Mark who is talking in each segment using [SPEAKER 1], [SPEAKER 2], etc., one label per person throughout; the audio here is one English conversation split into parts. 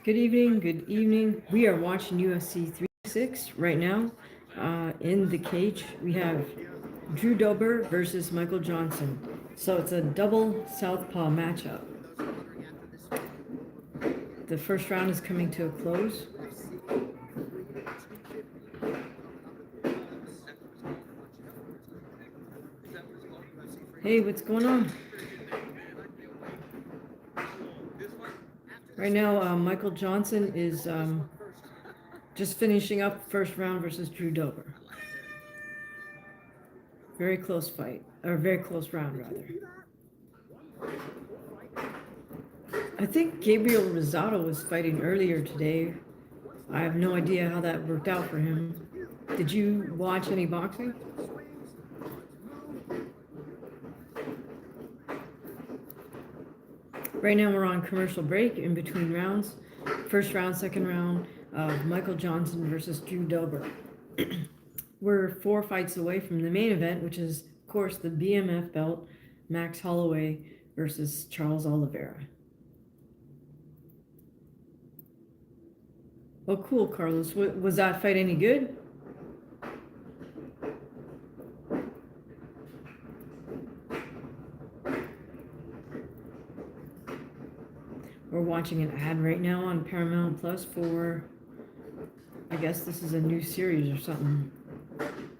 [SPEAKER 1] Good evening, good evening. We are watching UFC 306 right now. In the cage, we have Drew Dober versus Michael Johnson. So it's a double southpaw matchup. The first round is coming to a close. Hey, what's going on? Right now, Michael Johnson is just finishing up first round versus Drew Dober. Very close fight, or very close round, rather. I think Gabriel Rosado was fighting earlier today. I have no idea how that worked out for him. Did you watch any boxing? Right now we're on commercial break in between rounds. First round, second round of Michael Johnson versus Drew Dober. We're 4 fights away from the main event, which is, of course, the BMF belt, Max Holloway versus Charles Oliveira. Oh, cool, Carlos. Was that fight any good? We're watching an ad right now on Paramount Plus for, I guess this is a new series or something.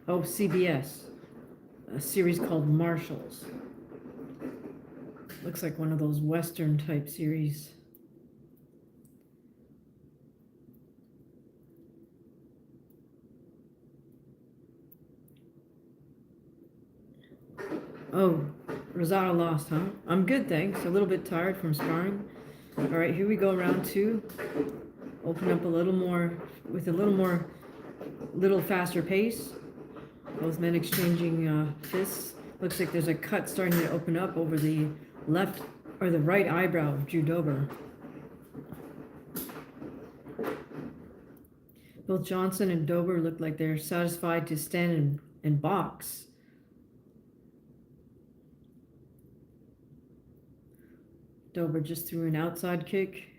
[SPEAKER 1] Oh, CBS. A series called Marshals. Looks like one of those Western type series. Oh, Rosado lost, huh? I'm good, thanks. A little bit tired from sparring. All right, here we go, round 2. Open up a little more, with a little faster pace. Both men exchanging fists. Looks like there's a cut starting to open up over the left or the right eyebrow of Drew Dober. Both Johnson and Dober look like they're satisfied to stand and box. Dober just threw an outside kick.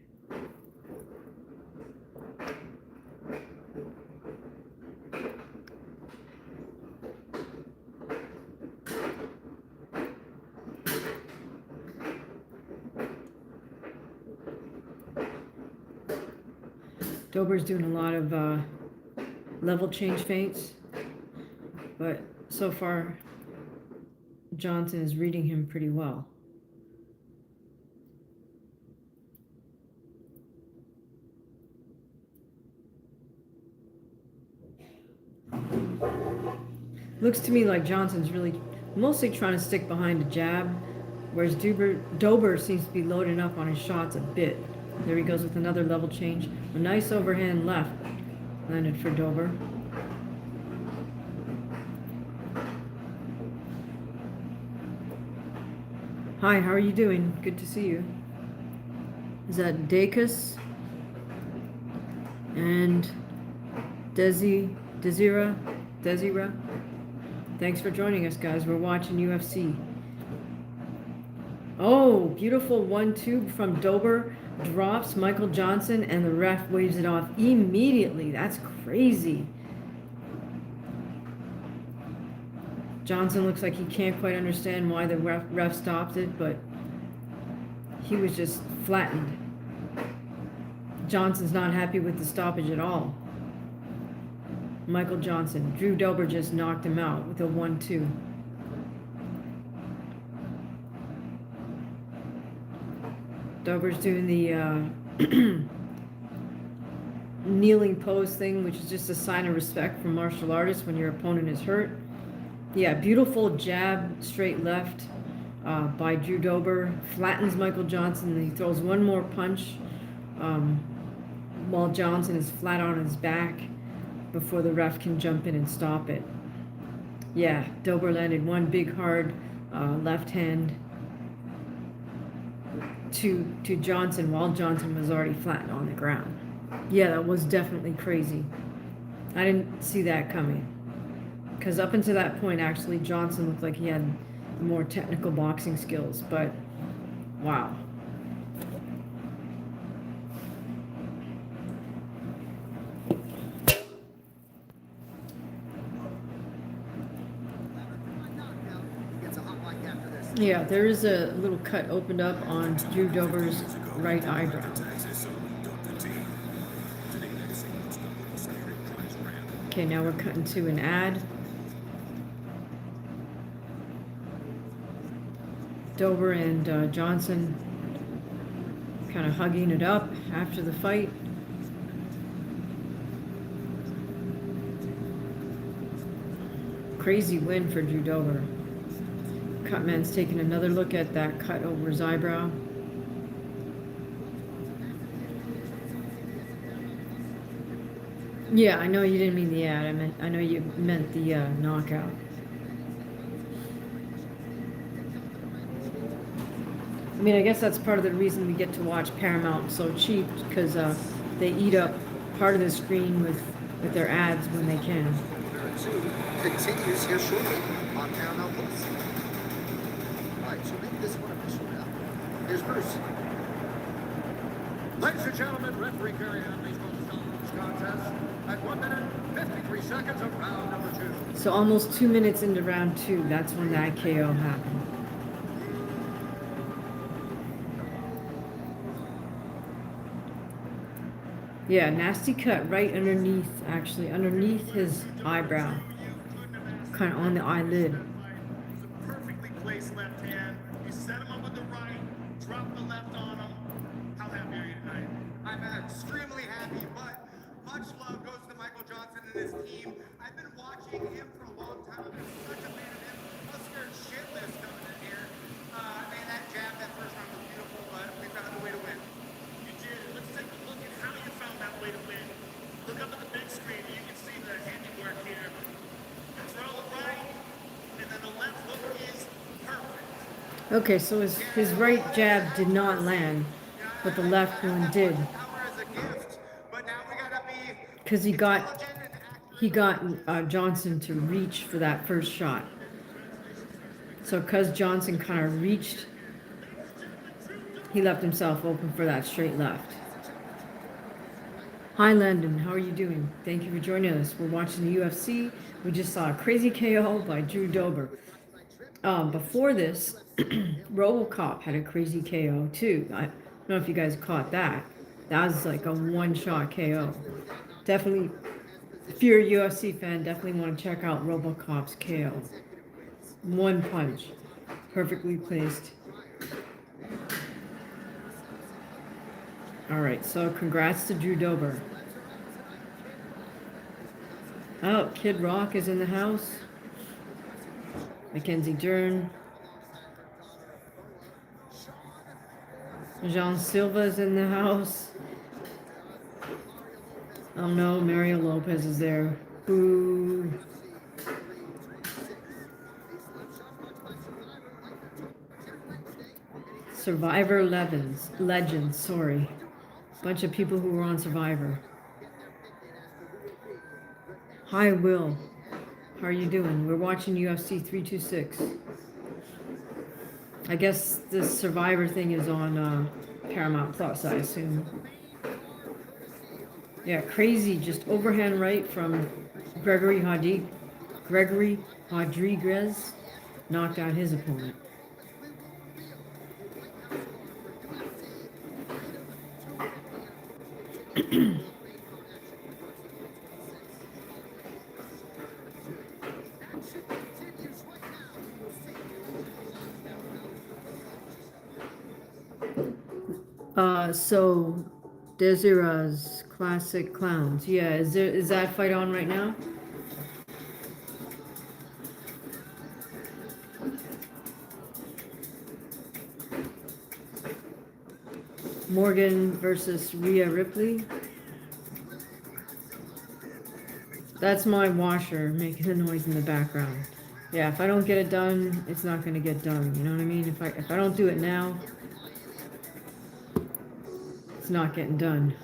[SPEAKER 1] Dober's doing a lot of level change feints, but so far Johnson is reading him pretty well. Looks to me like Johnson's really mostly trying to stick behind a jab, whereas Dober seems to be loading up on his shots a bit. There he goes with another level change. A nice overhand left landed for Dober. Hi, how are you doing? Good to see you. Is that Dacus and Desira? Thanks for joining us, guys. We're watching UFC. Oh, beautiful 1-2 from Dober. Drops Michael Johnson, and the ref waves it off immediately. That's crazy. Johnson looks like he can't quite understand why the ref stopped it, but he was just flattened. Johnson's not happy with the stoppage at all. Michael Johnson. Drew Dober just knocked him out with a 1-2. Dober's doing the kneeling pose thing, which is just a sign of respect from martial artists when your opponent is hurt. Yeah, beautiful jab, straight left by Drew Dober. Flattens Michael Johnson, and he throws one more punch while Johnson is flat on his back before the ref can jump in and stop it. Yeah, Dober landed one big hard left hand to Johnson while Johnson was already flat on the ground. Yeah, that was definitely crazy. I didn't see that coming. Because up until that point, actually, Johnson looked like he had more technical boxing skills, but wow. Yeah, there is a little cut opened up on Drew Dober's right eyebrow. Okay, now we're cutting to an ad. Dober and Johnson kind of hugging it up after the fight. Crazy win for Drew Dober. Cutman's taking another look at that cut over his eyebrow. Yeah, I know you didn't mean the ad. I know you meant the knockout. I mean, I guess that's part of the reason we get to watch Paramount so cheap, because they eat up part of the screen with their ads when they can.
[SPEAKER 2] Continues here shortly on Paramount Plus. All right, so make this one official now. Here's Bruce.
[SPEAKER 3] Ladies and gentlemen, referee Gary Hanley's going to stop this contest at 1 minute 53 seconds of round number 2.
[SPEAKER 1] So almost 2 minutes into round 2, that's when that KO happened. Yeah, nasty cut right underneath, actually, underneath his eyebrow. Kind of on the eyelid.
[SPEAKER 3] Perfectly placed left hand. You set him up with the right, drop the left on him. How happy are you tonight?
[SPEAKER 2] I'm extremely happy, but much love goes to Michael Johnson and his team. I've been watching him for a long time. I've been such a fan of him. I'm scared shitless coming in here. Man, that jab that first round was beautiful, but we found a way to win.
[SPEAKER 3] You did. Let's take a look at how you found that way to win. Look up at the big screen. You can see the handiwork here. Throw the right, and then the left hook is perfect.
[SPEAKER 1] Okay, so his right jab did not land, but the left one did. Because he got Johnson to reach for that first shot. So because Johnson kind of reached, he left himself open for that straight left. Hi Landon, how are you doing? Thank you for joining us. We're watching the UFC. We just saw a crazy KO by Drew Dober. Before this, RoboCop had a crazy KO too. I don't know if you guys caught that. That was like a one-shot KO. Definitely, if you're a UFC fan, definitely want to check out RoboCop's KO. One punch, perfectly placed. All right, so congrats to Drew Dober. Oh, Kid Rock is in the house. Mackenzie Dern. Jean Silva's in the house. Oh no, Mario Lopez is there. Boo. Survivor Legends, sorry. Bunch of people who were on Survivor. Hi, Will. How are you doing? We're watching UFC 326. I guess this Survivor thing is on Paramount Plus, I assume. Yeah, crazy, just overhand right from Gregory Rodriguez knocked out his opponent. So Desira's Classic Clowns. Yeah, is that fight on right now? Morgan versus Rhea Ripley. That's my washer making the noise in the background. Yeah, if I don't get it done, it's not going to get done. You know what I mean? If I don't do it now, it's not getting done.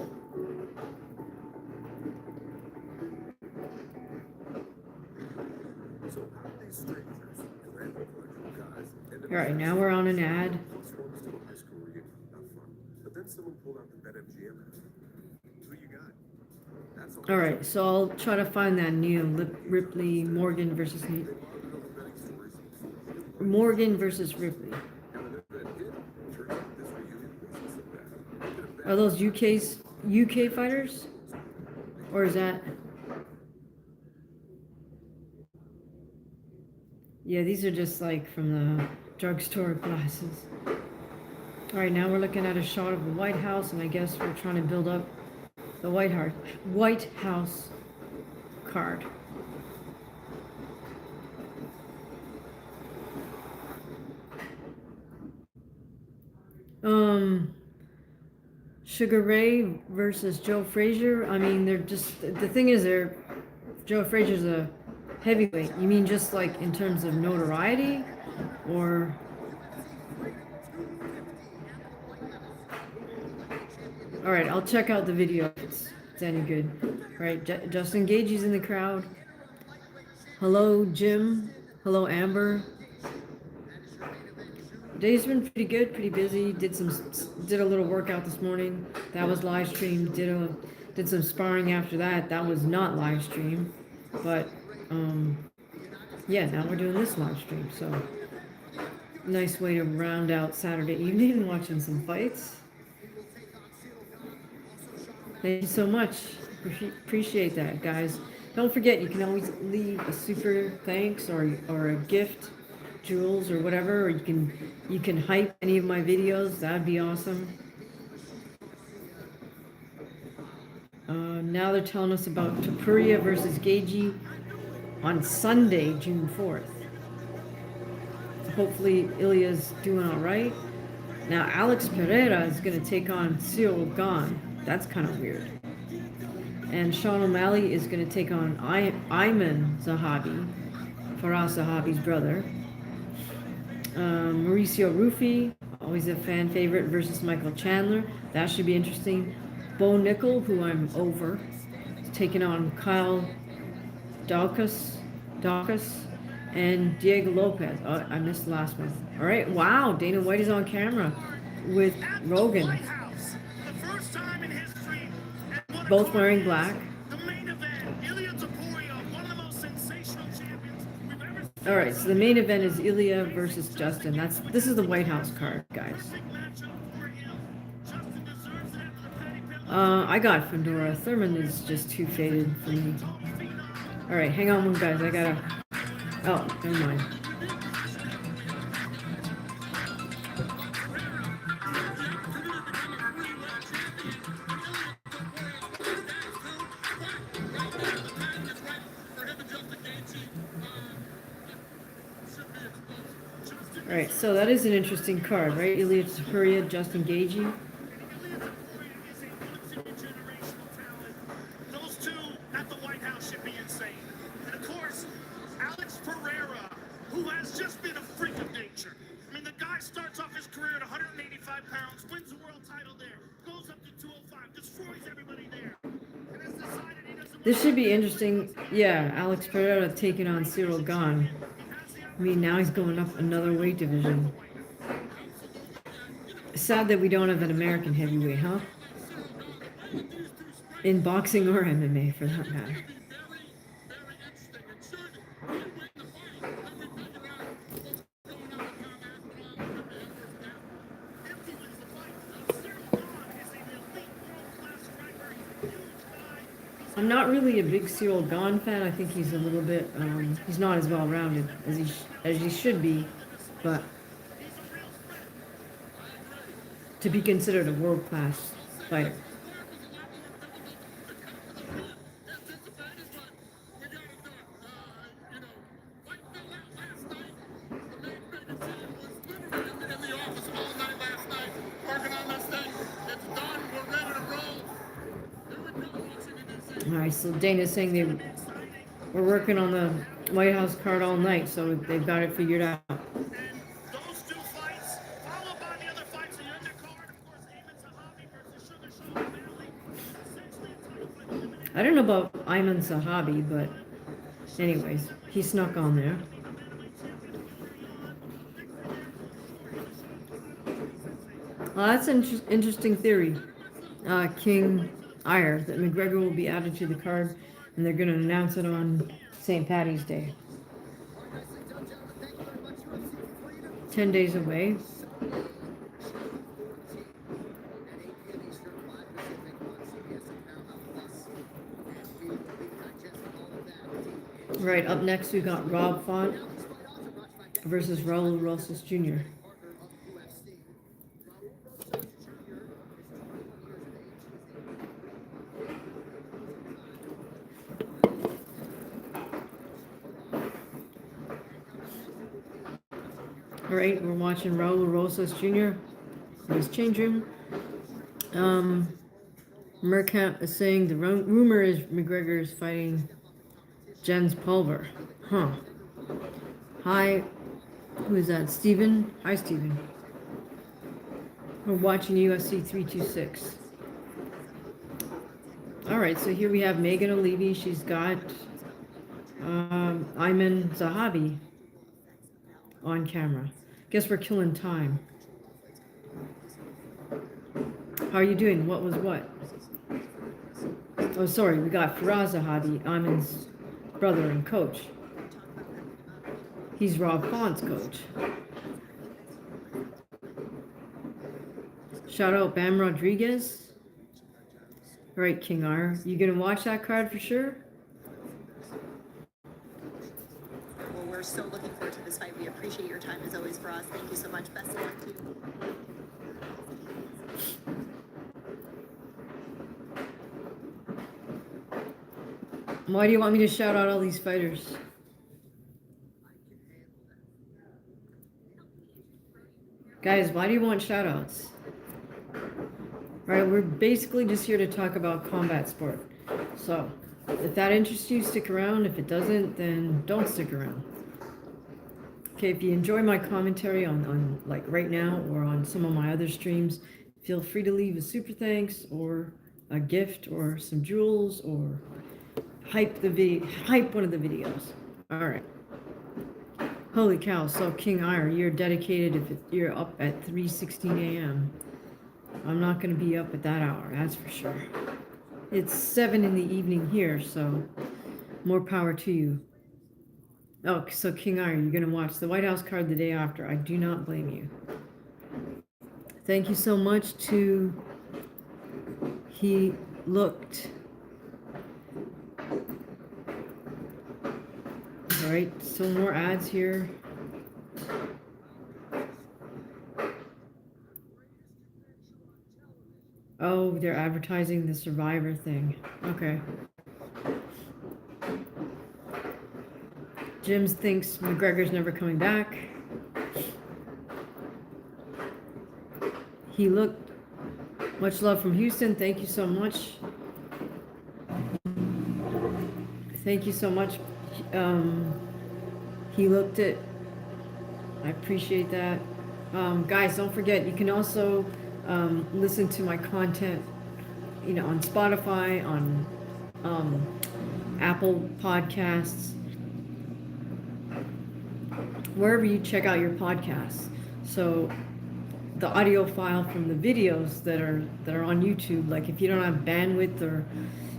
[SPEAKER 1] All right, now we're on an ad. All right, so I'll try to find that Rhea Ripley Morgan versus Morgan versus Ripley. Are those UK fighters? Or is that... Yeah, these are just like from the drugstore glasses. Alright, now we're looking at a shot of the White House, and I guess we're trying to build up the White House card. Sugar Ray versus Joe Frazier. I mean, they're just, the thing is, Joe Frazier's a heavyweight. You mean just like in terms of notoriety, or? All right, I'll check out the video if it's any good. All right, Justin Gaethje's in the crowd. Hello, Jim. Hello, Amber. Day's been pretty good, pretty busy. Did a little workout this morning. That was live streamed. Did some sparring after that. That was not live stream, but yeah, now we're doing this live stream. So nice way to round out Saturday evening watching some fights. Thank you so much. Appreciate that, guys. Don't forget, you can always leave a super thanks or a gift, jewels or whatever, or you can hype any of my videos. That'd be awesome. Now they're telling us about Topuria versus Gaethje on Sunday, June 4th. Hopefully Ilya's doing all right. Now Alex Pereira is going to take on Cyril Gane. That's kind of weird. And Sean O'Malley is going to take on Ayman Zahabi, Faraz Zahabi's brother. Mauricio Rufy, always a fan favorite, versus Michael Chandler. That should be interesting. Bo Nickel, who I'm over, is taking on Kyle Daukaus and Diego Lopez. Oh, I missed the last one. All right, wow, Dana White is on camera with Rogan. Both wearing black. All right, so the main event is Ilya versus Justin. This is the White House card, guys. I got Fedora. Thurman is just too faded for me. All right, hang on, guys. I gotta. Oh, never mind. All right, so that is an interesting card, right? Ilya Topuria, Justin Gaethje.
[SPEAKER 3] Those two at the White House should be insane. And of course, Alex Pereira, who has just been a freak of nature. I mean, the guy starts off his career at 185 pounds, wins the world title there, goes up to 205, destroys everybody there. And has decided he doesn't.
[SPEAKER 1] This should be interesting. Yeah, Alex Pereira taking on Cyril Gane. I mean, now he's going up another weight division. Sad that we don't have an American heavyweight, huh? In boxing or MMA, for that matter. I'm not really a big Cyril Gane fan. I think he's a little bit, he's not as well-rounded as he should be, but to be considered a world-class fighter. Alright, so Dana's saying they were working on the White House card all night, so they've got it figured out.
[SPEAKER 3] And those two fights, followed by the other fights in the undercard, of course, Ayman Zahabi versus Sean O'Malley. Essentially a title fight eliminated.
[SPEAKER 1] I don't know about Ayman Zahabi, but anyways, he snuck on there. Well, that's an interesting theory. King Ire, that McGregor will be added to the card, and they're going to announce it on St. Patty's Day. 10 days away. Right, up next we got Rob Font versus Raul Rosas Jr. All right, we're watching Raul Rosas Jr. in his change room. Merkamp is saying the rumor is McGregor is fighting Jens Pulver. Huh. Hi, who is that? Steven? Hi, Steven. We're watching UFC 326. All right, so here we have Megan O'Leary. She's got Ayman Zahabi on camera. Guess we're killing time. How are you doing? What was what? Oh, sorry, we got Faraz Zahabi, Ayman's brother and coach. He's Rob Font's coach. Shout out Bam Rodriguez. All right, King R. You gonna watch that card for sure?
[SPEAKER 4] Well, we're so looking forward to this fight. We appreciate your time as always for us. Thank you so much. Best of luck to you.
[SPEAKER 1] Why do you want me to shout out all these fighters? Guys, why do you want shout outs? Alright, we're basically just here to talk about combat sport. So, if that interests you, stick around. If it doesn't, then don't stick around. Okay, if you enjoy my commentary on like right now or on some of my other streams, feel free to leave a super thanks or a gift or some jewels or hype one of the videos. Alright. Holy cow, so King Ire, you're dedicated if you're up at 3:16 a.m. I'm not going to be up at that hour, that's for sure. It's 7 in the evening here, so more power to you. Oh, so King Ire, you're going to watch the White House card the day after. I do not blame you. Thank you so much to He Looked. All right, so more ads here. Oh, they're advertising the Survivor thing. Okay. Jim thinks McGregor's never coming back. He looked. Much love from Houston. Thank you so much. Thank you so much. He looked at. I appreciate that. Guys, don't forget, you can also listen to my content, on Spotify, on Apple Podcasts, wherever you check out your podcasts. So the audio file from the videos that are on YouTube, like if you don't have bandwidth or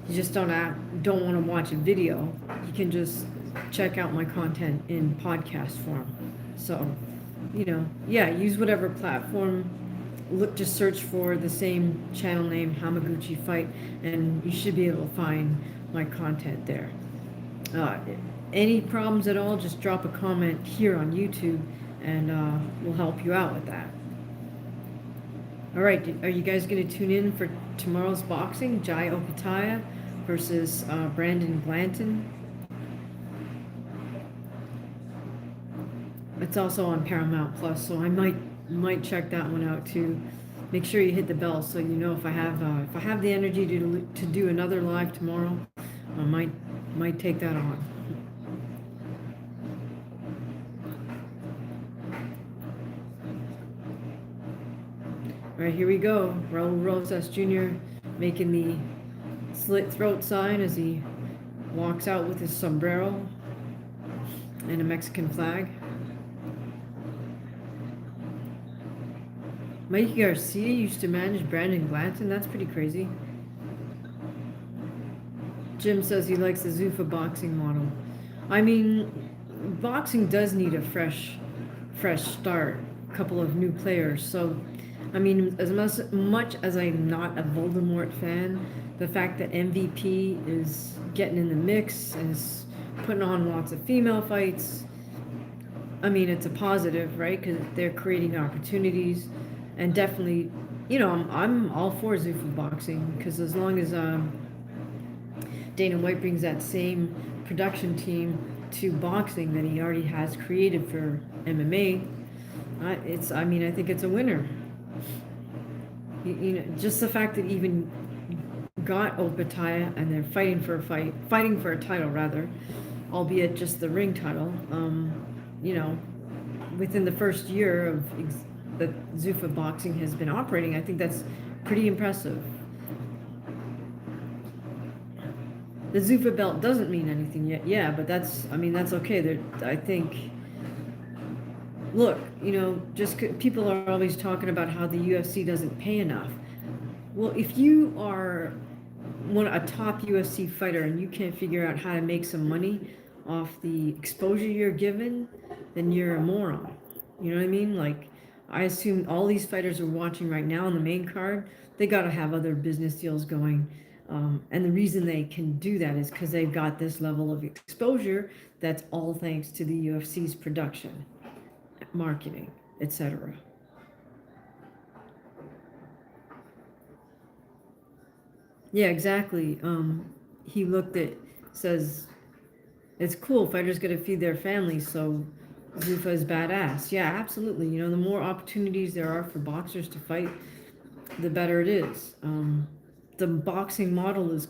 [SPEAKER 1] you just don't want to watch a video, you can just check out my content in podcast form. So, use whatever platform. Just search for the same channel name, Hamaguchi Fight, and you should be able to find my content there. Any problems at all, just drop a comment here on YouTube, and we'll help you out with that. All right, are you guys going to tune in for tomorrow's boxing? Jai Opataya versus Brandon Blanton. It's also on Paramount Plus, so I might check that one out too. Make sure you hit the bell so you know if I have the energy to do another live tomorrow. I might take that on. All right, here we go. Raul Rosas Jr. making the slit throat sign as he walks out with his sombrero and a Mexican flag. Mikey Garcia used to manage Brandon Blanton. That's pretty crazy. Jim says he likes the Zuffa boxing model. I mean, boxing does need a fresh fresh start, a couple of new players. So, I mean, as much as I'm not a Voldemort fan, the fact that MVP is getting in the mix and is putting on lots of female fights, I mean, it's a positive, right? Because they're creating opportunities, and definitely, you know, I'm all for Zuffa boxing, because as long as Dana White brings that same production team to boxing that he already has created for MMA, I mean, I think it's a winner. You know, just the fact that even got Opataya and they're fighting for a title rather, albeit just the ring title. You know, within the first year of that Zuffa boxing has been operating, I think that's pretty impressive. The Zuffa belt doesn't mean anything yet, yeah, but that's okay. I think, look, you know, people are always talking about how the UFC doesn't pay enough. Well, if you are a top UFC fighter and you can't figure out how to make some money off the exposure you're given, then you're a moron. You know what I mean? Like, I assume all these fighters are watching right now on the main card. They got to have other business deals going. And the reason they can do that is because they've got this level of exposure. That's all thanks to the UFC's production, marketing, etc. Yeah, exactly. He says it's cool. Fighters got to feed their families, so Zuffa is badass. Yeah, absolutely. You know, the more opportunities there are for boxers to fight, the better it is. The boxing model is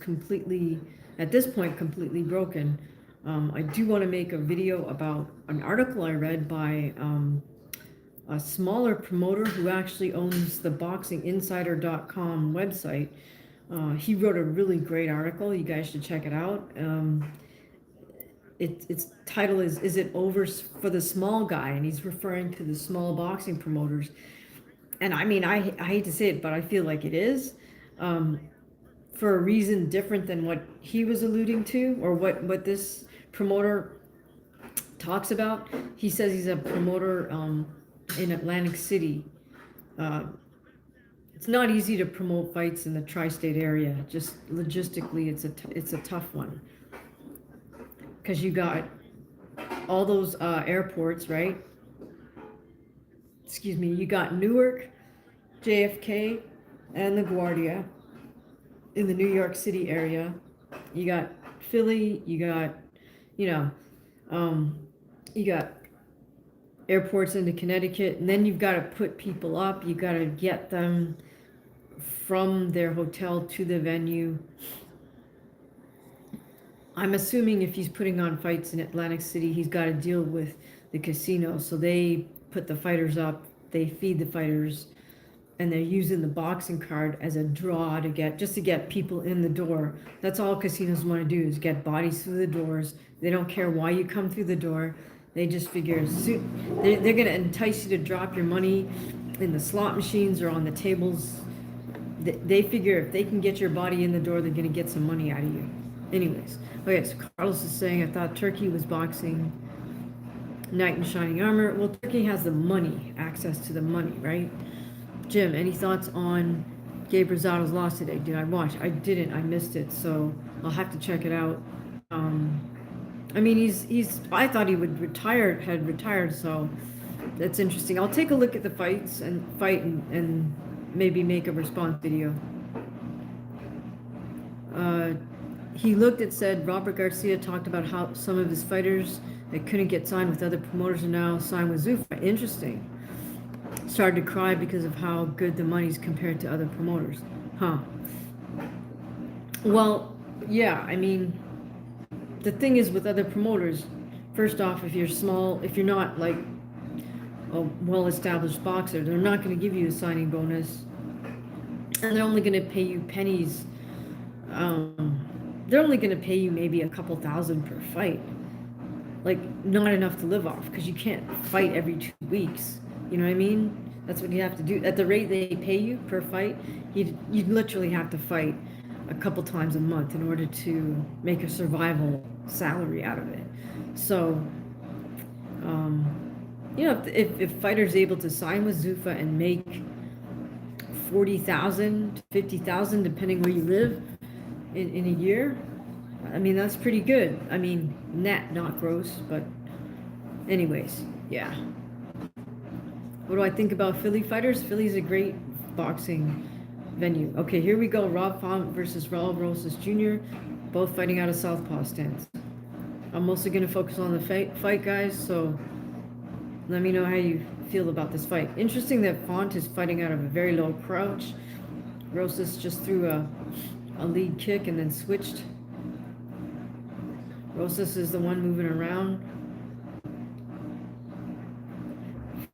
[SPEAKER 1] at this point, completely broken. I do want to make a video about an article I read by a smaller promoter who actually owns the boxinginsider.com website. He wrote a really great article. You guys should check it out. Its title is it over for the small guy? And he's referring to the small boxing promoters. And I mean, I hate to say it, but I feel like it is. For a reason different than what he was alluding to, or what this promoter talks about. He says he's a promoter in Atlantic City. It's not easy to promote fights in the tri-state area. Just logistically, it's a tough one, because you got all those airports, right? Excuse me. You got Newark, JFK, and LaGuardia in the New York City area. You got Philly. You got, you got airports into Connecticut, and then you've got to put people up. You got to get them from their hotel to the venue. I'm assuming if he's putting on fights in Atlantic City, he's got to deal with the casino. So they put the fighters up, they feed the fighters, and they're using the boxing card as a draw to get people in the door. That's all casinos want to do, is get bodies through the doors. They don't care why you come through the door. They just figure they're going to entice you to drop your money in the slot machines or on the tables. They figure if they can get your body in the door, they're going to get some money out of you. Anyways, okay, so Carlos is saying, I thought Turkey was boxing knight in shining armor. Well, Turkey has the money, access to the money, right? Jim, any thoughts on Gabe Rosado's loss today? Did I watch? I didn't. I missed it, so I'll have to check it out. I mean, he's. I thought he had retired, so that's interesting. I'll take a look at the fight and maybe make a response video. He looked and said Robert Garcia talked about how some of his fighters that couldn't get signed with other promoters are now signed with Zuffa. Interesting. Started to cry because of how good the money's compared to other promoters. Huh. Well, yeah, I mean, the thing is with other promoters, first off, if you're small, if you're not like a well-established boxer, they're not going to give you a signing bonus, and they're only going to pay you pennies. They're only going to pay you maybe a couple thousand per fight, like not enough to live off, because you can't fight every 2 weeks. You know what I mean? That's what you have to do. At the rate they pay you per fight, you'd literally have to fight a couple times a month in order to make a survival salary out of it. So, You know, if fighters able to sign with Zuffa and make 40,000 to 50,000, depending where you live, in a year, I mean, that's pretty good. I mean, net, not gross, but anyways, yeah. What do I think about Philly fighters? Philly's a great boxing venue. Okay, here we go. Rob Font versus Raul Rosas Jr., both fighting out of southpaw stance. I'm mostly going to focus on the fight, guys, so let me know how you feel about this fight. Interesting that Font is fighting out of a very low crouch. Rosas just threw a lead kick and then switched. Rosas is the one moving around.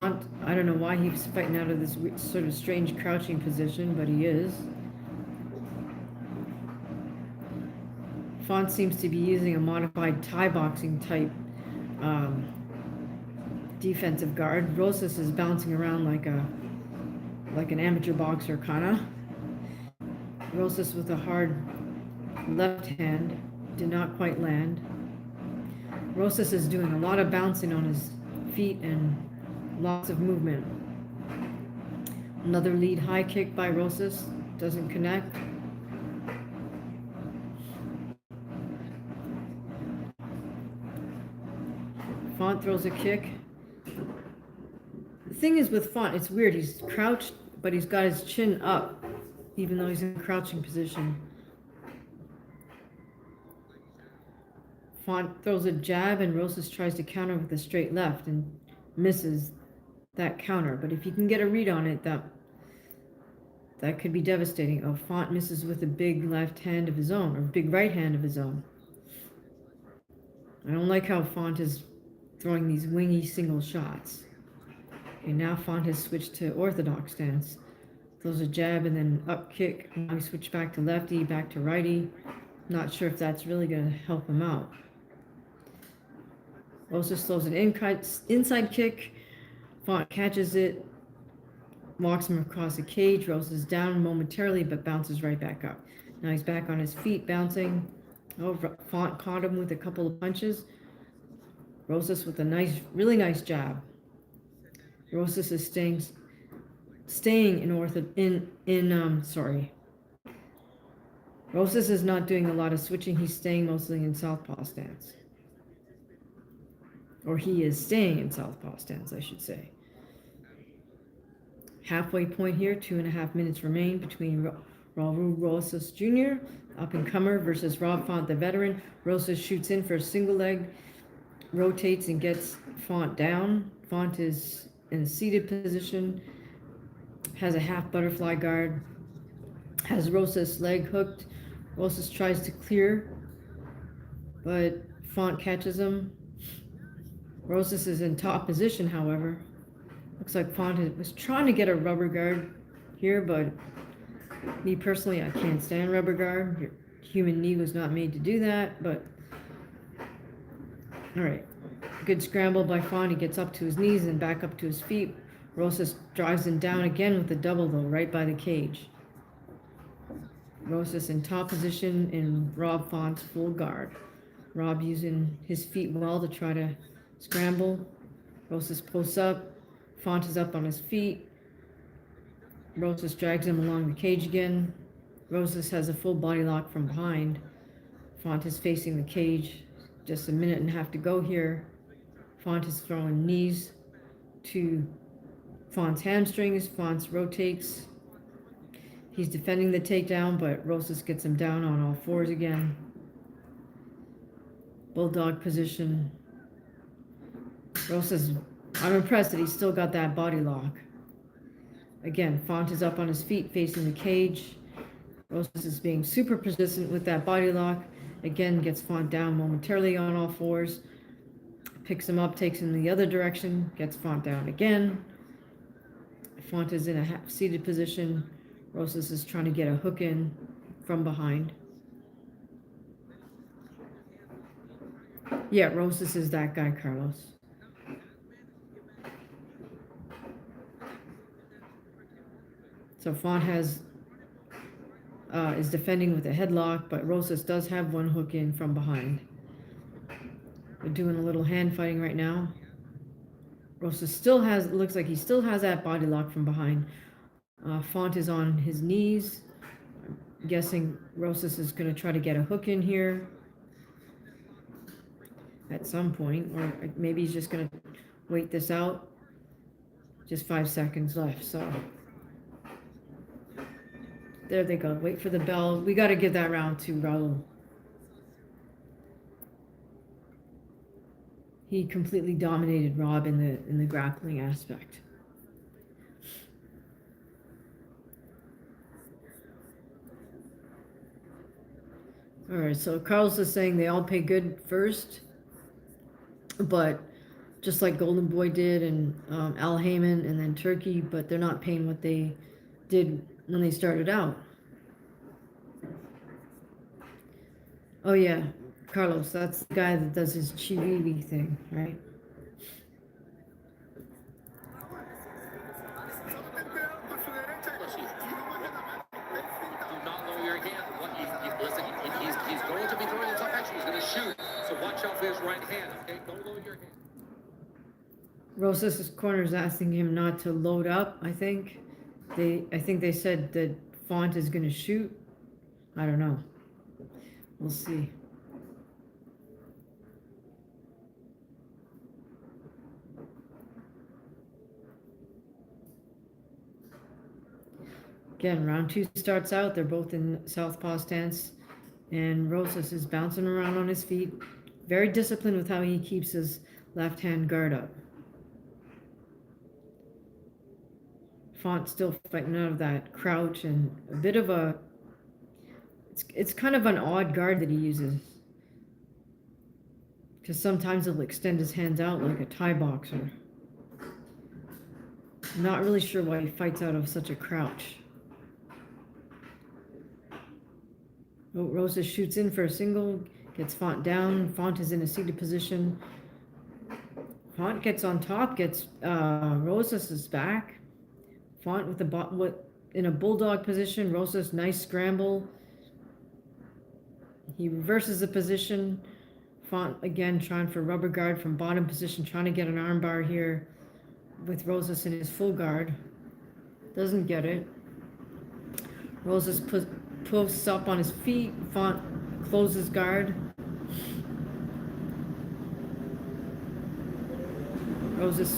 [SPEAKER 1] Font, I don't know why he's fighting out of this sort of strange crouching position, but he is. Font seems to be using a modified Thai boxing type defensive guard. Rosas is bouncing around like an amateur boxer, kinda. Rosas with a hard left hand did not quite land. Rosas is doing a lot of bouncing on his feet and lots of movement. Another lead high kick by Rosas, doesn't connect. Font throws a kick. The thing is with Font, it's weird. He's crouched, but he's got his chin up, even though he's in a crouching position. Font throws a jab, and Rosas tries to counter with a straight left and misses that counter. But if you can get a read on it, that could be devastating. Oh, Font misses with a big left hand of his own, or big right hand of his own. I don't like how Font is throwing these wingy single shots. Okay, now Font has switched to orthodox stance. Throws a jab and then up kick. Now he switched back to lefty, back to righty. Not sure if that's really going to help him out. Rosas throws an inside kick. Font catches it, walks him across the cage. Rosas down momentarily, but bounces right back up. Now he's back on his feet, bouncing. Oh, Font caught him with a couple of punches. Rosas with a really nice jab. Rosas is staying in sorry. Rosas is not doing a lot of switching. He's staying mostly in southpaw stance. Or he is staying in southpaw stance, I should say. Halfway point here, 2.5 minutes remain between Raul Rosas Jr., up-and-comer, versus Rob Font, the veteran. Rosas shoots in for a single leg, rotates and gets Font down. Font is in a seated position, has a half butterfly guard, has Rosas' leg hooked. Rosas tries to clear, but Font catches him. Rosas is in top position, however. Looks like Font was trying to get a rubber guard here, but me personally, I can't stand rubber guard. Your human knee was not made to do that, but all right. Good scramble by Font. He gets up to his knees and back up to his feet. Rosas drives him down again with a double, though, right by the cage. Rosas in top position in Rob Font's full guard. Rob using his feet well to try to scramble. Rosas posts up. Font is up on his feet. Rosas drags him along the cage again. Rosas has a full body lock from behind. Font is facing the cage. Just a minute and a half to go here. Font is throwing knees to Font's hamstrings. Font rotates. He's defending the takedown, but Rosas gets him down on all fours again. Bulldog position. Rosas, I'm impressed that he's still got that body lock. Again, Font is up on his feet facing the cage. Rosas is being super persistent with that body lock. Again, gets Font down momentarily on all fours. Picks him up, takes him the other direction, gets Font down again. Font is in a half-seated position. Rosas is trying to get a hook in from behind. Yeah, Rosas is that guy, Carlos. So Font is defending with a headlock, but Rosas does have one hook in from behind. We're doing a little hand fighting right now. Rosas still has, looks like he still has that body lock from behind. Font is on his knees. I'm guessing Rosas is going to try to get a hook in here at some point, or maybe he's just going to wait this out. Just 5 seconds left, so there they go. Wait for the bell. We got to give that round to Raul. He completely dominated Rob in the grappling aspect. All right, so Carlos is saying they all pay good first, but just like Golden Boy did and Al Heyman and then Turkey, but they're not paying what they did when they started out. Oh yeah, Carlos, that's the guy that does his chivivi thing, right?
[SPEAKER 5] Do not lower your hand. Listen, he's going to be throwing a tough action. He's going to shoot. So watch out for his right hand. Okay, don't lower your hand.
[SPEAKER 1] Rosas' corner is asking him not to load up. I think they said that Font is going to shoot. I don't know. We'll see. Again, round 2 starts out. They're both in southpaw stance, and Rosas is bouncing around on his feet. Very disciplined with how he keeps his left hand guard up. Font still fighting out of that crouch and a bit of a... It's kind of an odd guard that he uses. Because sometimes he'll extend his hands out like a Thai boxer. I'm not really sure why he fights out of such a crouch. Oh, Rosas shoots in for a single, gets Font down. Font is in a seated position. Font gets on top, gets Rosas' back. Font with the in a bulldog position. Rosas, nice scramble. He reverses the position. Font again trying for rubber guard from bottom position, trying to get an armbar here with Rosas in his full guard. Doesn't get it. Rosas posts up on his feet. Font closes guard. Rosas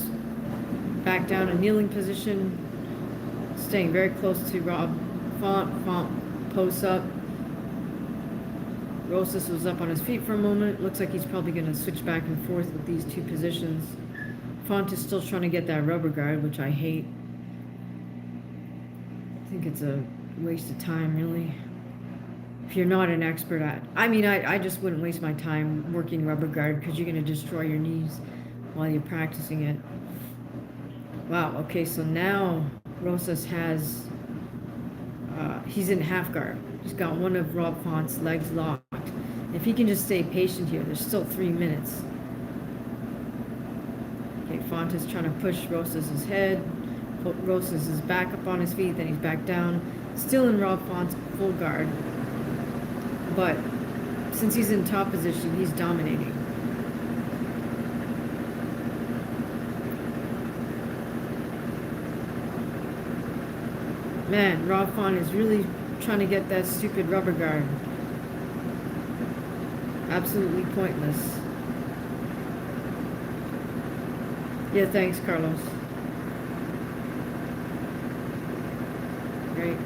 [SPEAKER 1] back down a kneeling position, staying very close to Rob. Font posts up. Rosas was up on his feet for a moment. Looks like he's probably going to switch back and forth with these two positions. Font is still trying to get that rubber guard, which I hate. I think it's a waste of time, really. If you're not an expert at... I just wouldn't waste my time working rubber guard because you're going to destroy your knees while you're practicing it. Wow, okay, so now Rosas has... he's in half guard. He's got one of Rob Font's legs locked. If he can just stay patient here, there's still 3 minutes. Okay, Font is trying to push Rosas' head. Rosas is back up on his feet, then he's back down. Still in Rob Font's full guard. But since he's in top position, he's dominating. Man, Rob Font is really trying to get that stupid rubber guard. Absolutely pointless. Yeah, thanks, Carlos. Great.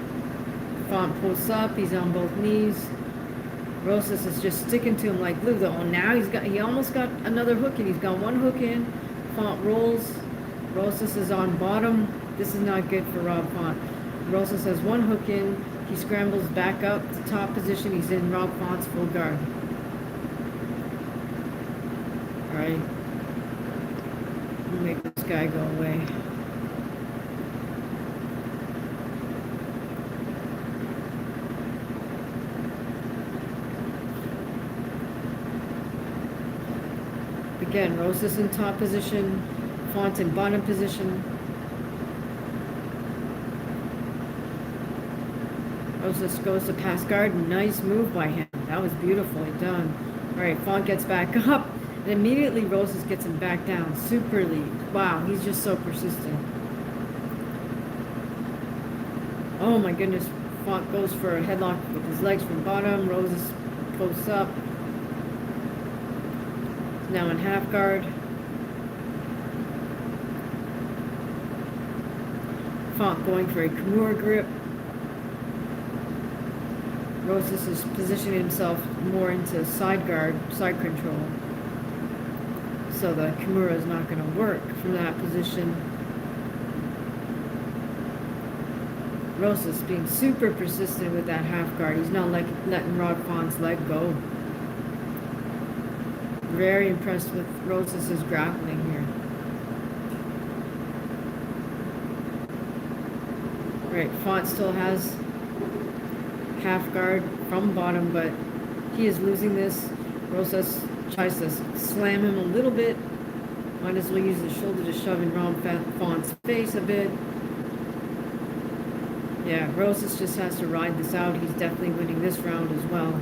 [SPEAKER 1] Font posts up, he's on both knees. Rosas is just sticking to him like glue though. Now he almost got another hook in. He's got one hook in. Font rolls. Rosas is on bottom. This is not good for Rob Font. Rosas has one hook in. He scrambles back up to top position. He's in Rob Font's full guard. Alright. We'll make this guy go away. Again, Rosas in top position. Font in bottom position. Rosas goes to pass guard. Nice move by him. That was beautifully done. All right, Font gets back up. And immediately Rosas gets him back down. Super lead. Wow, he's just so persistent. Oh my goodness. Font goes for a headlock with his legs from bottom. Rosas posts up. Now in half guard. Font going for a Kimura grip. Rosas is positioning himself more into side guard, side control. So the Kimura is not going to work from that position. Rosas being super persistent with that half guard. He's not letting Rod Font's leg go. Very impressed with Rosas' grappling here. Right, Font still has half guard from bottom, but he is losing this. Rosas tries to slam him a little bit. Might as well use the shoulder to shove in Ron Font's face a bit. Yeah, Rosas just has to ride this out. He's definitely winning this round as well.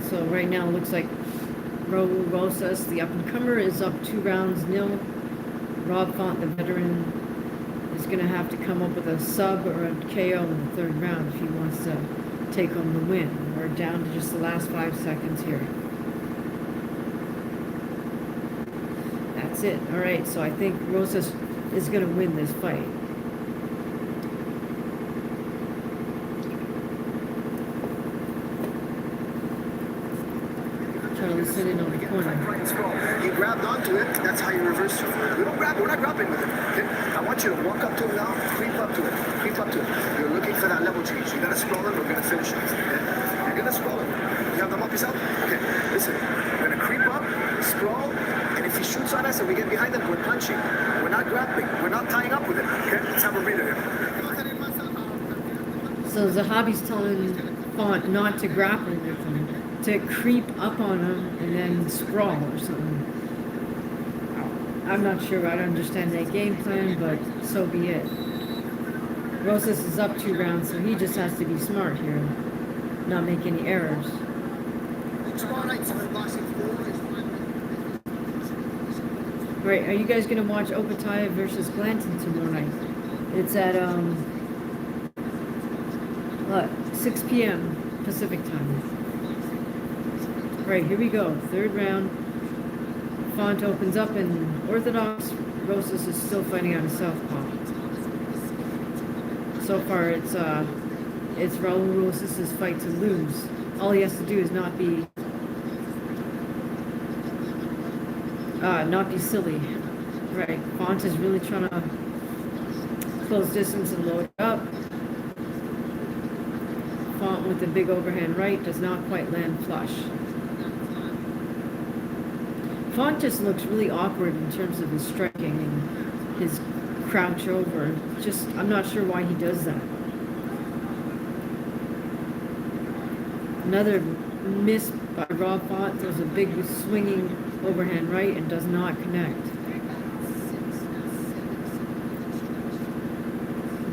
[SPEAKER 1] So right now it looks like Rosas, the up-and-comer, is up 2-0. Rob Font, the veteran, is going to have to come up with a sub or a KO in the third round if he wants to take home the win. We're down to just the last 5 seconds here. That's it. All right, so I think Rosas is going to win this fight. Charlie sitting on the corner.
[SPEAKER 6] He grabbed onto it. That's how you reverse it. We don't grab. We're not grabbing with it. Okay? I want you to walk up to him now. Creep up to it. Creep up to it. You're looking for that level change. You're gonna scroll him. We're gonna finish it. Okay? You're gonna scroll him. You have them up yourself. Okay. Listen. We're gonna creep up, scroll, and if he shoots on us and we get behind him, we're punching. We're not grappling. We're not tying up with it. Okay. Let's have a breather here.
[SPEAKER 1] So Zahabi's telling Font not to grapple with him, to creep up on him and then sprawl or something. I'm not sure. I don't understand that game plan, but so be it. Rosas is up 2 rounds, so he just has to be smart here, not make any errors. Right, are you guys gonna watch Opataya versus Glanton tomorrow night? It's at 6 p.m. Pacific time. Right, here we go. 3rd round. Font opens up in orthodox. Rosas is still fighting out of southpaw. So far, it's Raul Rosas' fight to lose. All he has to do is not be silly. Right, Font is really trying to close distance and load up. Font with the big overhand right does not quite land flush. Font just looks really awkward in terms of his striking and his crouch over. Just, I'm not sure why he does that. Another miss by Rob Font. There's a big swinging overhand right and does not connect.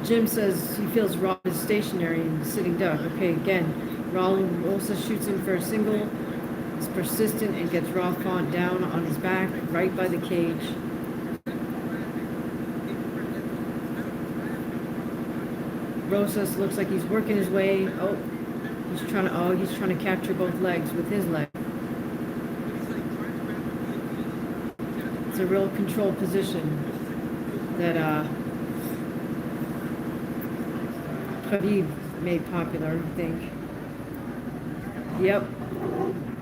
[SPEAKER 1] Jim says he feels Rob is stationary and sitting duck. Okay, again, Raul also shoots him for a single. Is persistent and gets Rob Font down on his back, right by the cage. Rosas looks like he's working his way. Oh, he's trying to capture both legs with his leg. It's a real control position that Khabib made popular, I think. Yep.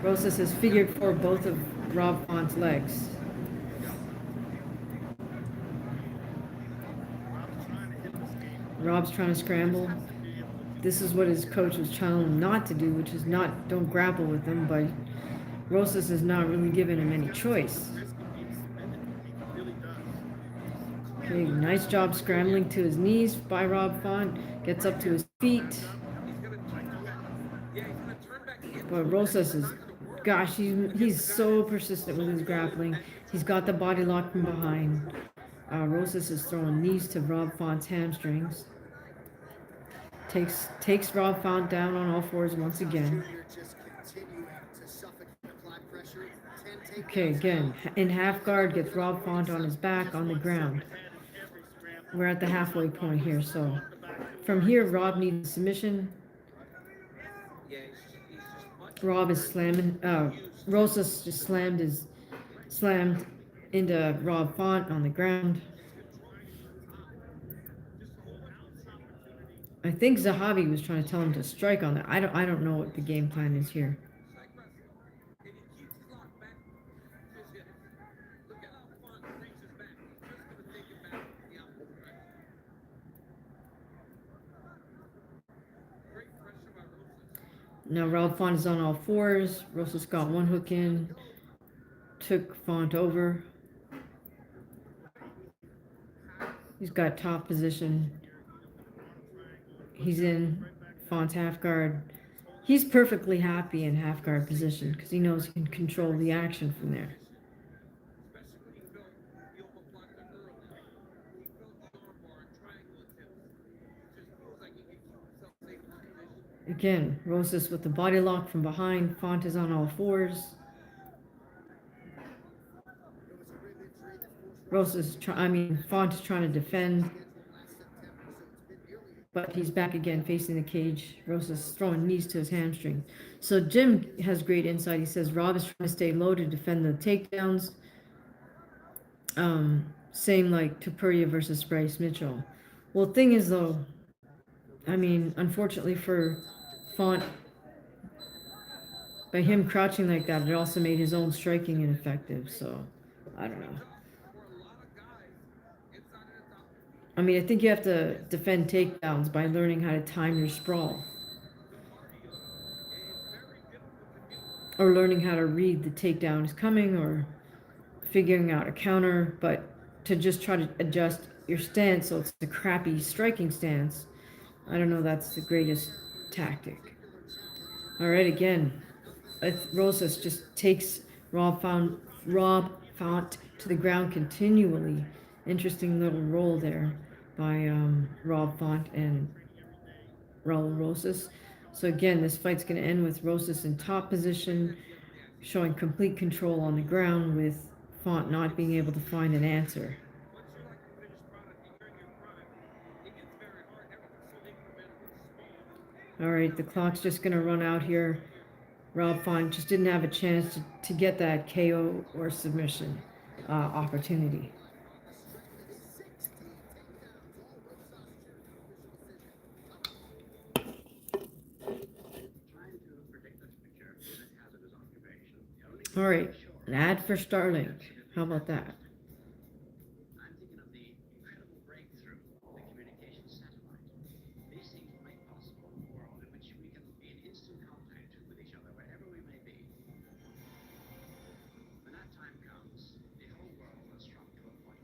[SPEAKER 1] Rosas has figured for both of Rob Font's legs. Rob's trying to scramble. This is what his coach was telling him not to do, which is don't grapple with him, but Rosas is not really giving him any choice. Okay, nice job scrambling to his knees by Rob Font. Gets up to his feet. But Rosas is, gosh, he's so persistent with his grappling. He's got the body lock from behind. Rosas is throwing knees to Rob Font's hamstrings. takes Rob Font down on all fours once again.
[SPEAKER 6] Junior just continuing to suffocate the clock pressure. 10
[SPEAKER 1] Okay,
[SPEAKER 6] takedowns
[SPEAKER 1] again,
[SPEAKER 6] now.
[SPEAKER 1] in half guard, gets Rob Font on his back on the ground. We're at the halfway point here, so from here, Rob needs submission.
[SPEAKER 5] Yeah, he's just much
[SPEAKER 1] Rob is
[SPEAKER 5] more
[SPEAKER 1] slamming.
[SPEAKER 5] used to
[SPEAKER 1] Rosas just slammed into Rob Font on the ground. I think Zahavi was trying to tell him to strike on that. I don't know what the game plan is here.
[SPEAKER 5] strike wrestling. And he keeps clock back. Look at how Font reaches back. He's just going to take it back the opposite direction. Great pressure by Rosas.
[SPEAKER 1] Now Rob Font is on all fours. Rosas got one hook in. Took Font over. He's got top position. He's in Font's half guard. He's perfectly happy in half guard position because he knows he can control the action from there.
[SPEAKER 5] Especially when he felt the overblocker early. He felt the armbar and triangle attempts. Just feels like he can keep himself safe in that position.
[SPEAKER 1] Again, Rosas with the body lock from behind. Font is on all fours. Font is trying to defend, but he's back again facing the cage. Rosas throwing knees to his hamstring. So Jim has great insight. He says Rob is trying to stay low to defend the takedowns. Same like Topuria versus Bryce Mitchell. Well, thing is though, I mean, unfortunately for Font, by him crouching like that, it also made his own striking ineffective. So, I don't know. I mean, I think you have to defend takedowns by learning how to time your sprawl. Or learning how to read the takedown is coming, or figuring out a counter, but to just try to adjust your stance so it's a crappy striking stance, I don't know, that's the greatest tactic. All right, again, Rosas just takes Rob Font to the ground continually. Interesting little roll there by Rob Font and Raul Rosas. So again, this fight's going to end with Rosas in top position, showing complete control on the ground, with Font not being able to find an answer. All right, the clock's just going to run out here. Rob Font just didn't have a chance to get that KO or submission opportunity. All right, an ad for Starlink. How about that?
[SPEAKER 7] I'm thinking of the incredible breakthrough, the communication satellite. These things will make possible a world in which we can be in instant contact with each other wherever we may be. When that time comes, the whole world will shrunk to a point.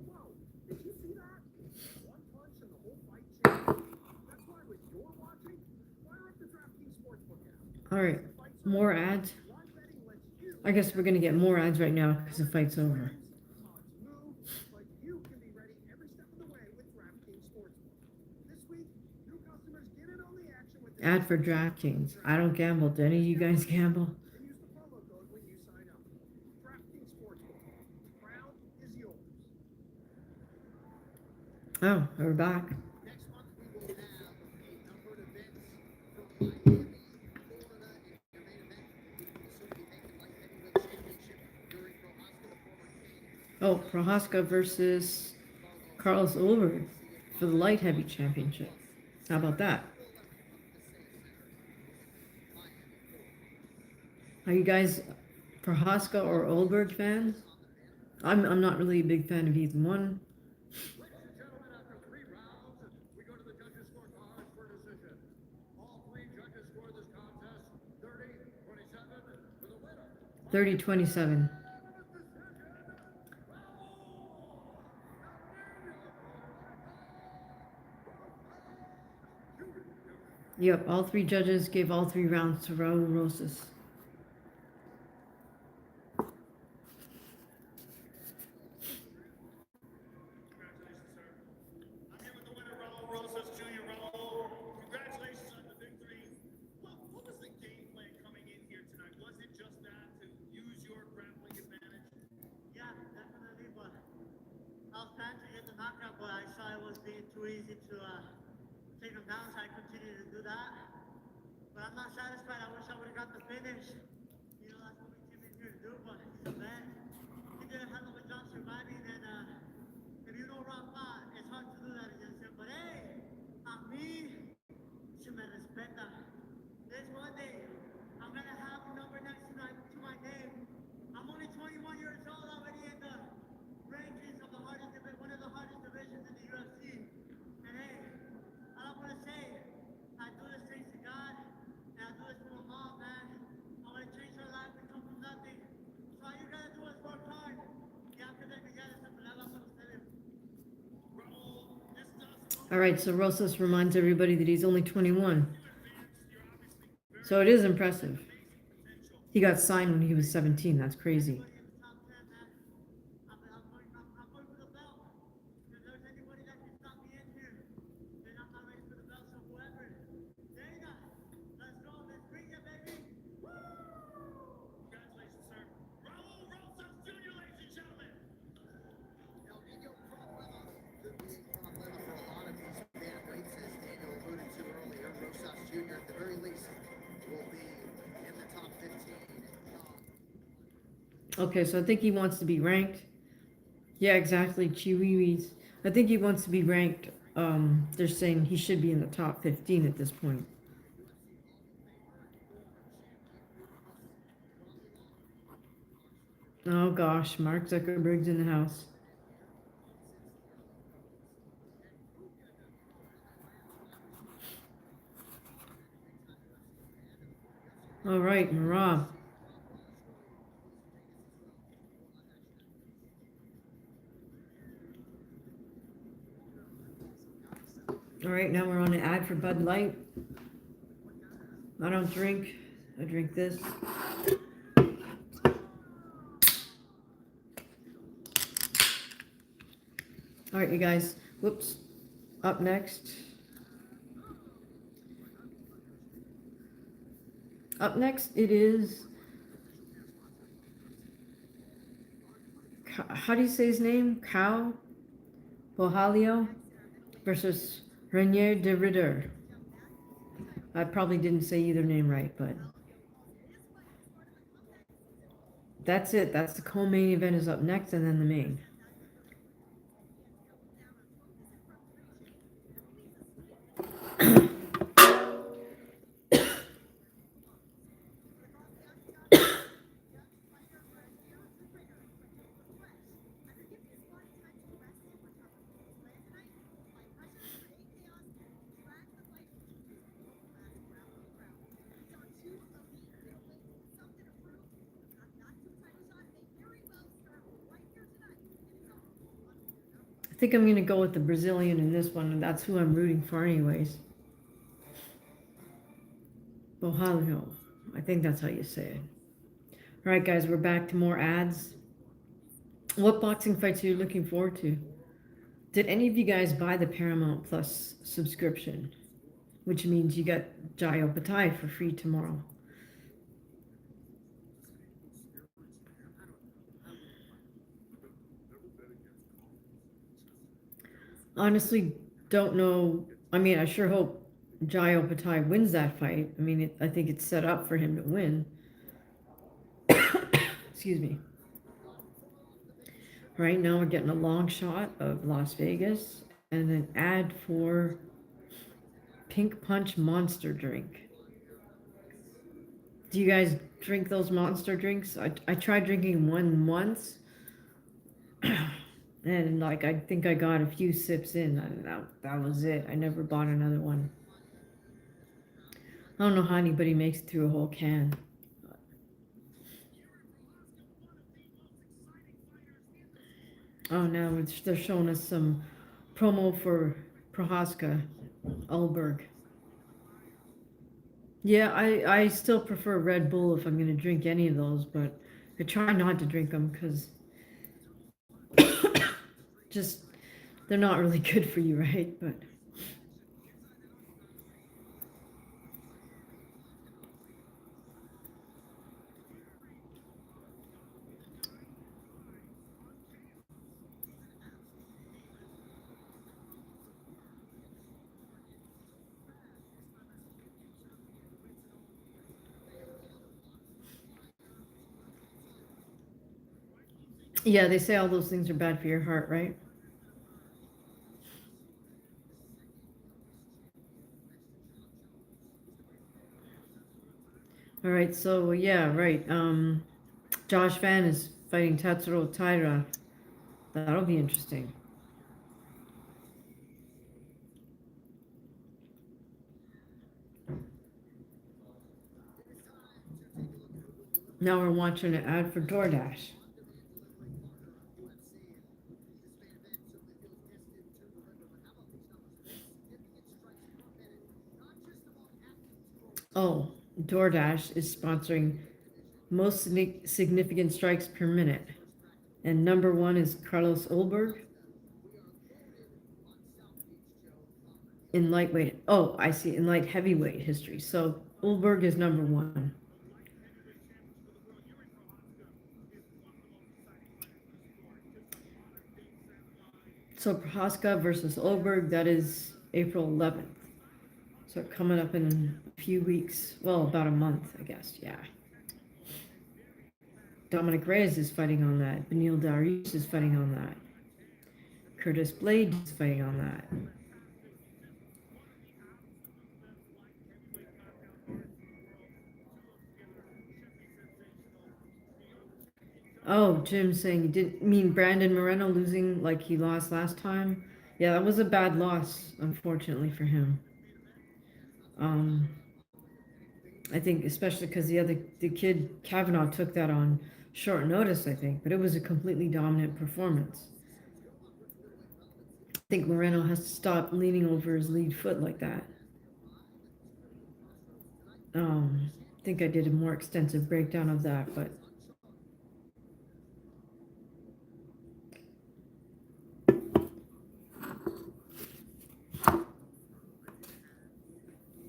[SPEAKER 3] Whoa, did you see that? One punch and the whole fight changed. That's why when you're watching, fire up the DraftKings Sportsbook app.
[SPEAKER 1] All right, more ads. I guess we're gonna get more ads right now because the fight's over.
[SPEAKER 3] Odds move, but you can be ready every step of the way with DraftKings Sportsbook. This week, new customers get in on the action with the
[SPEAKER 1] Ad for DraftKings. I don't gamble. Do any of you guys gamble?
[SPEAKER 3] and use the promo code when you sign up. DraftKings Sportsbook. The crown is yours.
[SPEAKER 1] Oh, we're back.
[SPEAKER 6] Next month we will have a number of events from Miami, Florida, in your main event. We will soon be making light heavyweight championship during Prohaska, the former king.
[SPEAKER 1] Oh, Prohaska versus Carlos Ulberg for the light heavy championship. How about that? Are you guys Prohaska or Ulberg fans? I'm not really a big fan of either one.
[SPEAKER 3] Ladies and gentlemen, after 3 rounds, we go to the judges' scorecards for decision. All 3 judges score this contest 30-27 for the winner.
[SPEAKER 1] 30-27. Yep, all 3 judges gave all 3 rounds to Raul Rosas.
[SPEAKER 8] was being too easy to take him down, so I continued to do that. But I'm not satisfied. I wish I would have got the finish. You know, that's what we came in here to do, but he's a vet. He did a hell of a job surviving, and if you know Rafa, it's hard to do that against him. But hey, a mí se me respeta. There's one day I'm gonna have a number next to my name. I'm only 21 years old already in the rankings of one of the hardest divisions in the UFC. And hey, all I'm gonna say, I do this thanks to God, and I do this for my mom, man. I wanna change her life and come from nothing. So all you gotta do is work hard. Ya que de ya se me la por ustedes.
[SPEAKER 1] All right, so Rosas reminds everybody that he's only 21. So it is impressive. He got signed when he was 17. That's crazy.
[SPEAKER 8] Top 10, man. I'm going for the belt. If there's anybody that can stop me in here, then I'm not ready for the belt. So whoever, Dana, let's go. Let's bring it, baby. Woo!
[SPEAKER 3] Congratulations, sir. Raul Rosas Jr., ladies and gentlemen.
[SPEAKER 6] El Nino Promuela, the big Promuela for a lot of these bantamweights, as Daniel alluded to earlier. Rosas Jr. at the very least will be in the top 15.
[SPEAKER 1] Okay, so I think he wants to be ranked. Yeah, exactly. Chiwiwis. I think he wants to be ranked. They're saying he should be in the top 15 at this point. Oh gosh, Mark Zuckerberg's in the house. All right, Marab. All right, now we're on an ad for Bud Light. I don't drink. I drink this. All right, you guys. Whoops. Up next. Up next, it is. How do you say his name? Cow Bohalio versus Renier de Ridder. I probably didn't say either name right, but that's it. That's the co-main event is up next, and then the main. I think I'm going to go with the Brazilian in this one, and that's who I'm rooting for anyways. Bohalio. I think that's how you say it. All right, guys, we're back to more ads. What boxing fights are you looking forward to? Did any of you guys buy the Paramount Plus subscription? Which means you got Jai Opatai for free tomorrow. Honestly, don't know. I mean, I sure hope Jai Opatai wins that fight. I mean, I think it's set up for him to win. Excuse me. Right now, we're getting a long shot of Las Vegas and an ad for Pink Punch Monster Drink. Do you guys drink those monster drinks? I tried drinking one once. And like I think I got a few sips in, and that was it. I never bought another one. I don't know how anybody makes it through a whole can. Oh, now they're showing us some promo for Prohaska Ulberg. Yeah, I still prefer Red Bull if I'm going to drink any of those, but I try not to drink them because just they're not really good for you, right? But Yeah, they say all those things are bad for your heart, right? All right, so yeah, right. Josh Van is fighting Tatsuro Taira. That'll be interesting. Now we're watching an ad for DoorDash. Oh, DoorDash is sponsoring most significant strikes per minute. And number one is Carlos Ulberg in lightweight. Oh, I see, in light heavyweight history. So Ulberg is number one. So Prohaska versus Ulberg, that is April 11th. So coming up in a few weeks. Well, about a month, I guess. Yeah. Dominic Reyes is fighting on that. Benil Darius is fighting on that. Curtis Blade is fighting on that. Oh, Jim saying you didn't mean Brandon Moreno losing like he lost last time. Yeah, that was a bad loss, unfortunately for him. Um, I think especially because the kid Kavanaugh took that on short notice, I think, but it was a completely dominant performance. I think Moreno has to stop leaning over his lead foot like that. I think I did a more extensive breakdown of that, but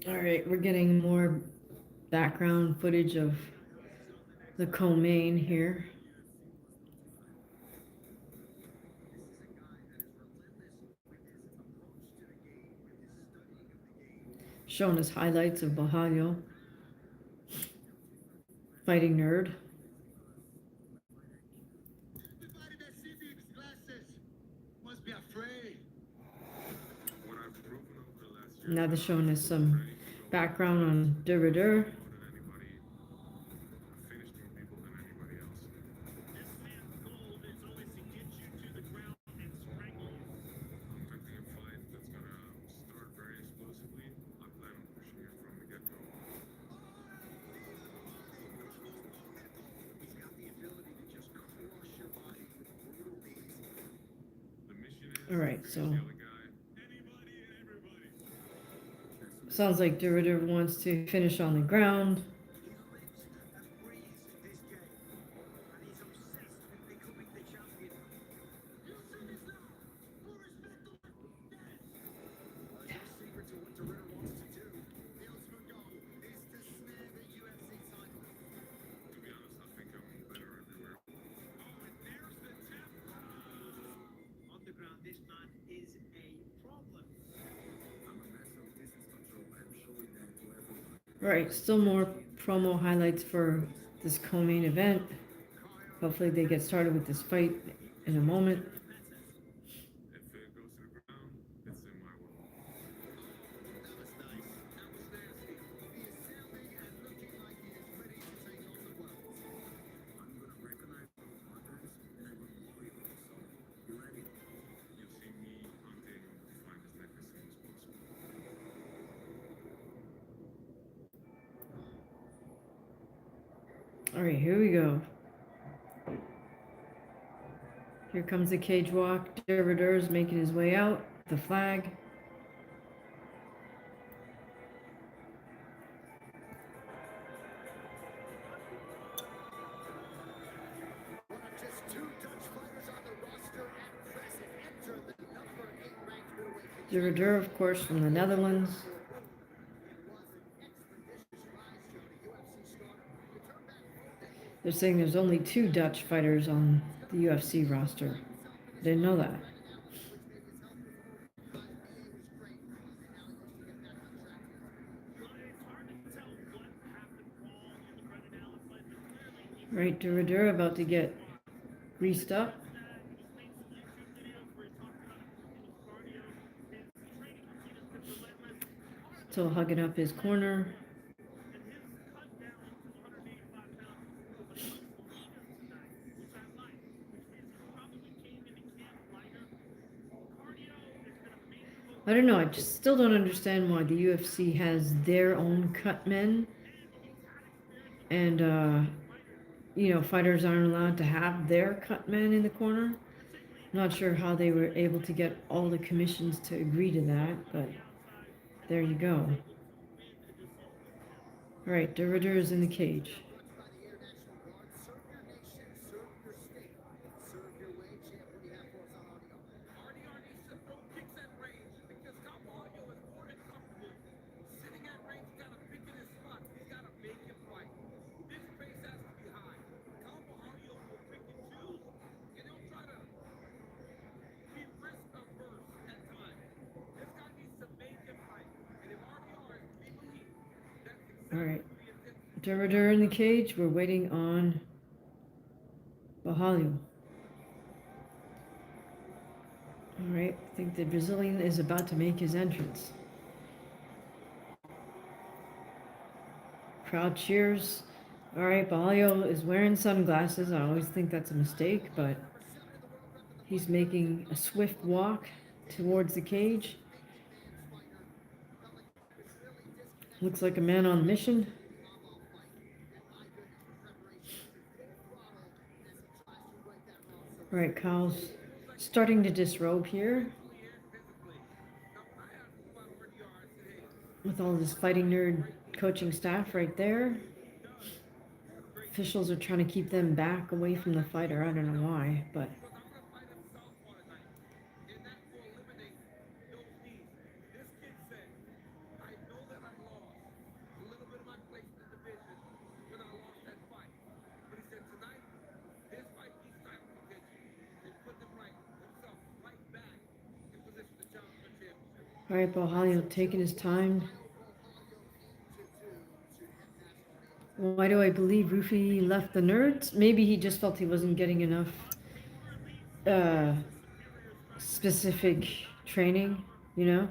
[SPEAKER 1] all right, we're getting more background footage of the co-main here. Showing us highlights of Bahalio. Fighting nerd.
[SPEAKER 3] Everybody that sees these glasses must be afraid.
[SPEAKER 1] Now they're showing us some background on Duradur.
[SPEAKER 3] This man's goal is always to get you to the ground and strangle you.
[SPEAKER 9] Expecting a fight that's gonna start very explosively. I plan on pushing it from the get-go.
[SPEAKER 6] He's got the ability to just crush your body with brutal beats.
[SPEAKER 9] The mission is
[SPEAKER 1] All right, so
[SPEAKER 9] the other guy.
[SPEAKER 1] sounds like Duradur wants to finish on the ground.
[SPEAKER 6] He lives and breathes this game. And he's obsessed with becoming the champion.
[SPEAKER 3] You see this now? Who respect the dead?
[SPEAKER 6] There's no secret to what Dorito wants to do. The ultimate goal is to snare the UFC title.
[SPEAKER 9] To be honest, I think I'm better everywhere.
[SPEAKER 3] Oh, and there's the tap. On the ground, this man is a problem.
[SPEAKER 6] I'm a master of distance control. I'm showing that to everyone.
[SPEAKER 1] All right, still more promo highlights for this co-main event. Hopefully they get started with this fight in a moment.
[SPEAKER 9] If it goes to the ground, it's in my world.
[SPEAKER 6] That was nice. That was nasty. He is sounding and looking like he is ready to take on the world. I'm gonna recognize those markers and I'm gonna blow you up. So, you ready?
[SPEAKER 9] You'll see me hunting to find as neck as soon as possible.
[SPEAKER 1] All right, here we go. Here comes the cage walk. Duradur is making his way out. The flag.
[SPEAKER 6] One of just two Dutch fighters on the roster at present enter the number 8 ranked middleweight.
[SPEAKER 1] Duradur, of course, from the Netherlands.
[SPEAKER 6] It was an expeditious rise to the UFC stardom. He turned back 4 decades.
[SPEAKER 1] They're saying there's only 2 Dutch fighters on the UFC roster. Didn't know that. Right, Duradur about to get greased up. Still hugging up his corner. I don't know. I just still don't understand why the UFC has their own cut men, and fighters aren't allowed to have their cut men in the corner. Not sure how they were able to get all the commissions to agree to that, but there you go. All right, Derrider is in the cage.
[SPEAKER 5] RDR needs to throw kicks at range because Carvalho is more than comfortable. Sitting at range, he's got to pick in his spots. He's got to make him fight. His pace has to be high. Carvalho will pick and choose, and he'll try to be risk averse at times. This guy needs to make him fight. And if RDR is we believe that's
[SPEAKER 1] All right,
[SPEAKER 5] exactly the intent.
[SPEAKER 1] Derrider in the cage. We're waiting on Bahalio. All right, I think the Brazilian is about to make his entrance. Crowd cheers. All right, Bahalio is wearing sunglasses. I always think that's a mistake, but he's making a swift walk towards the cage. Looks like a man on a mission. All right, Kyle's starting to disrobe here with all this fighting nerd coaching staff right there. Officials are trying to keep them back away from the fighter. I don't know why, but all right, Bahalio taking his time. Why do I believe Rufi left the nerds? Maybe he just felt he wasn't getting enough specific training, you know?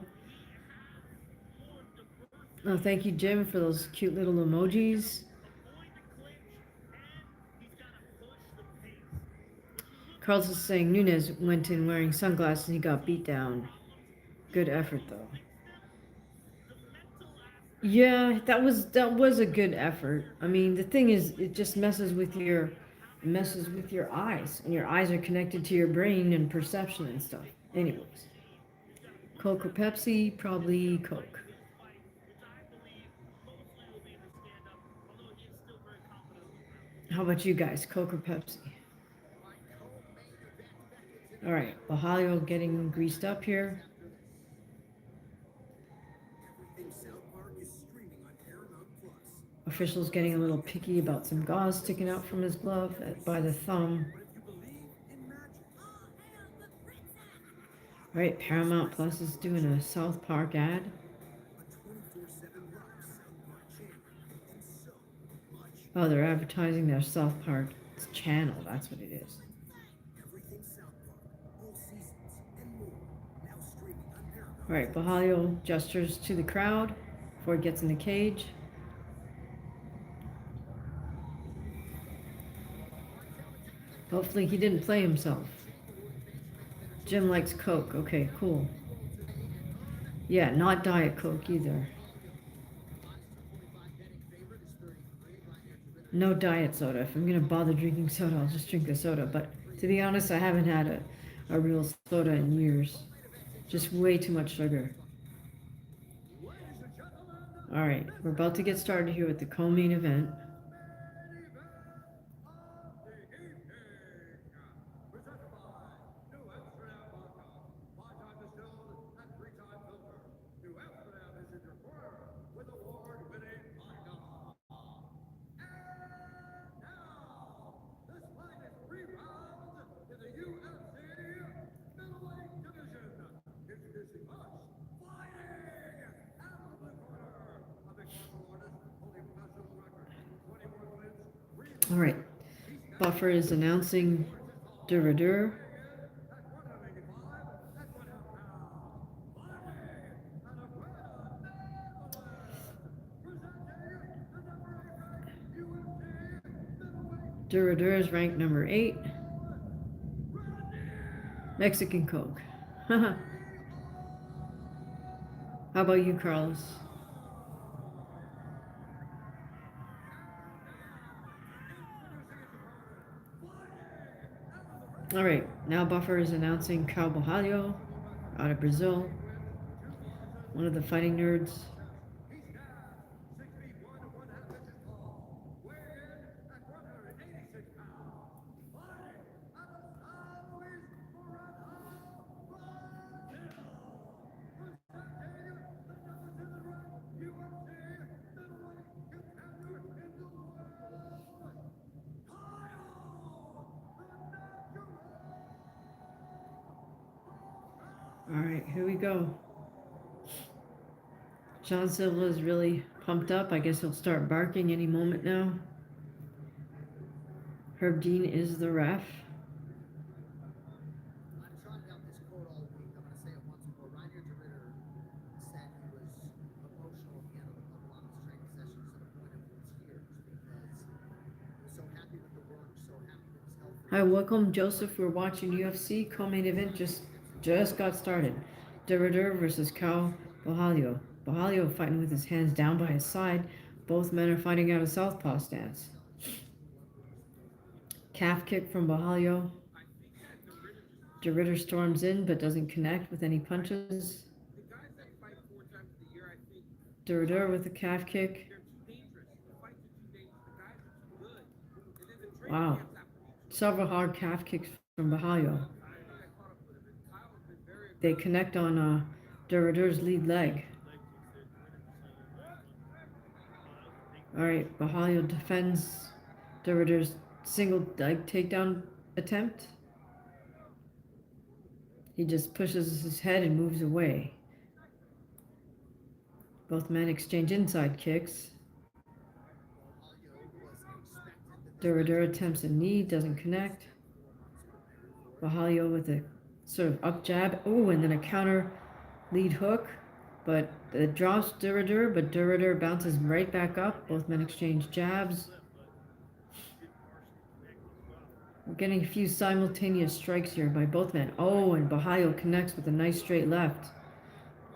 [SPEAKER 1] Oh, thank you, Jim, for those cute little emojis. Carlos is saying Nunes went in wearing sunglasses and he got beat down. Good effort, though. Yeah, that was a good effort. I mean, the thing is, it just messes with your eyes, and your eyes are connected to your brain and perception and stuff. Anyways, Coke or Pepsi? Probably Coke. How about you guys? Coke or Pepsi? All right, Bahalio getting greased up here. Officials getting a little picky about some gauze sticking out from his glove by the thumb. All right, Paramount Plus is doing a South Park ad. Oh, they're advertising their South Park channel. That's what it is. All right, Bahalio gestures to the crowd before he gets in the cage. Hopefully he didn't play himself. Jim likes Coke. Okay, cool. Yeah, not Diet Coke either. No diet soda. If I'm going to bother drinking soda, I'll just drink the soda. But to be honest, I haven't had a real soda in years. Just way too much sugar. All right, we're about to get started here with the co-main event. All right, Buffer is announcing Duradur. Duradur is ranked number 8. Mexican Coke. How about you, Carlos? All right, now Buffer is announcing Cal Bajallo out of Brazil, one of the fighting nerds. All right, here we go. John Silva is really pumped up. I guess he'll start barking any moment now. Herb Dean is the ref.
[SPEAKER 6] I've trotted out this quote all week. I'm going to say it once more. Reinier de Ridder said he was emotional at the end of a lot of his training sessions to the point of tears because he was so happy with the work, so happy with his health.
[SPEAKER 1] Hi, welcome Joseph. We're watching UFC. Co-main event just got started. De Ridder versus Cal Bajallo. Bajallo fighting with his hands down by his side. Both men are fighting out a southpaw stance. Calf kick from Bajallo. De Ridder storms in but doesn't connect with any punches. De Ridder with a calf kick. Wow. Several hard calf kicks from Bajallo. They connect on De Ridder's lead leg. All right, Bajallo defends De Ridder's single leg takedown attempt. He just pushes his head and moves away. Both men exchange inside kicks. De Ridder attempts a knee, doesn't connect. Bajallo with a sort of up jab. Oh, and then a counter lead hook. But it drops De Ridder, but De Ridder bounces right back up. Both men exchange jabs. We're getting a few simultaneous strikes here by both men. Oh, and Bajallo connects with a nice straight left.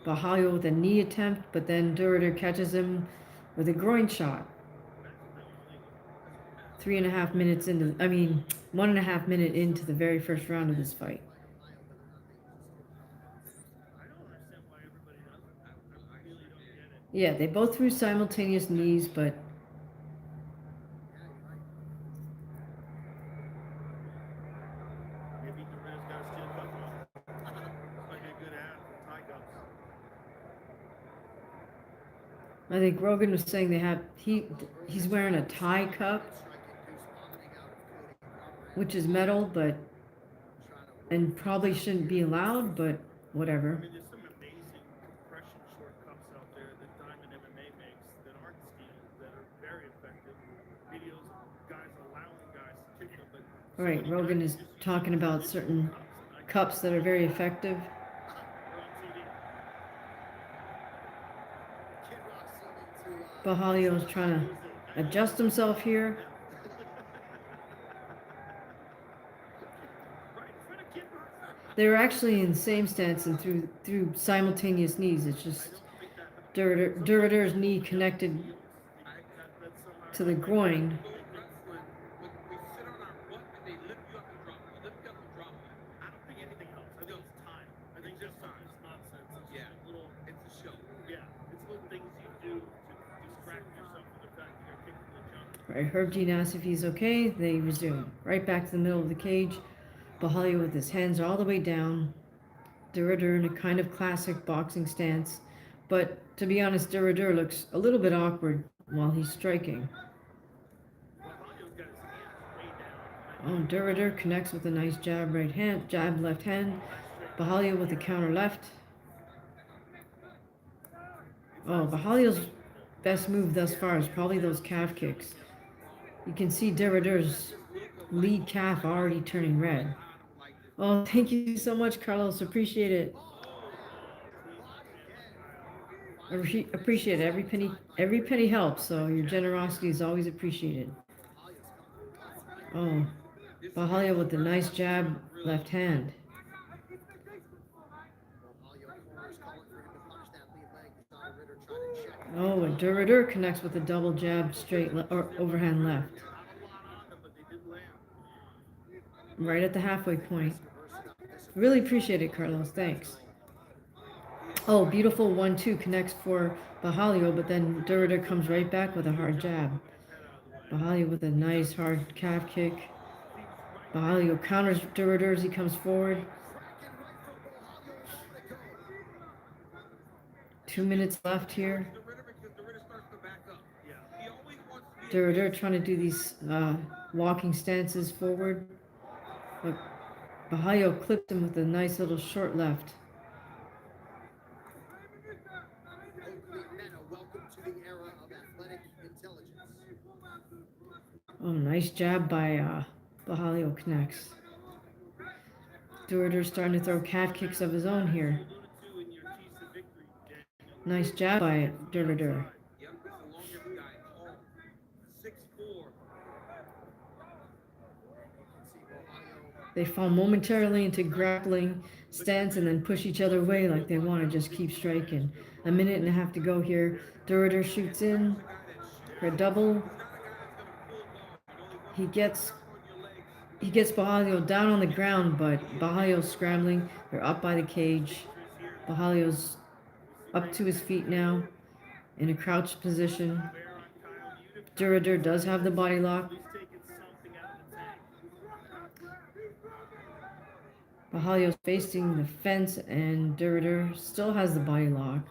[SPEAKER 1] Bajallo with a knee attempt, but then De Ridder catches him with a groin shot. 1.5 minutes into the very first round of this fight. Yeah, they both threw simultaneous knees, but
[SPEAKER 3] Maybe Durant's got to steal cup like a good ad for tie cups.
[SPEAKER 1] I think Rogan was saying he's wearing a tie cup, which is metal, and probably shouldn't be allowed, but whatever.
[SPEAKER 3] I mean, there's some amazing compression short cups out there that Diamond MMA makes that aren't steel, that are very effective. Videos of guys allowing guys to kick them, but
[SPEAKER 1] All right, Rogan is talking about certain cups that are very effective. Bajallo is trying to adjust himself here. They were actually in the same stance and through simultaneous knees. It's just De Ridder's knee connected to the groin. Right, Herb Dean asks if he's okay. They resume. Right back to the middle of the cage. Bajallo with his hands all the way down. De Ridder in a kind of classic boxing stance. But to be honest, De Ridder looks a little bit awkward while he's striking. Oh, De Ridder connects with a nice jab left hand. Bajallo with a counter left. Oh, Bajallo's best move thus far is probably those calf kicks. You can see De Ridder's lead calf already turning red. Oh, thank you so much, Carlos. Appreciate it. Appreciate it. Every penny helps. So your generosity is always appreciated. Oh, Bahalia with a nice jab, left hand. Oh, and Duradur connects with a double jab, straight or overhand left. Right at the halfway point. Really appreciate it, Carlos. Thanks. Oh, beautiful 1-2 connects for Bahalio, but then Duradur comes right back with a hard jab. Bahalio with a nice hard calf kick. Bahalio counters Duradur as he comes forward. 2 minutes left here. Duradur trying to do these walking stances forward. But Bahalio clipped him with a nice little short left. Oh, nice jab by Bahalio connects. Duradur starting to throw calf kicks of his own here. Nice jab by Duradur. They fall momentarily into grappling stance and then push each other away like they want to just keep striking. 1.5 minutes to go here. Duradur shoots in for a double. He gets Bahalio down on the ground, but Bahalio's scrambling. They're up by the cage. Bahalio's up to his feet now in a crouched position. Duradur does have the body lock. Bahalio's facing the fence and Duradur still has the body lock.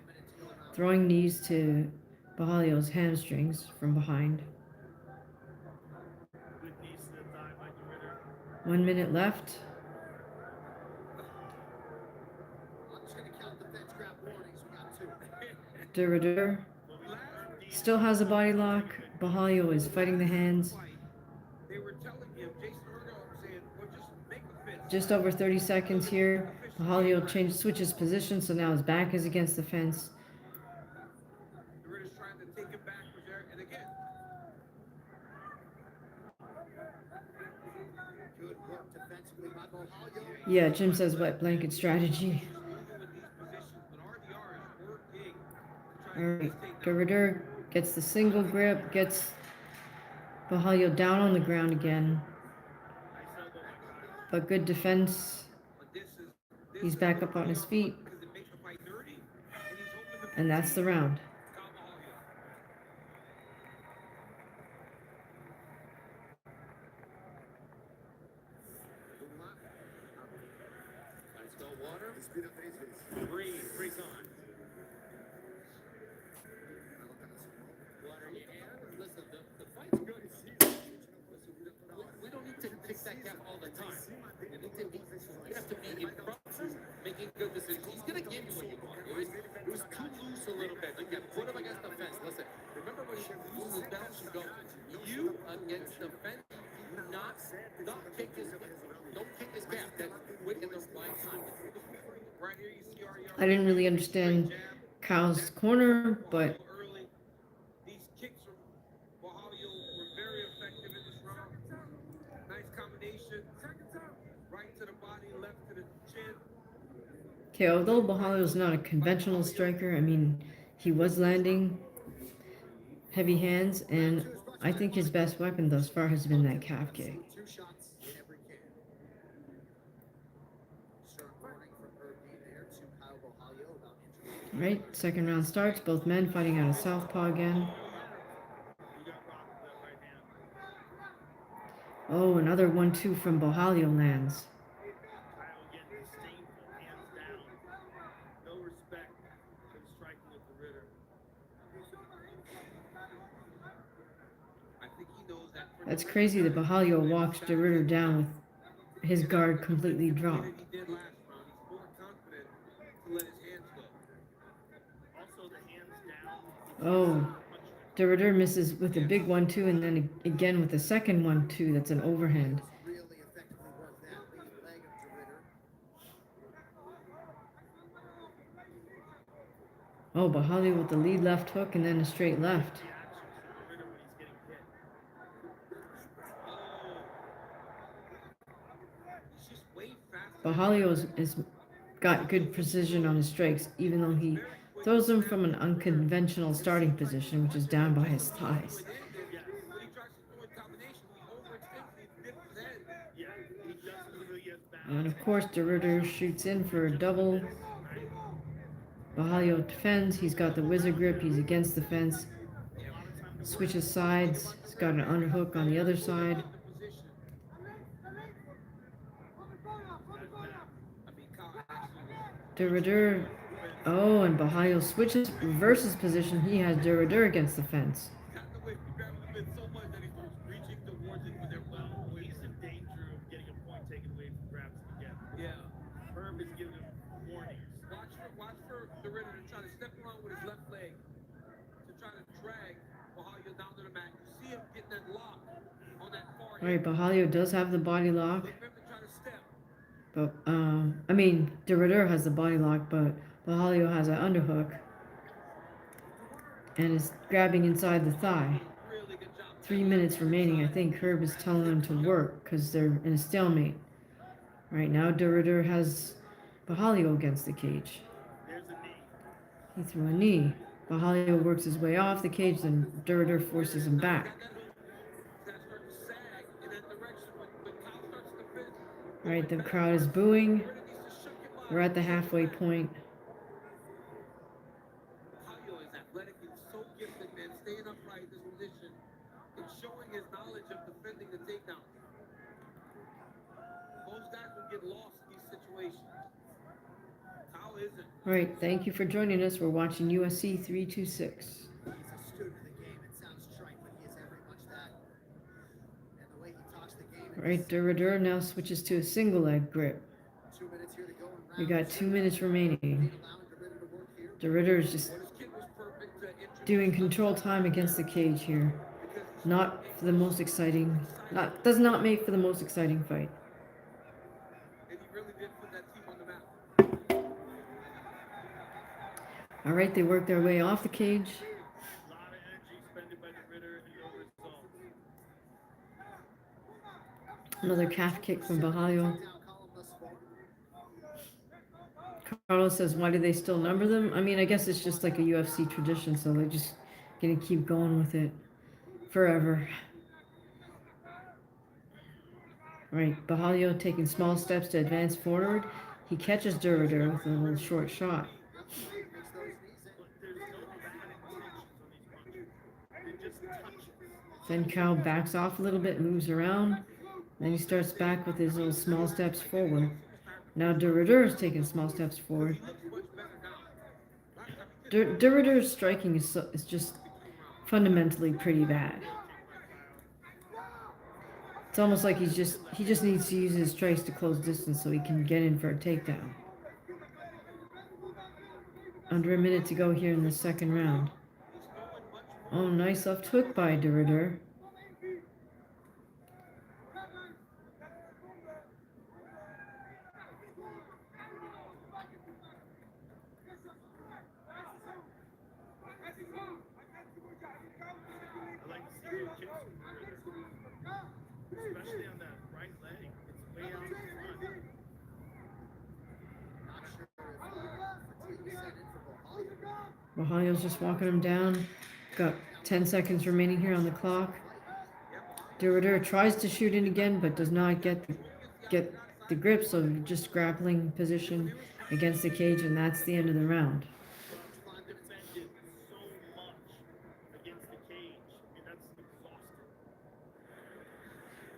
[SPEAKER 1] Throwing knees to Bahalio's hamstrings from behind. 1 minute left. Duradur still has a body lock. Bahalio is fighting the hands. Just over 30 seconds here. Bahalio switches position, so now his back is against the fence. Yeah, Jim says wet blanket strategy. Alright, Duradur gets the single grip, gets Bahalio down on the ground again. But good defense. He's back up on his feet. And that's the round.
[SPEAKER 3] Freeze on. Water in your hand. Listen, the fight's good. We don't need to pick that cap all the time. You have to be in front, making good decisions. He's going to give you what you want. It was too loose a little bit. Like, put him against the fence. Listen, remember when he loses his balance, you go, you against the fence, not kick his, don't kick his cap. That's quick in the right time. Right here, you see
[SPEAKER 1] I didn't really understand Kyle's corner, but
[SPEAKER 3] these kicks from Bahalio were very effective in this round. Nice combination. Right to the body, left to the chin.
[SPEAKER 1] okay, although Bahalio's not a conventional striker, I mean, he was landing heavy hands, and I think his best weapon thus far has been that calf kick. Right, second round starts, both men fighting out of southpaw again. Oh, another 1-2 from Bahalio lands. That's crazy that Bahalio walks Duradur down with his guard completely dropped. Oh, DeRidder misses with a big 1-2, and then again with the second 1-2. That's an overhand.
[SPEAKER 6] Really effectively worked that lead leg of DeRidder.
[SPEAKER 1] Oh, Bahalia with the lead left hook and then a straight left. Bahalia is got good precision on his strikes, even though he throws them from an unconventional starting position, which is down by his thighs. And of course, DeRidder shoots in for a double. Bahalia defends. He's got the wizard grip. He's against the fence. Switches sides. He's got an underhook on the other side. DeRidder. Oh, and Bahalia switches, reverses position. He has DeRidder against the fence.
[SPEAKER 5] Watch for DeRidder to try to step around with his left leg to try to drag Bahalia down to the mat. You see him getting that lock on that far.
[SPEAKER 1] All right, Bahalia does have the body lock. But, I mean, DeRidder has the body lock, but Bahalia has an underhook. And is grabbing inside the thigh. 3 minutes remaining. I think Herb is telling them to work because they're in a stalemate. Right now, DeRidder has Bahalia against the cage. He threw a knee. Bahalia works his way off the cage, then DeRidder forces him back. Right, the crowd is booing. We're at the halfway point.
[SPEAKER 5] Bahalia is athletic and so gifted, man, staying upright in this position and showing his knowledge of defending the takedown. Most guys will get lost in these situations. How is it?
[SPEAKER 1] All right, thank you for joining us. We're watching UFC 326.
[SPEAKER 6] He's a student of the game. It sounds trite, but he is very much that. And the way he talks the game.
[SPEAKER 1] All right, DeRidder now switches to a single leg grip.
[SPEAKER 6] 2 minutes here to go in round
[SPEAKER 1] We got 2 minutes remaining. DeRidder is just doing control time against the cage here. Not for the most exciting. Does not make for the most exciting fight.
[SPEAKER 5] And he really did put that team on the map.
[SPEAKER 1] All right, they work their way off the cage.
[SPEAKER 3] A lot of energy expended by DeRidder and no result.
[SPEAKER 1] Another calf kick from Bahalia. Carlos says, why do they still number them? I mean, I guess it's just like a UFC tradition, so they're just going to keep going with it forever. Right, Bahalia taking small steps to advance forward. He catches DeRidder with a little short shot. Then Cal backs off a little bit, moves around. Then he starts back with his little small steps forward. Now DeRidder is taking small steps forward. DeRidder's striking is just fundamentally pretty bad. It's almost like he just needs to use his strikes to close distance so he can get in for a takedown. Under a minute to go here in the second round. Oh, nice left hook by DeRidder.
[SPEAKER 3] Especially on that right leg. It's way out in front.
[SPEAKER 1] Bahalia's just walking him down. Got 10 seconds remaining here on the clock. DeRidder tries to shoot in again, but does not get the grip, so just grappling position against the cage, and that's the end of the round.
[SPEAKER 3] Defended so much against the cage, and that's exhausting.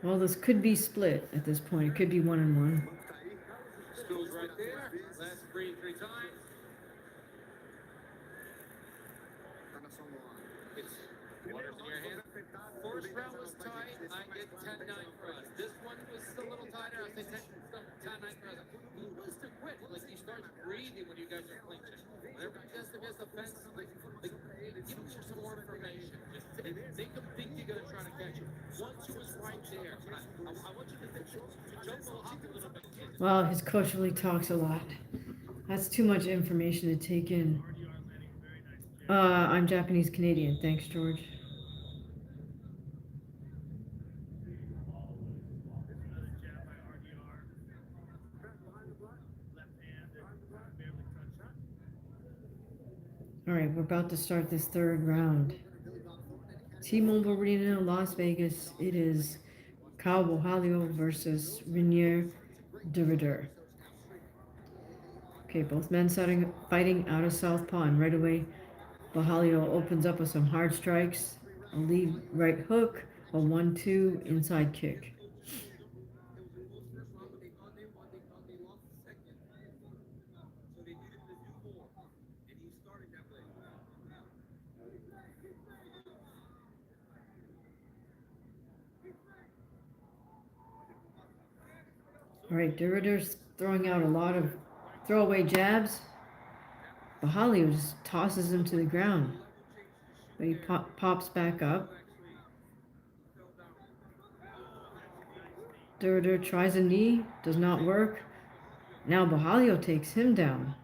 [SPEAKER 1] Well, this could be split at this point. It could be 1-1.
[SPEAKER 5] Stools right there. Let's breathe 3 times. It's waters in your hand. First round was tight. I get 10-9 for us. This one was a little tighter. I say 10-9 for us. He was to quit. Like he starts breathing when you guys are clinching. Whenever he gets against the fence, like give him some more information.
[SPEAKER 1] Wow, his coach really talks a lot. That's too much information to take in. I'm Japanese Canadian. Thanks, George.
[SPEAKER 3] Another jab by RDR. Left hand and barely touched that.
[SPEAKER 1] All right, we're about to start this third round. T-Mobile Arena, Las Vegas. It is Kyle Bohalio versus Renier Derrider. Okay, both men fighting out of southpaw, and right away, Bohalio opens up with some hard strikes, a lead right hook, a 1-2 inside kick. All right, Derrider's throwing out a lot of throwaway jabs. Bohalio just tosses him to the ground, but he pops back up. Derrider tries a knee, does not work. Now Bohalio takes him down.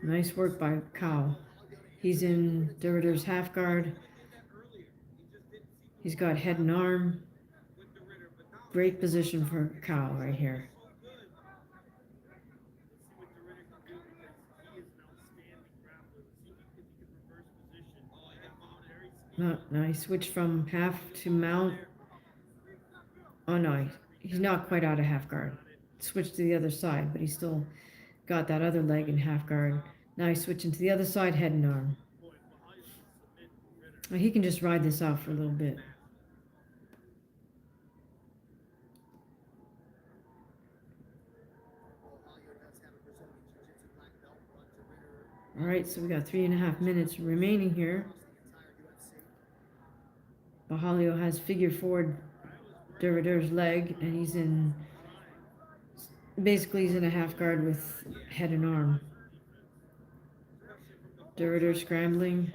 [SPEAKER 1] Nice work by Kyle. He's in Derrider's half guard. He's got head and arm. Great position for Kyle right here. No, he switched from half to mount. Oh no, he's not quite out of half guard. Switched to the other side, but he still got that other leg in half guard. Now he's switching to the other side, head and arm. He can just ride this out for a little bit. All right, so we got 3.5 minutes remaining here. Bohalio has figure forward Derrider's leg, and he's in a half guard with head and arm. Derrider scrambling.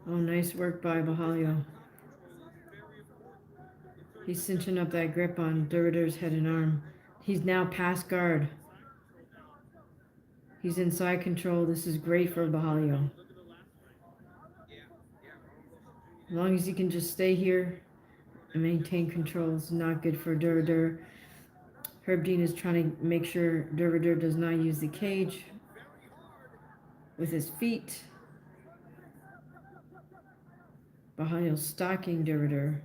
[SPEAKER 1] Oh, nice work by Bohalio. He's cinching up that grip on Derrider's head and arm. He's now past guard. He's inside control. This is great for Bohalio. As long as he can just stay here and maintain control, it's not good for Derrider. Herb Dean is trying to make sure Derrider does not use the cage with his feet. Bohalio stalking Derrider.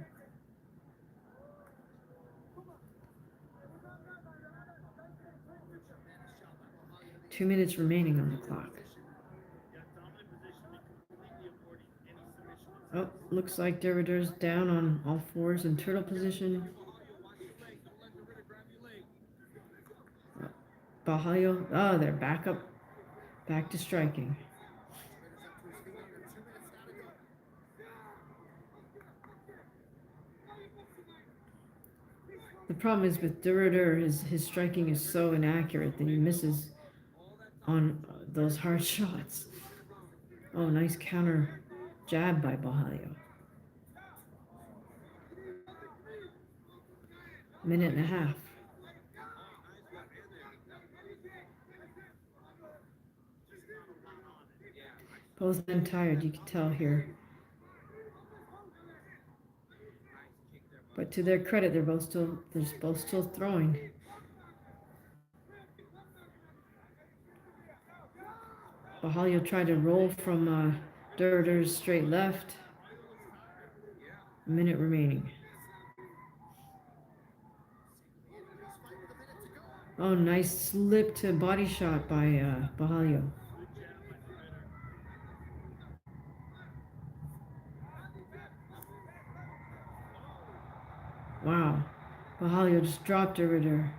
[SPEAKER 1] Two minutes remaining on the clock. Oh, looks like Derrider's down on all fours in turtle position. Bohalio, oh, they're back to striking. The problem is with Derrider, his striking is so inaccurate that he misses on those hard shots. Oh, nice counter jab by Bohalio. Minute and a half. Both men tired, you can tell here. But to their credit, they're both still throwing. Bohalio tried to roll from Derrider's straight left. A minute remaining. Oh, nice slip to body shot by Bohalio. Wow. Bohalio just dropped Derrider.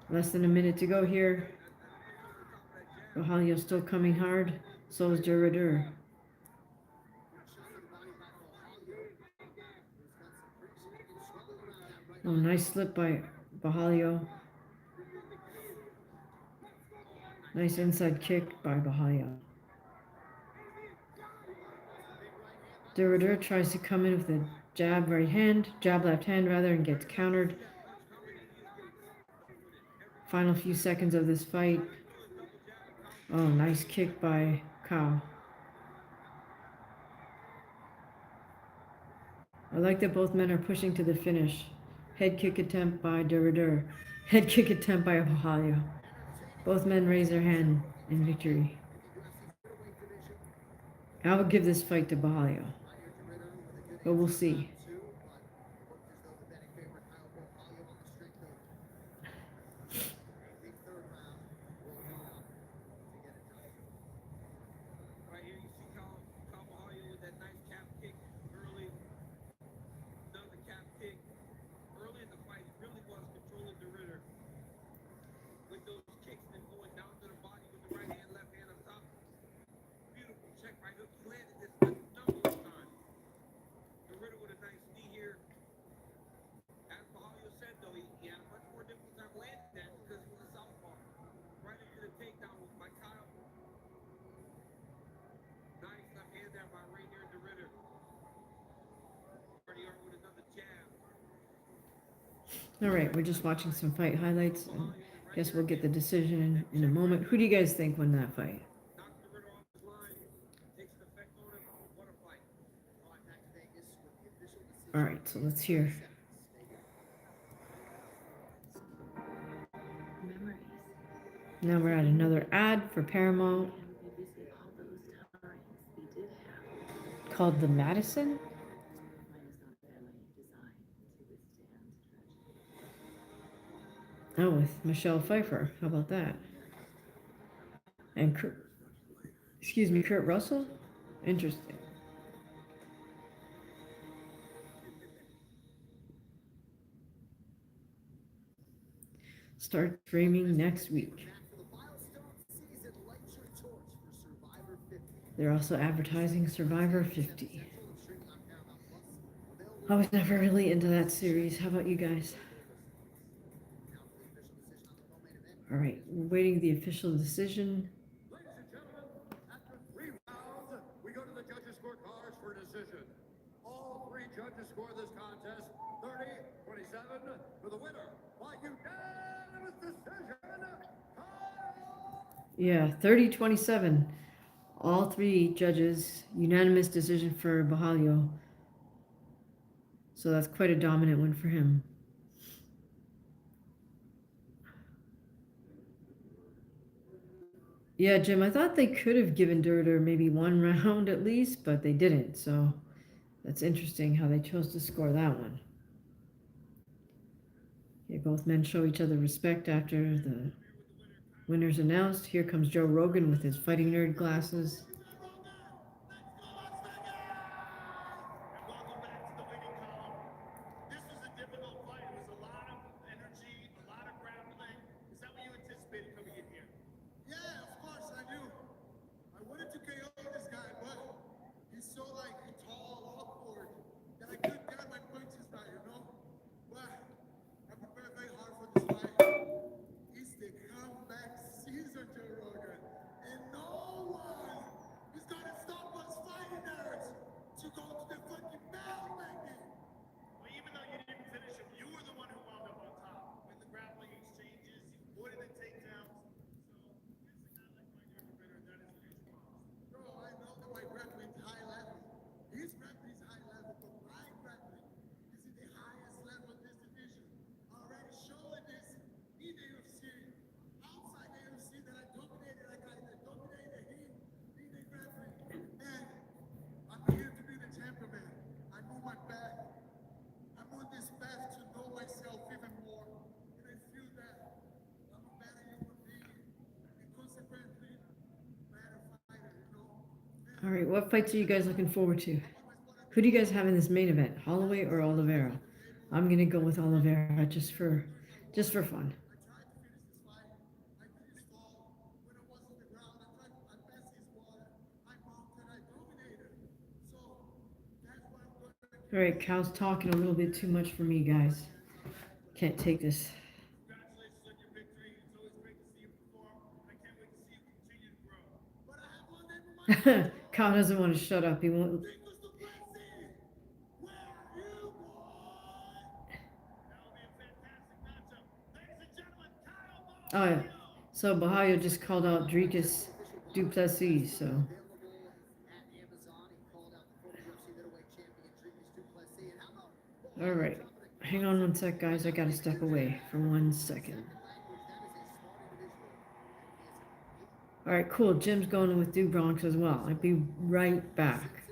[SPEAKER 1] Less than a minute to go here. Bohalio still coming hard. So is Derrider. Oh, nice slip by Bahalio. Nice inside kick by Bahalio. Derrider tries to come in with a jab left hand rather, and gets countered. Final few seconds of this fight. Oh, nice kick by Kao. I like that both men are pushing to the finish. Head kick attempt by Derrider. Head kick attempt by Bahalio. Both men raise their hand in victory. I would give this fight to Bahalio, but we'll see.
[SPEAKER 5] Right here, you see Carvalho with that nice calf kick early. Another calf kick. Early in the fight, he really was controlling the Ritter with those kicks and going down to the body with the right hand, left hand up top. Beautiful check right hook. He landed this a number of times. The Ritter with a nice knee here. As Bahalio said, though, he had a much more difficult time landing that because he was a southpaw. Right into the takedown was by Kyle. Nice left hand there by Rainier the Ritter. Already with another jab.
[SPEAKER 1] All right, we're just watching some fight highlights. And guess we'll get the decision in a moment. Who do you guys think won that fight?
[SPEAKER 5] Knocks the Ritter off his line. Takes an effect on him. What a fight.
[SPEAKER 1] All right, so let's hear. Now we're at another ad for Paramount called The Madison. Oh, with Michelle Pfeiffer. How about that? And Kurt Russell? Interesting. Start streaming next week. They're also advertising Survivor 50. I was never really into that series. How about you guys? All right, we're waiting the official decision.
[SPEAKER 10] Ladies and gentlemen, after 3 rounds, we go to the judges' scorecards for a decision. All 3 judges score this contest 30-27 for the winner by unanimous decision.
[SPEAKER 1] Yeah, 30-27. All 3 judges, unanimous decision for Bahalio. So that's quite a dominant win for him. Yeah, Jim, I thought they could have given Durder maybe 1 round at least, but they didn't. So that's interesting how they chose to score that one. Okay, both men show each other respect after the winners announced. Here comes Joe Rogan with his fighting nerd glasses.
[SPEAKER 3] Welcome back to the winning column. This was a difficult fight. It was a lot of energy, a lot of grappling. Is that what you anticipated coming in here?
[SPEAKER 2] Yeah, of course I do. I wanted to KO this guy, but he's so like tall, awkward, that I couldn't get my punches right, you know? But I prepared very hard for this fight. It's the comeback season, Joe Rogan. And no one is gonna stop us fighting nerds to go to the fucking bell, baby.
[SPEAKER 3] Well, even though you didn't finish him, you were the one who wound up on top. With the grappling exchanges, you avoided the takedowns. So, against a guy like Rainier the Ritter, that is what he's
[SPEAKER 2] Bro, I know that my grappling is high level. His grappling is high level, but my grappling is in the highest level of this division. I already showed this in the UFC, outside the UFC, that I dominated him in the grappling. And I'm here to be the champion, man. I know my path. I'm on this path to know myself even more. And I feel that I'm a better human being and consequently better fighter, you know?
[SPEAKER 1] All right, what fights are you guys looking forward to? Who do you guys have in this main event, Holloway or Oliveira? I'm gonna go with Oliveira just for fun.
[SPEAKER 2] I tried to finish this fight. I didn't fall. When I was on the ground, I passed his water. I mounted, I dominated. So that's what I'm going to do.
[SPEAKER 1] All right, Cal's talking a little bit too much for me, guys. Can't take this.
[SPEAKER 3] Congratulations on your victory. It's always great to see you perform. I can't wait to see you continue to grow. But I have one name for my
[SPEAKER 1] Kyle doesn't want to shut up. He won't.
[SPEAKER 3] Nicholas the Blessing. Where are you, boy? That'll be a fantastic matchup. Ladies and gentlemen, Kyle
[SPEAKER 1] Oh yeah.
[SPEAKER 3] Bahio.
[SPEAKER 1] So Bahia just called out Dricus Duplessis. So
[SPEAKER 6] Available at Amazon. He called out the former UFC middleweight champion Dricus Duplessis. And how about
[SPEAKER 1] all right. Hang on one sec, guys. I gotta step away for 1 second. All right, cool. Jim's going with Du Bronx as well. I'll be right back.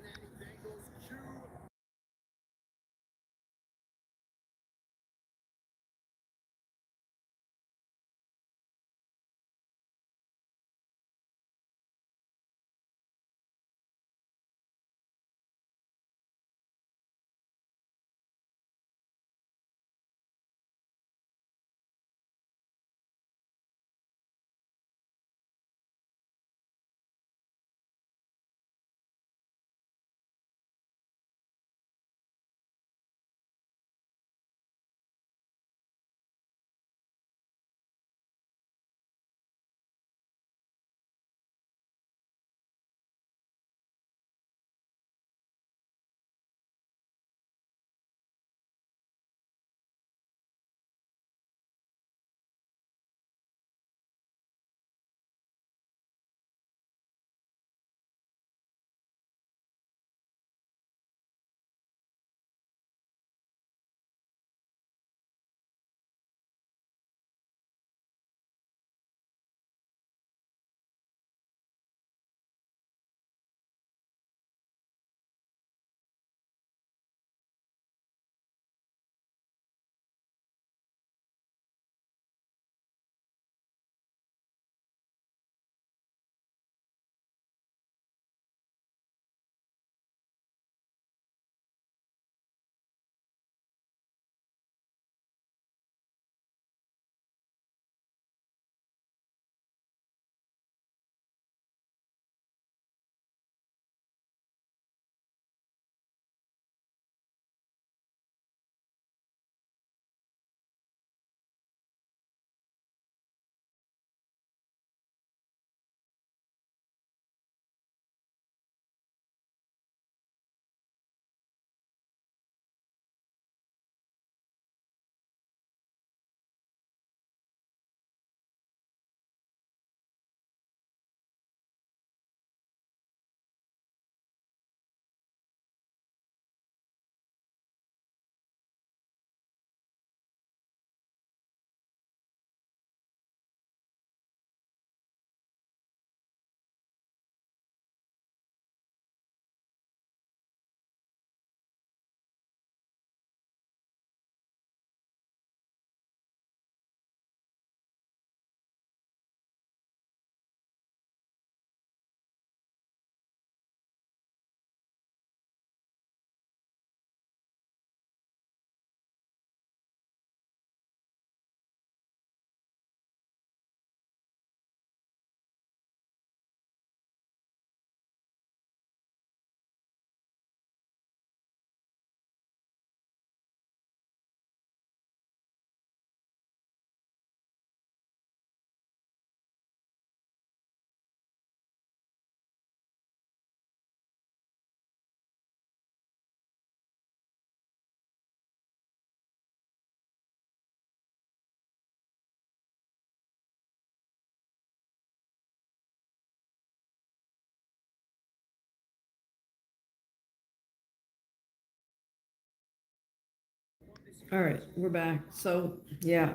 [SPEAKER 1] All right, we're back. So yeah,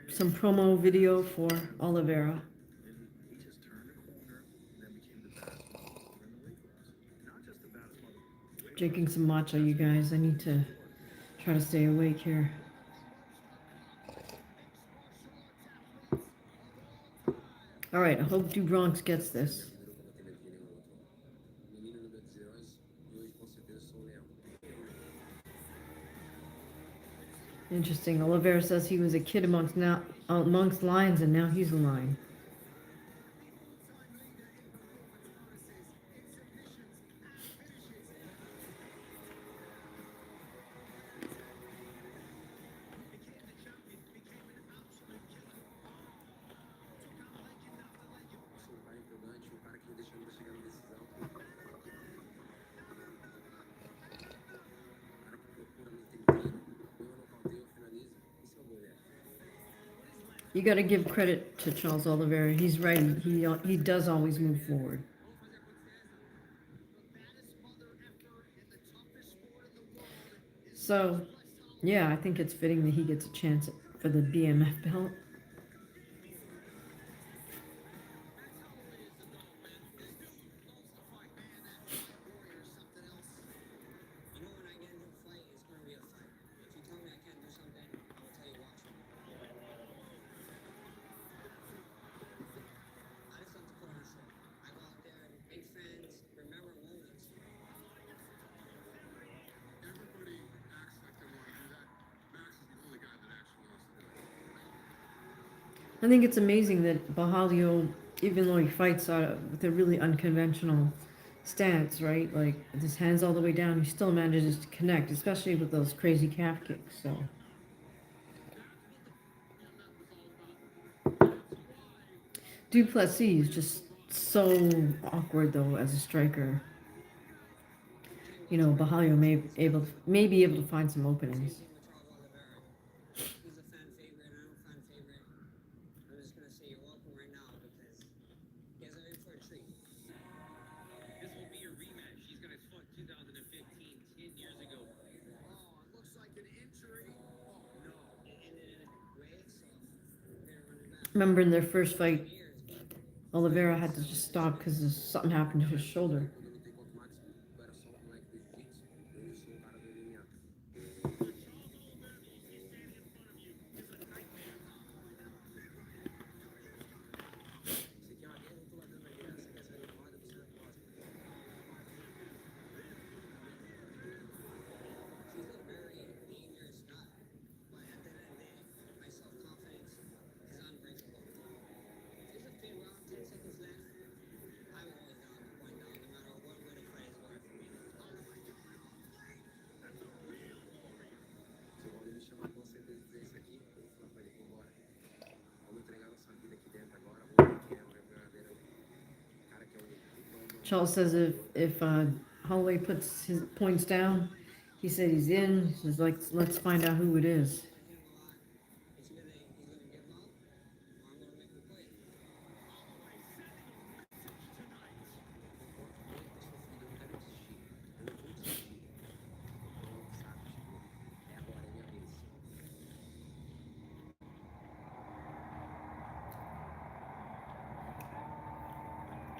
[SPEAKER 1] some promo video for Oliveira. Drinking some matcha, you guys. I need to try to stay awake here. All right, I hope Du Bronx gets this. Interesting. Oliveira says he was a kid amongst lions, and now he's a lion. You got to give credit to Charles Oliveira. He's right. He does always move forward. So, yeah, I think it's fitting that he gets a chance for the BMF belt.
[SPEAKER 9] Everybody acts like they want to do that. Max is the only guy that actually wants to do it.
[SPEAKER 1] I think it's amazing that Bahalio, even though he fights with a really unconventional stance, right? Like with his hands all the way down, he still manages to connect, especially with those crazy calf kicks. So Duplessis is just so awkward though as a striker. You know, Bahalio may be able to find some openings. Remember in their first fight, Oliveira had to just stop because something happened to his shoulder. Charles says if Holloway puts his points down, he said he's in. He says, like, let's find out who it is.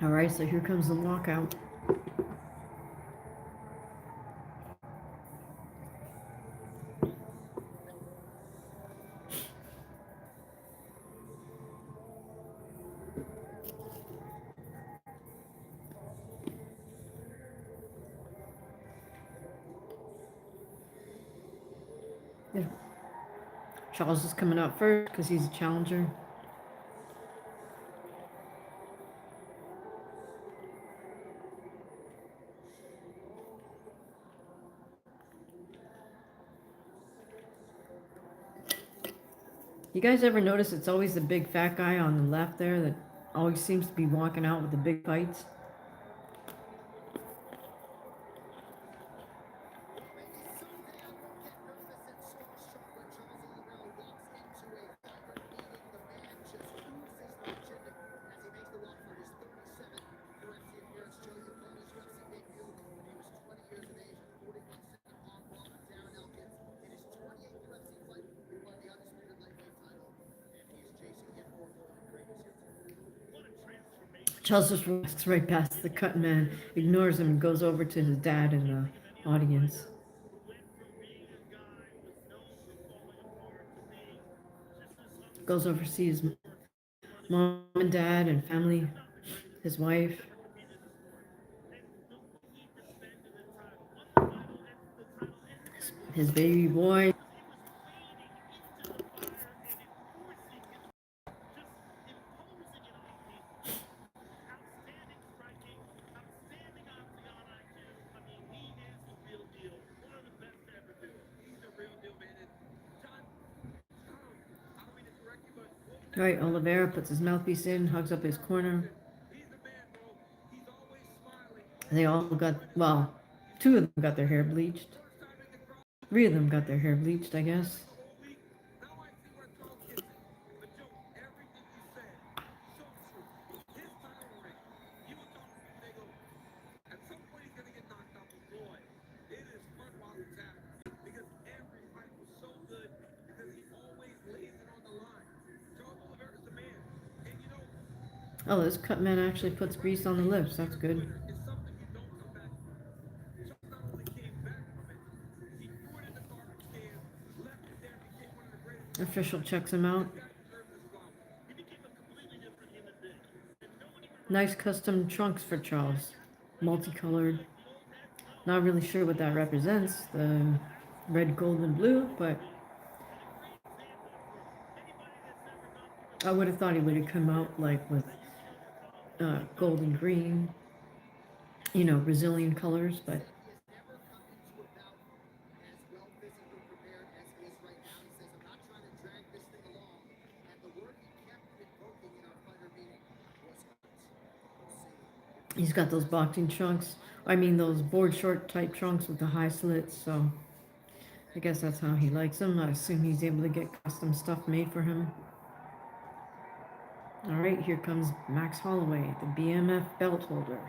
[SPEAKER 1] All right, so here comes the walkout. Yeah. Charles is coming out first because he's a challenger. You guys ever notice it's always the big fat guy on the left there that always seems to be walking out with the big fights? Charles just walks right past the cut man, ignores him, and goes over to his dad in the audience. Goes over to see his mom and dad and family, his wife. His baby boy. All right, Oliveira puts his mouthpiece in, hugs up his corner. They all got, well, 2 of them got their hair bleached. 3 of them got their hair bleached, I guess. Oh, this cut man actually puts grease on the lips. That's good.
[SPEAKER 5] It's something you don't come back from. Chuck not only came back from it, he threw it in the garbage can, left it there, became one of the greatest.
[SPEAKER 1] Official checks him out.
[SPEAKER 5] Guy deserved this flowers. He became a completely different human being. And no one even
[SPEAKER 1] Nice custom trunks for Charles. Multicolored. Not really sure what that represents. The red, gold, and blue, but I would have thought he would have come out like with gold and green, you know, Brazilian colors, but he's got those boxing trunks. I mean, those board short type trunks with the high slits, so I guess that's how he likes them. I assume he's able to get custom stuff made for him. All right, here comes Max Holloway, the BMF belt holder.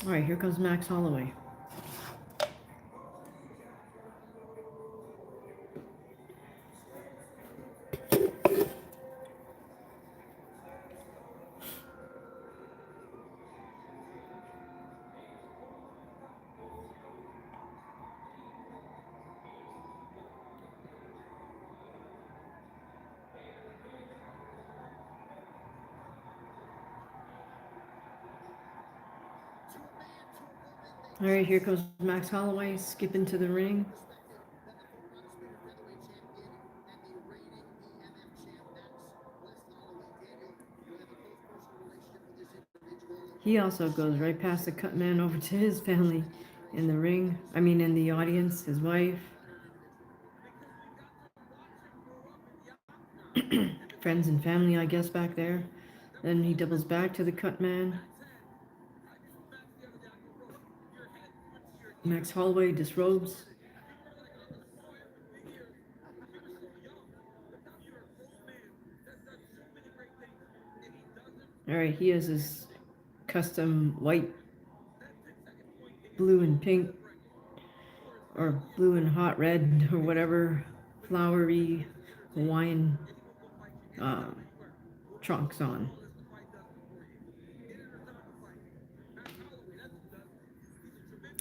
[SPEAKER 1] All right, here comes Max Holloway. All right, here comes Max Holloway skipping to the ring. He also goes right past the cut man over to his family in the ring. I mean, in the audience, his wife, friends and family, I guess, back there. Then he doubles back to the cut man. Max Holloway disrobes. All right, he has his custom white, blue and pink, or blue and hot red, or whatever, flowery Hawaiian trunks on.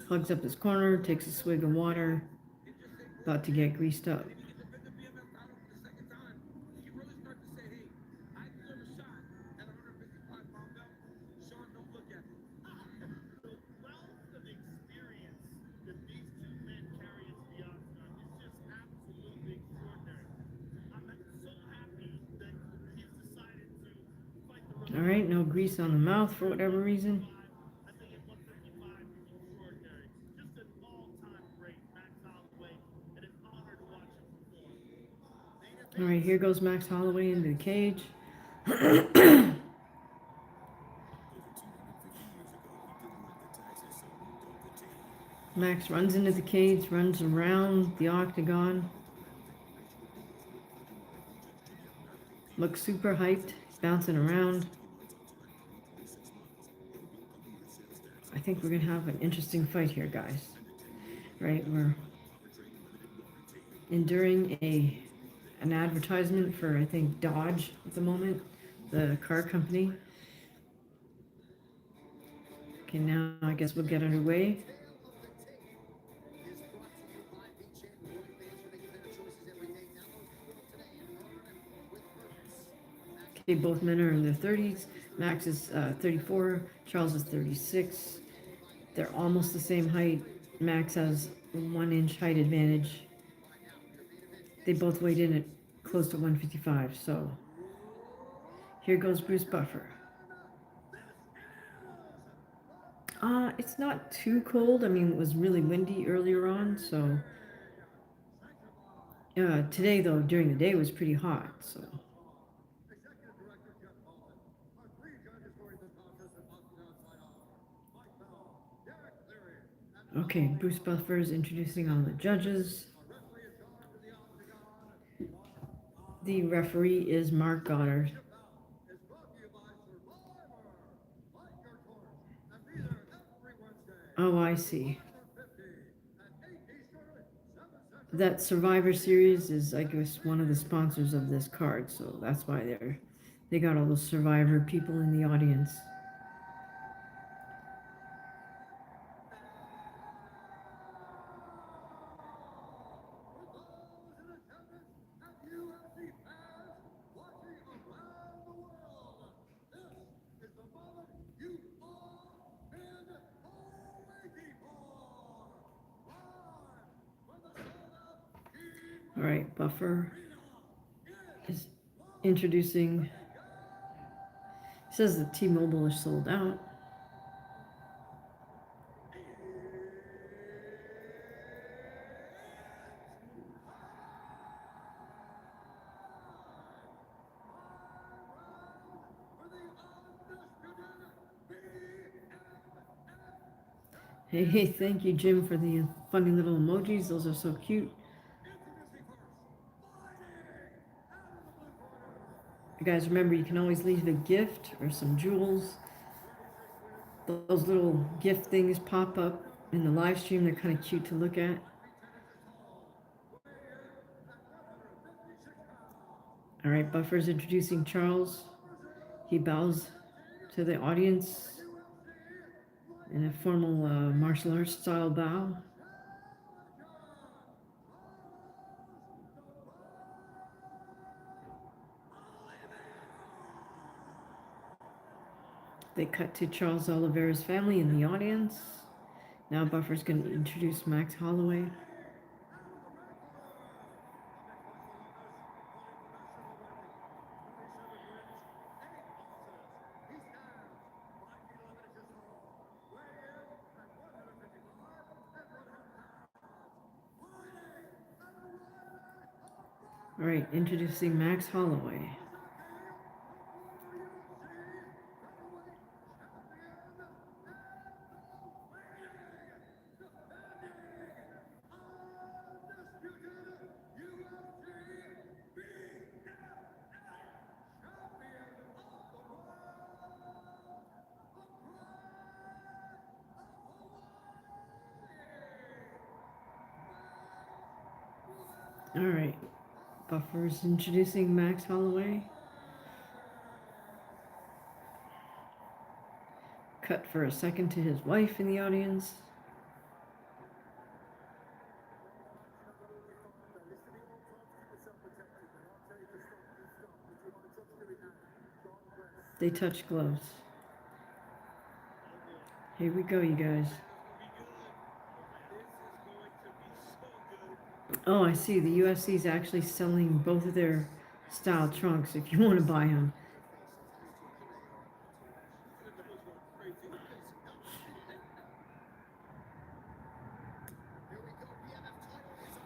[SPEAKER 1] Hugs up his corner, takes a swig of water, about to get greased up. All right, no grease on the mouth for whatever reason. All right, here goes Max Holloway into the cage. Max runs into the cage, runs around the octagon. Looks super hyped, bouncing around. I think we're gonna have an interesting fight here, guys. Right, we're enduring an advertisement for, I think, Dodge at the moment, the car company. Okay, now I guess we'll get underway. Okay, both men are in their 30s. Max is 34, Charles is 36. They're almost the same height. Max has 1 inch height advantage. They both weighed in at close to 155. So here goes Bruce Buffer. It's not too cold. I mean, it was really windy earlier on, so today though during the day was pretty hot. So okay, Bruce Buffer is introducing all the judges. The referee is Mark Goddard. Oh, I see. That Survivor Series is, I guess, one of the sponsors of this card, so that's why they got all those Survivor people in the audience. All right, Buffer is introducing. Says the T-Mobile is sold out. Hey, thank you, Jim, for the funny little emojis. Those are so cute. You guys remember, you can always leave a gift or some jewels. Those little gift things pop up in the live stream. They're kind of cute to look at. All right, Buffer's introducing Charles. He bows to the audience in a formal martial arts style bow. They cut to Charles Oliveira's family in the audience. Now Buffer's going to introduce Max Holloway. All right, introducing Max Holloway. All right, Buffer's introducing Max Holloway. Cut for a second to his wife in the audience. They touch gloves. Here we go, you guys. Oh, I see. The UFC is actually selling both of their style trunks if you want to buy them.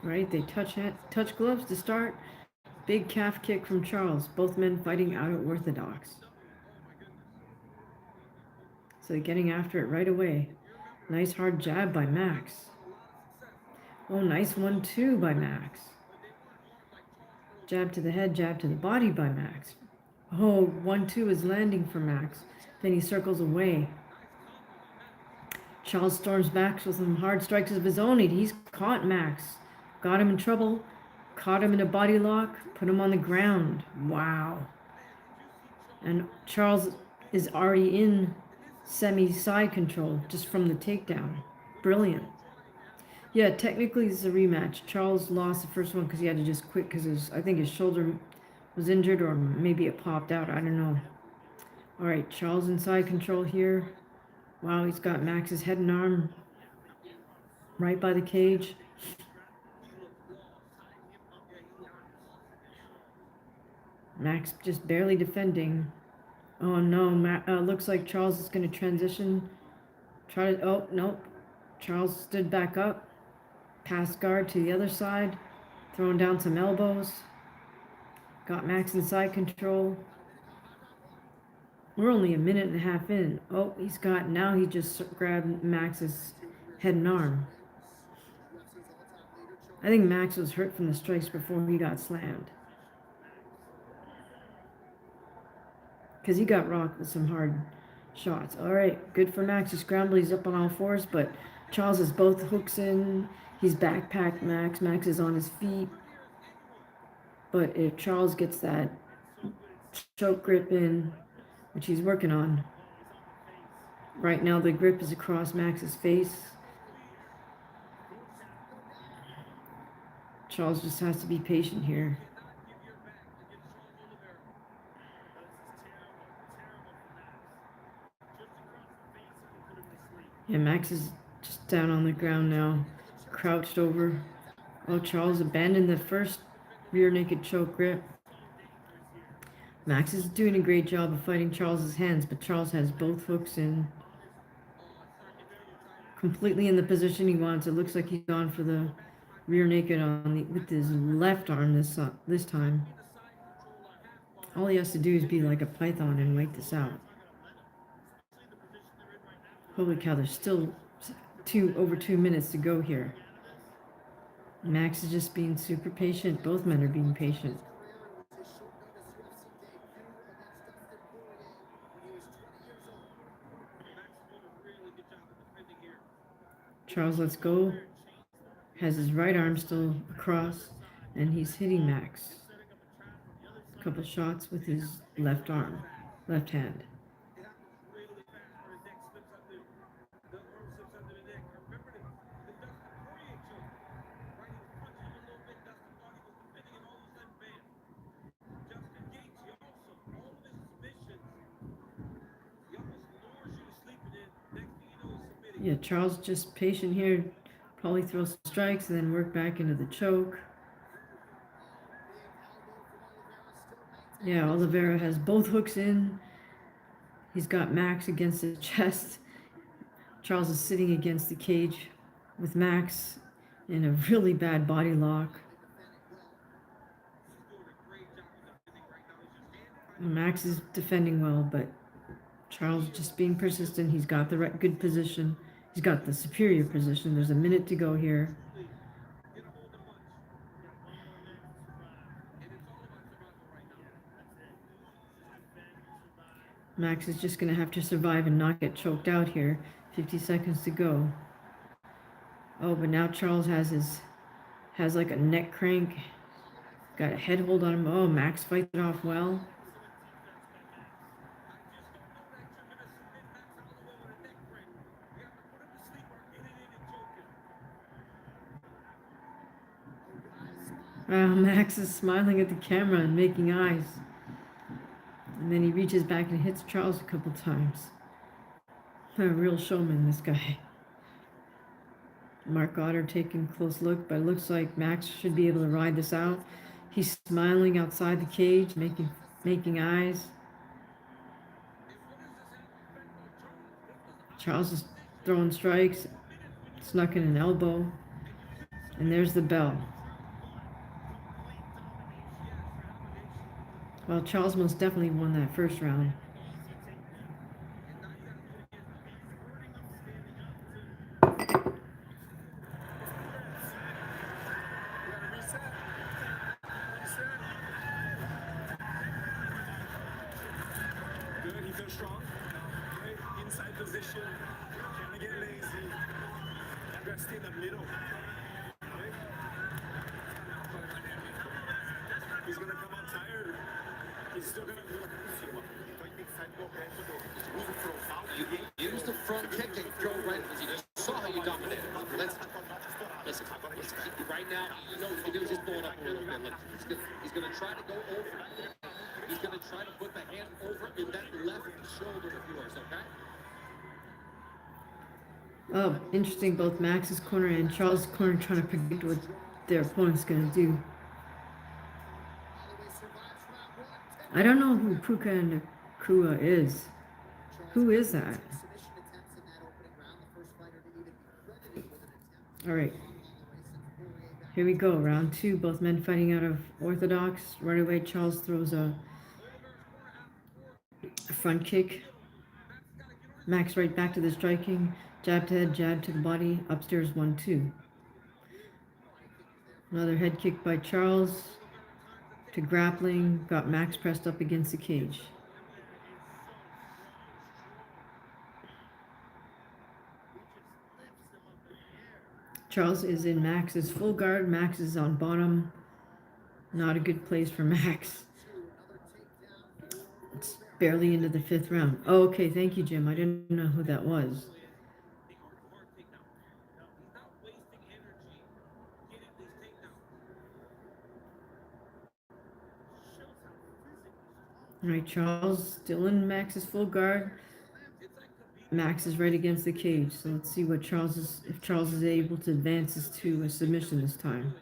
[SPEAKER 1] Right, they touch gloves to start. Big calf kick from Charles. Both men fighting out of orthodox. So they're getting after it right away. Nice hard jab by Max. Oh, nice 1-2 by Max. Jab to the head, jab to the body by Max. Oh, 1-2 is landing for Max. Then he circles away. Charles storms back with some hard strikes of his own. He's caught Max. Got him in trouble. Caught him in a body lock. Put him on the ground. Wow. And Charles is already in semi-side control just from the takedown. Brilliant. Yeah, technically it's a rematch. Charles lost the first one because he had to just quit because I think his shoulder was injured or maybe it popped out. I don't know. All right, Charles inside control here. Wow, he's got Max's head and arm right by the cage. Max just barely defending. Oh no, looks like Charles is going to transition. Oh, nope. Charles stood back up. Pass guard to the other side. Throwing down some elbows. Got Max in side control. We're only a minute and a half in. Oh, now he just grabbed Max's head and arm. I think Max was hurt from the strikes before he got slammed. Because he got rocked with some hard shots. All right, good for Max. He scrambled. He's up on all fours, but Charles has both hooks in. He's backpacked Max. Max is on his feet. But if Charles gets that choke grip in, which he's working on, right now the grip is across Max's face. Charles just has to be patient here. Yeah, Max is just down on the ground now, crouched over. Oh, Charles abandoned the first rear naked choke grip. Max is doing a great job of fighting Charles's hands, but Charles has both hooks in. Completely in the position he wants. It looks like he's gone for the rear naked with his left arm this time. All he has to do is be like a python and wait this out. Holy cow, there's still over 2 minutes to go here. Max is just being super patient. Both men are being patient. Charles lets go, has his right arm still across, and he's hitting Max. A couple shots with his left arm, left hand. Yeah, Charles just patient here. Probably throw some strikes and then work back into the choke. Yeah, Oliveira has both hooks in. He's got Max against his chest. Charles is sitting against the cage with Max in a really bad body lock. Max is defending well, but Charles just being persistent. He's got the good position. He's got the superior position. There's a minute to go here. Max is just going to have to survive and not get choked out here. 50 seconds to go. Oh, but now Charles has like a neck crank. Got a head hold on him. Oh, Max fights it off well. Max is smiling at the camera and making eyes. And then he reaches back and hits Charles a couple times. A real showman, this guy. Mark Otter taking a close look, but it looks like Max should be able to ride this out. He's smiling outside the cage, making eyes. Charles is throwing strikes, snuck in an elbow. And there's the bell. Well, Charles most definitely won that first round.
[SPEAKER 10] Good, he feels strong. Great, inside position. Can't get lazy. I've got to stay in the middle. Okay? He's going to come out tired. He's still going to do it.
[SPEAKER 11] Use the front kick and throw right. You just saw how you dominated. Listen, right now, you know what you can do is just pull it up a little bit. He's going to try to go over. He's going to try to put the hand over in that left shoulder of yours, okay?
[SPEAKER 1] Oh, interesting. Both Max's corner and Charles' corner trying to predict what their opponent's going to do. I don't know who Puka Nakua is. Who is that?
[SPEAKER 6] Submission attempts in that opening round. The first fighter to even be credited with an attempt
[SPEAKER 1] All right.
[SPEAKER 6] on Holloway since Poirier back
[SPEAKER 1] Here we go. Round 2. Both men fighting out of orthodox. Right away, Charles throws a front kick. Max right back to the striking. Jab to head, jab to the body. Upstairs 1-2. Another head kick by Charles to grappling. Got Max pressed up against the cage. Charles is in Max's full guard. Max is on bottom. Not a good place for Max. It's barely into the 5th round. Oh, okay, thank you, Jim. I didn't know who that was. All right, Charles still in Max's full guard. Max is right against the cage, so let's see what if Charles is able to advance this to a submission this time.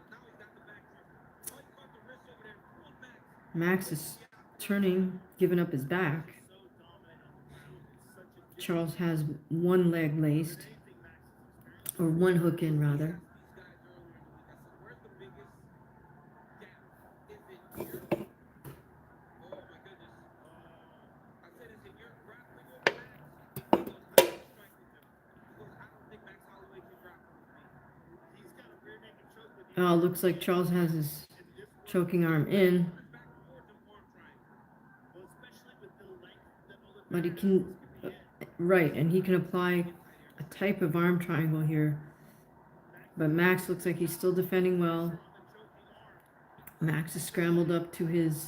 [SPEAKER 1] Max is turning, giving up his back. Charles has one leg laced, or one hook in rather. Oh, looks like Charles has his choking arm in. But he can, right, and he can apply a type of arm triangle here. But Max looks like he's still defending well. Max is scrambled up to his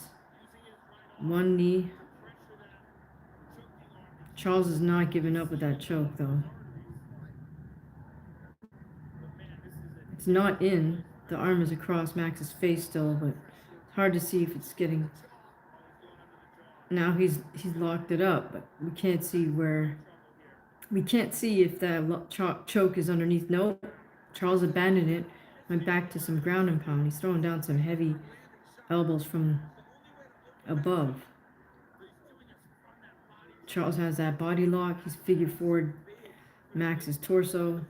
[SPEAKER 1] one knee. Charles is not giving up with that choke, though. It's not in. The arm is across Max's face still, but it's hard to see if it's getting... Now he's locked it up, but we can't see where... We can't see if that choke is underneath. No, Charles abandoned it, went back to some ground and pound. He's throwing down some heavy elbows from above. Charles has that body lock. He's figured forward Max's torso.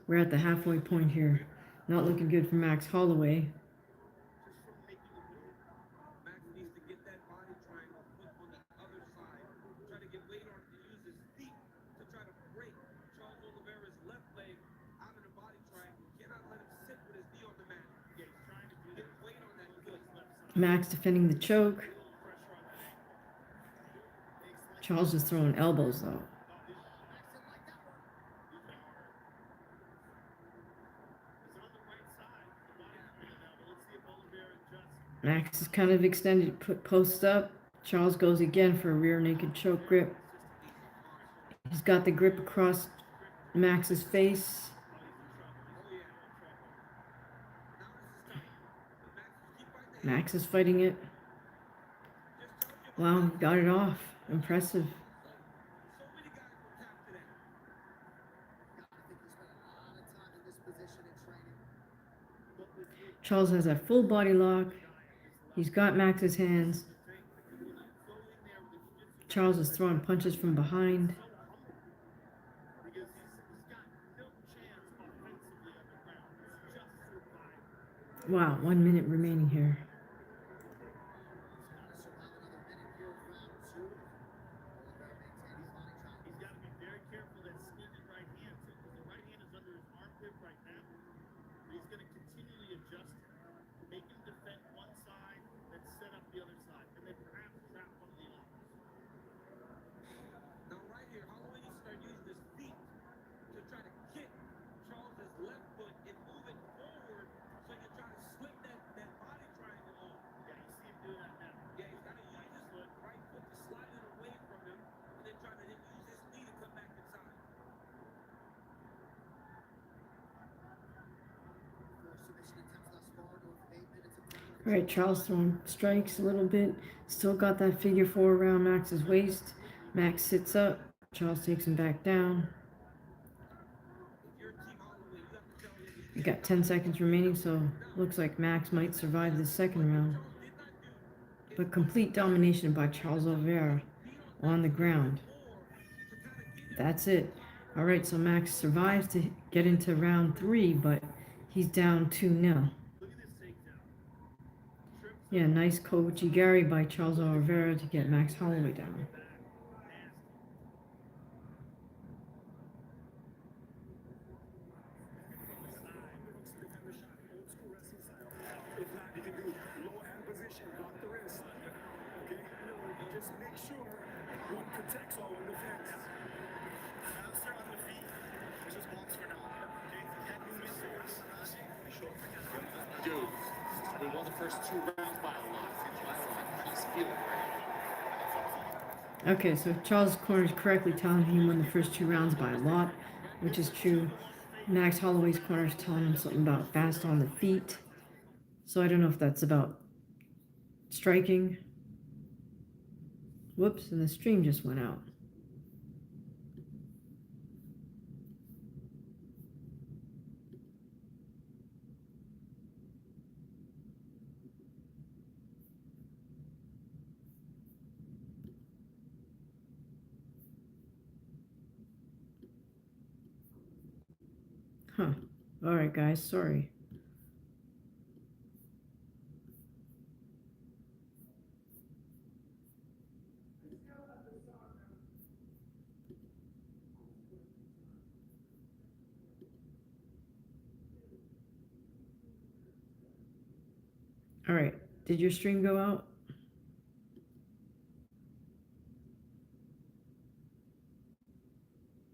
[SPEAKER 1] We're at the halfway point here. Not looking good for Max Holloway. Max defending the choke. Charles is throwing elbows though. Max is kind of extended, post up. Charles goes again for a rear naked choke grip. He's got the grip across Max's face. Max is fighting it. Wow, got it off. Impressive. Charles has a full body lock. He's got Max's hands. Charles is throwing punches from behind. Wow, 1 minute remaining here. All right, Charles throwing strikes a little bit. Still got that figure 4 around Max's waist. Max sits up. Charles takes him back down. We got 10 seconds remaining, so looks like Max might survive the second round. But complete domination by Charles Oliveira on the ground. That's it. All right, so Max survives to get into round 3, but he's down 2-0. Yeah, nice Koichi by Charles Oliveira to get Max Holloway down.
[SPEAKER 11] Dude, we won the first 2 rounds by a lot. He's feeling great.
[SPEAKER 1] Okay, so Charles' corner is correctly telling him he won the first 2 rounds by a lot, which is true. Max Holloway's corner is telling him something about fast on the feet. So I don't know if that's about striking. Whoops, and the stream just went out. Huh. Alright, guys, sorry. Alright, did your stream go out?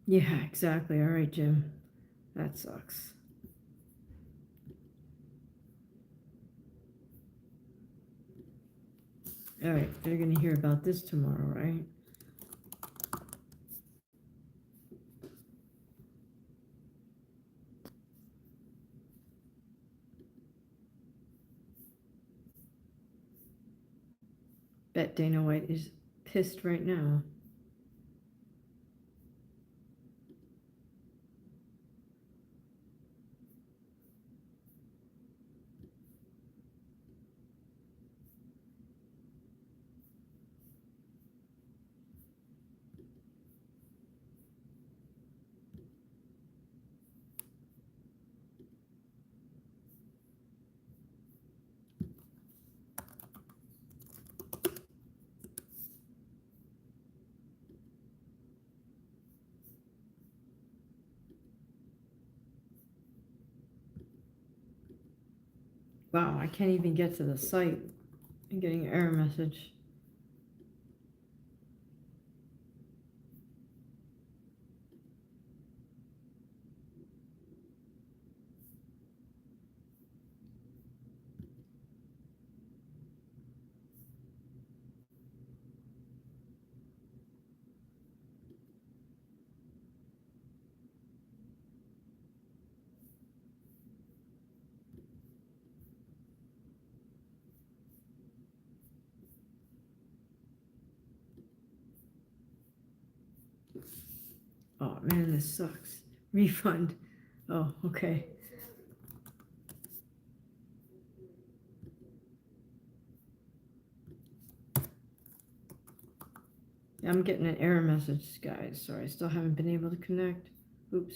[SPEAKER 1] Yeah, exactly. Alright, Jim. That sucks. Alright, they're gonna hear about this tomorrow, right? Bet Dana White is pissed right now. Wow, I can't even get to the site. I'm getting an error message. Oh man, this sucks. Refund. Oh, okay. I'm getting an error message, guys. Sorry, I still haven't been able to connect. Oops.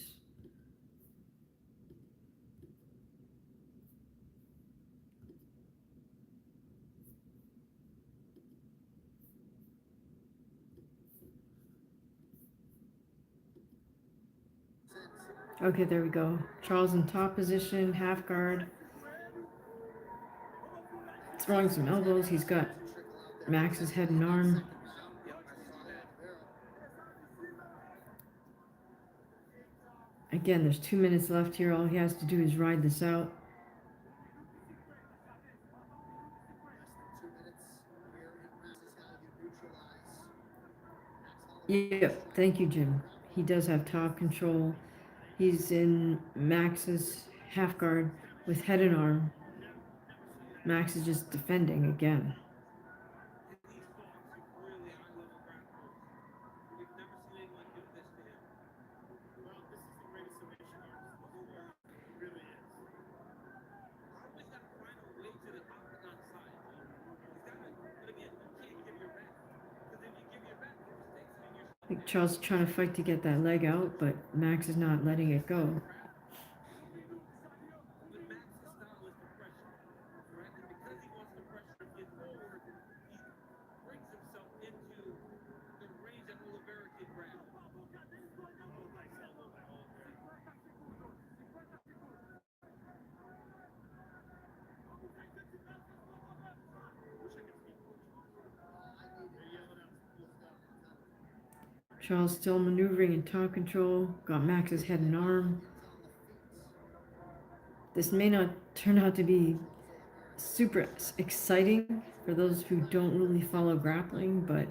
[SPEAKER 1] Okay, there we go. Charles in top position, half guard. Throwing some elbows. He's got Max's head and arm. Again, there's 2 minutes left here. All he has to do is ride this out. Yep, thank you, Jim. He does have top control. He's in Max's half guard with head and arm. Max is just defending again. think Charles is trying to fight to get that leg out, but Max is not letting it go.
[SPEAKER 5] With Max's style is the pressure, right? And because he wants the pressure to get forward, he brings himself into the range that Oliveira can grab.
[SPEAKER 1] Charles still maneuvering in top control. Got Max's head and arm. This may not turn out to be super exciting for those who don't really follow grappling, but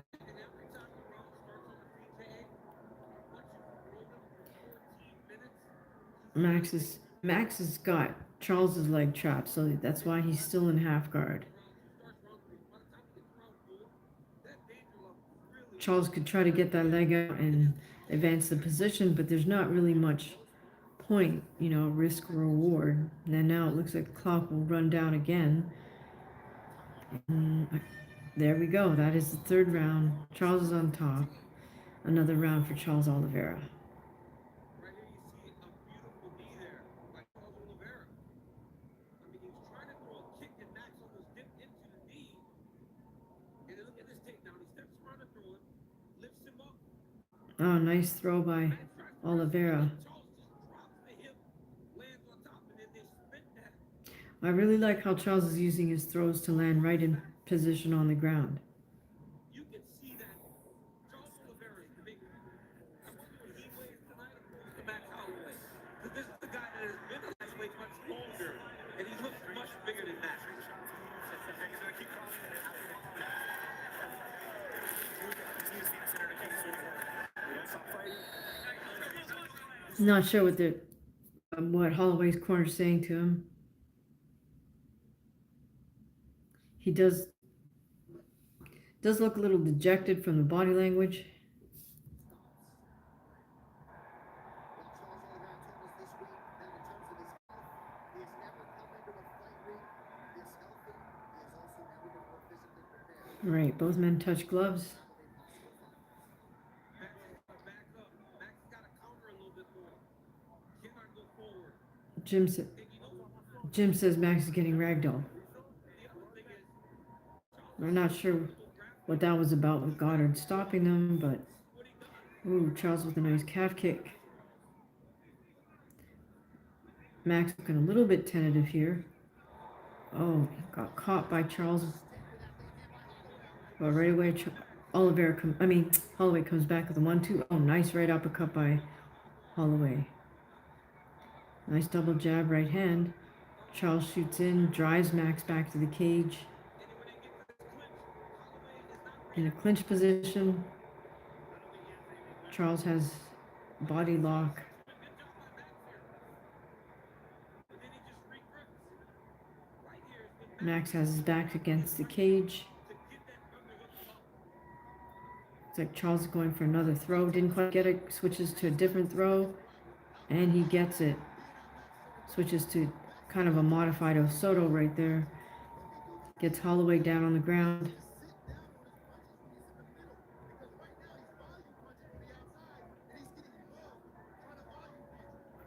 [SPEAKER 1] Max has got Charles's leg trapped, so that's why he's still in half guard. Charles could try to get that leg out and advance the position, but there's not really much point, you know, risk reward. And now it looks like the clock will run down again. And there we go. That is the third round. Charles is on top. Another round for Charles Oliveira.
[SPEAKER 5] Right here you see a beautiful knee there by Charles Oliveira. I mean, he was trying to throw a kick and Max almost dipped into the knee. And then look at this takedown. He steps around to throw it, lifts him up.
[SPEAKER 1] Oh, nice throw by Oliveira.
[SPEAKER 5] Charles just drops the hip, lands on top, and then they spin that.
[SPEAKER 1] I really like how Charles is using his throws to land right in position on the ground.
[SPEAKER 5] You can see that Charles Oliveira is big. I wonder what he weighs tonight opposed to Max Holloway. Because this is the guy that has been lightweight much longer, and he looks much bigger than Max.
[SPEAKER 1] Not sure what Holloway's corner is saying to him. He does look a little dejected from the body language. Right, both men touch gloves. Jim says Max is getting ragdolled. We're not sure what that was about with Goddard stopping them, but ooh, Charles with a nice calf kick. Max looking a little bit tentative here. Oh, got caught by Charles. But right away, Holloway comes back with a 1-2. Oh, nice right uppercut by Holloway. Nice double jab, right hand. Charles shoots in, drives Max back to the cage. In a clinch position. Charles has body lock. Max has his back against the cage. It's like Charles is going for another throw. Didn't quite get it. Switches to a different throw. And he gets it. Switches to kind of a modified Osoto right there. Gets Holloway down on the ground.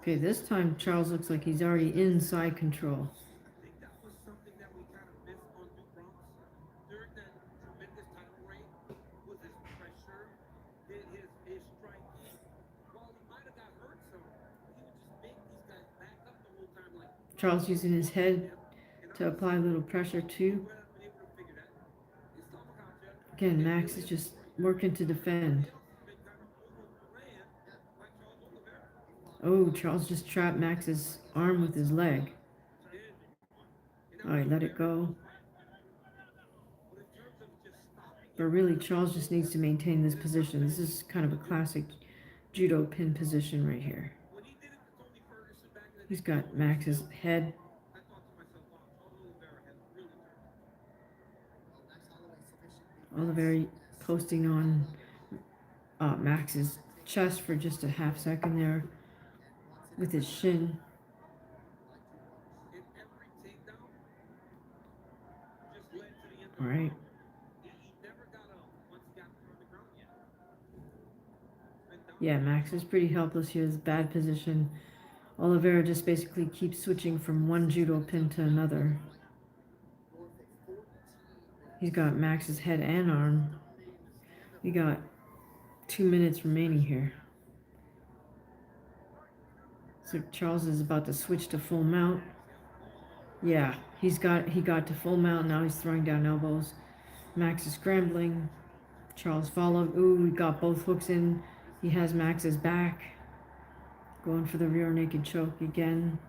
[SPEAKER 1] Okay, this time Charles looks like he's already inside control.
[SPEAKER 5] I think that was something that we kind of missed on Duke Bronx during that tremendous title reign was his pressure, his striking. While he might have got hurt some, he would just make these guys back up the whole time like
[SPEAKER 1] Charles using his head to apply a little pressure too. Again, Max is just working to defend. Oh, Charles just trapped Max's arm with his leg. All right, let it go. But really, Charles just needs to maintain this position. This is kind of a classic judo pin position right here. He's got Max's head. Oliveira posting on Max's chest for just a half second there with his shin. All right. Yeah, Max is pretty helpless here. It's bad position. Oliveira just basically keeps switching from one judo pin to another. He's got Max's head and arm. We got 2 minutes remaining here. So Charles is about to switch to full mount. Yeah, he got to full mount. Now he's throwing down elbows. Max is scrambling. Charles followed. Ooh, he got both hooks in. He has Max's back. Going for the rear naked choke again.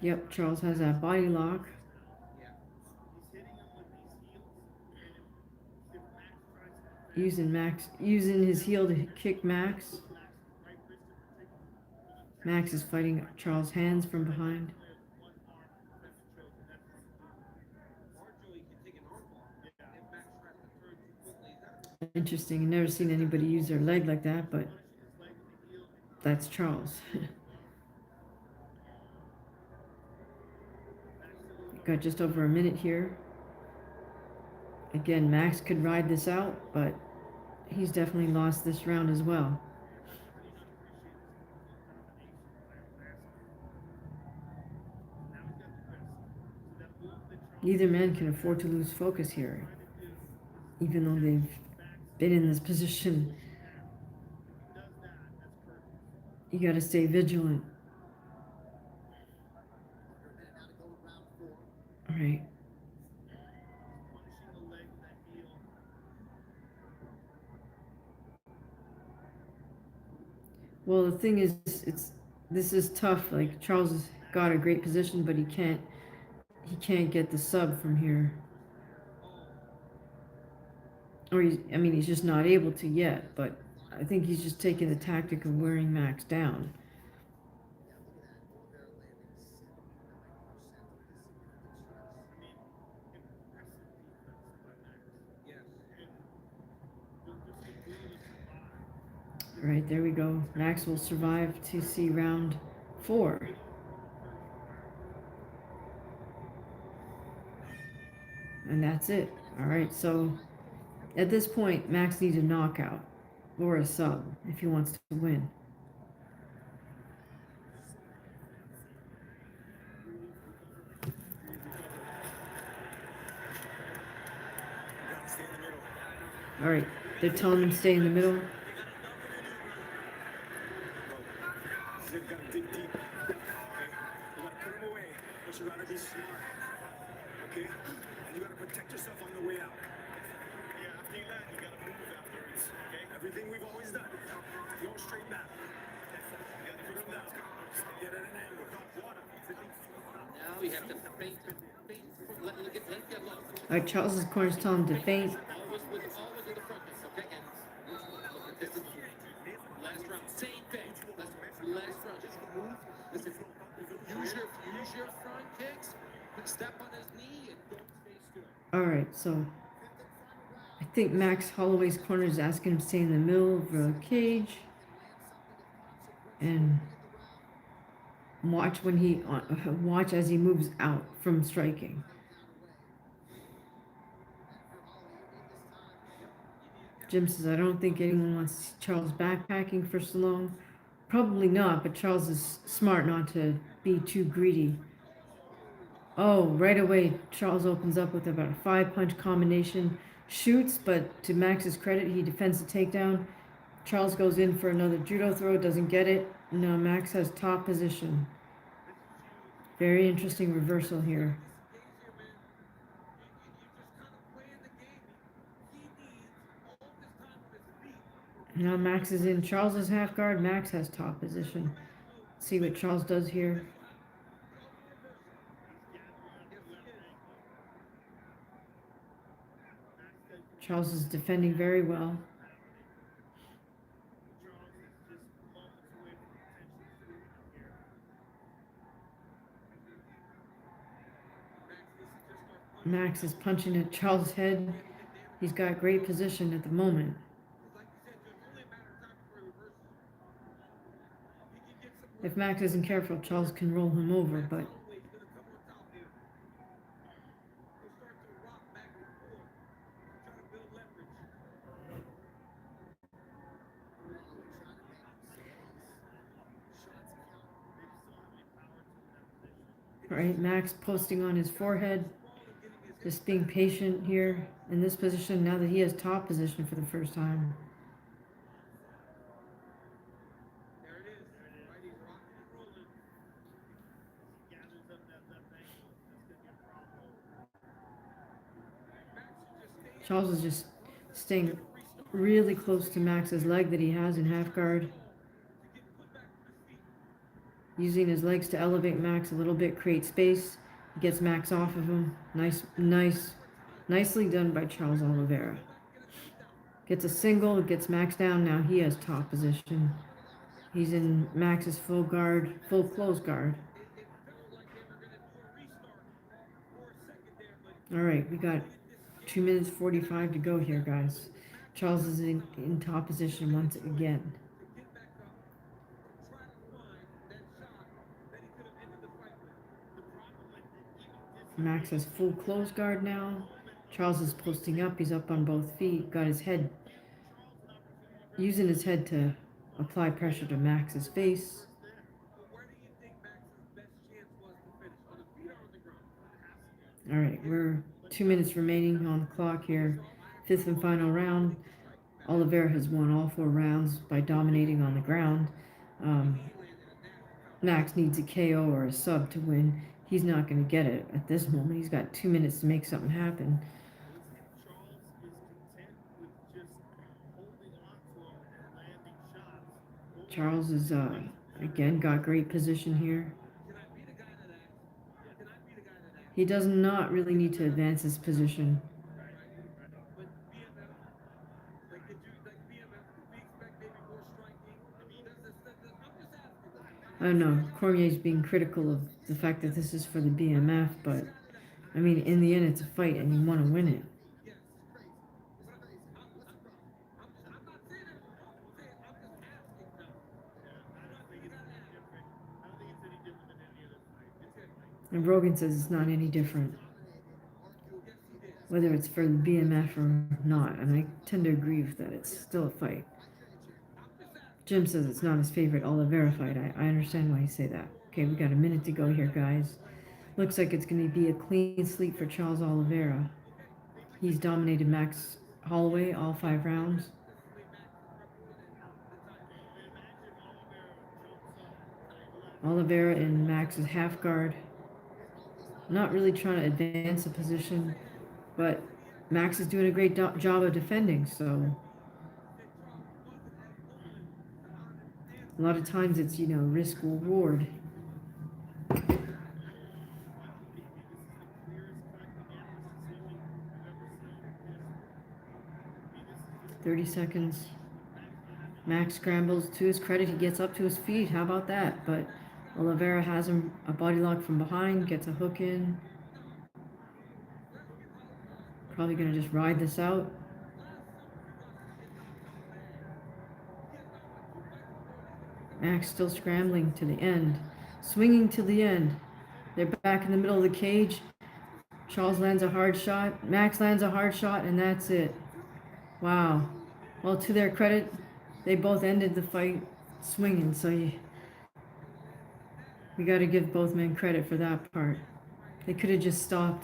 [SPEAKER 1] Yep, Charles has that body lock. Using his heel to kick Max. Max is fighting Charles' hands from behind. Interesting. I've never seen anybody use their leg like that, but that's Charles. Got just over a minute here. Again, Max could ride this out, but he's definitely lost this round as well. Neither man can afford to lose focus here, even though they've been in this position. You got to stay vigilant. All right. Well, the thing is, this is tough. Like, Charles has got a great position, but he can't get the sub from here. Or he's just not able to yet, but I think he's just taking the tactic of wearing Max down. All right, there we go. Max will survive to see round 4. And that's it. All right, so at this point, Max needs a knockout or a sub if he wants to win. All right, they're telling him to stay in the middle.
[SPEAKER 10] You gotta be smart, okay? And you gotta protect yourself on the way out. Yeah, after you land, you gotta move afterwards, okay? Everything we've always done. Go straight back. You gotta put them down. Get at an angle.
[SPEAKER 11] Now we have to feint. Let it get low.
[SPEAKER 1] All right, Charles's corner's telling him to feint.
[SPEAKER 11] Always in the front, okay? And this is last round. Same thing. Last round. Just move. Listen. Use your front kicks. Step on his knee and don't stay still.
[SPEAKER 1] All right, so I think Max Holloway's corner is asking him to stay in the middle of the cage and watch as he moves out from striking. Jim says, I don't think anyone wants to see Charles backpacking for so long. Probably not, but Charles is smart not to be too greedy. Oh, right away, Charles opens up with about a 5-punch combination. Shoots, but to Max's credit, he defends the takedown. Charles goes in for another judo throw, doesn't get it. Now Max has top position. Very interesting reversal here. Now Max is in Charles's half guard. Max has top position. Let's see what Charles does here. Charles is defending very well. Max is punching at Charles' head. He's got great position at the moment. If Max isn't careful, Charles can roll him over, but All right, Max posting on his forehead, just being patient here in this position now that he has top position for the first time.
[SPEAKER 5] There it is. Right, he's rocking and rolling. He gathers up that left ankle. That's gonna be a problem. Max should just stay
[SPEAKER 1] Charles is just staying really close to Max's leg that he has in half guard. Using his legs to elevate Max a little bit, create space, gets Max off of him. Nicely done by Charles Oliveira. Gets a single, gets Max down. Now he has top position. He's in Max's full guard, full close guard. All right, we got 2 minutes 45 to go here, guys. Charles is in top position once again. Max has full close guard now. Charles is posting up. He's up on both feet. Got his head, using his head to apply pressure to Max's face. All right, we're 2 minutes remaining on the clock here. 5th and final round. Oliveira has won all 4 rounds by dominating on the ground. Max needs a KO or a sub to win. He's not going to get it at this moment. He's got 2 minutes to make something happen. Charles is, again, got great position here. He does not really need to advance his position. I don't know, Cormier's being critical of the fact that this is for the BMF, but, I mean, in the end, it's a fight and you want to win it. And Rogan says it's not any different, whether it's for the BMF or not, and I tend to agree with that. It's still a fight. Jim says it's not his favorite Oliveira fight. I understand why you say that. Okay, we got a minute to go here, guys. Looks like it's going to be a clean sweep for Charles Oliveira. He's dominated Max Holloway all 5 rounds. Oliveira in Max's half guard. Not really trying to advance a position, but Max is doing a great job of defending, so a lot of times it's, you know, risk reward. "30 seconds. Max scrambles. To his credit, he gets up to his feet. How about that? But Oliveira has him a body lock from behind, gets a hook in. Probably going to just ride this out. Max still scrambling to the end. Swinging to the end. They're back in the middle of the cage. Charles lands a hard shot. Max lands a hard shot, and that's it. Wow. Well, to their credit, they both ended the fight swinging, so we got to give both men credit for that part. They could have just stalled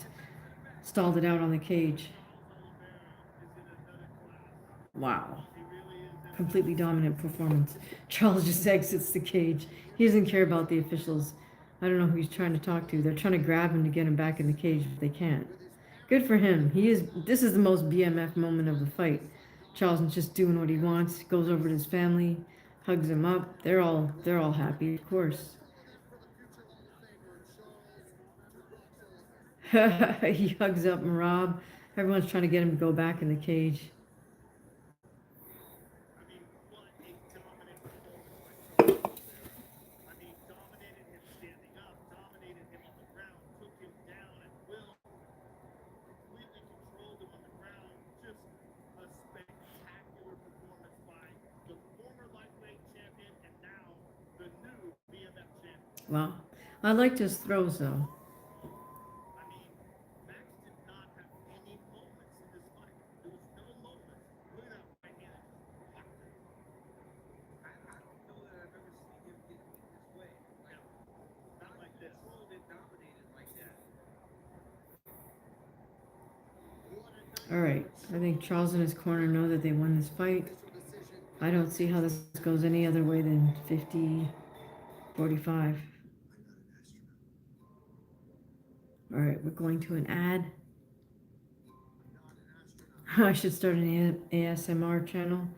[SPEAKER 1] it out on the cage. Wow. Completely dominant performance. Charles just exits the cage. He doesn't care about the officials. I don't know who he's trying to talk to. They're trying to grab him to get him back in the cage, but they can't. Good for him. This is the most BMF moment of the fight. Charles is just doing what he wants. Goes over to his family, hugs him up. They're all happy, of course. He hugs up Marab. Everyone's trying to get him to go back in the cage. Wow. I liked his throws, though. All right, I think Charles and his corner know that they won this fight. I don't see how this goes any other way than 50-45. All right, we're going to an ad. I should start an ASMR channel.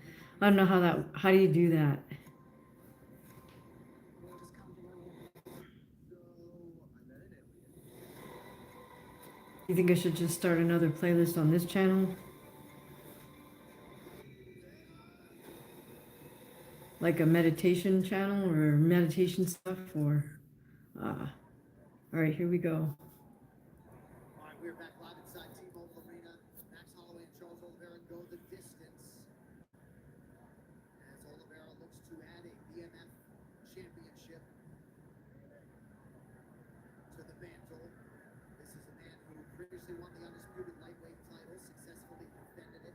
[SPEAKER 1] I don't know how do you do that? You think I should just start another playlist on this channel? Like a meditation channel or meditation stuff or all right, here we go.
[SPEAKER 6] All right, we're back live inside T-Mobile Arena. Max Holloway and Charles Oliveira go the distance as Oliveira looks to add a BMF championship to the mantle. This is a man who previously won the undisputed lightweight title, successfully defended it.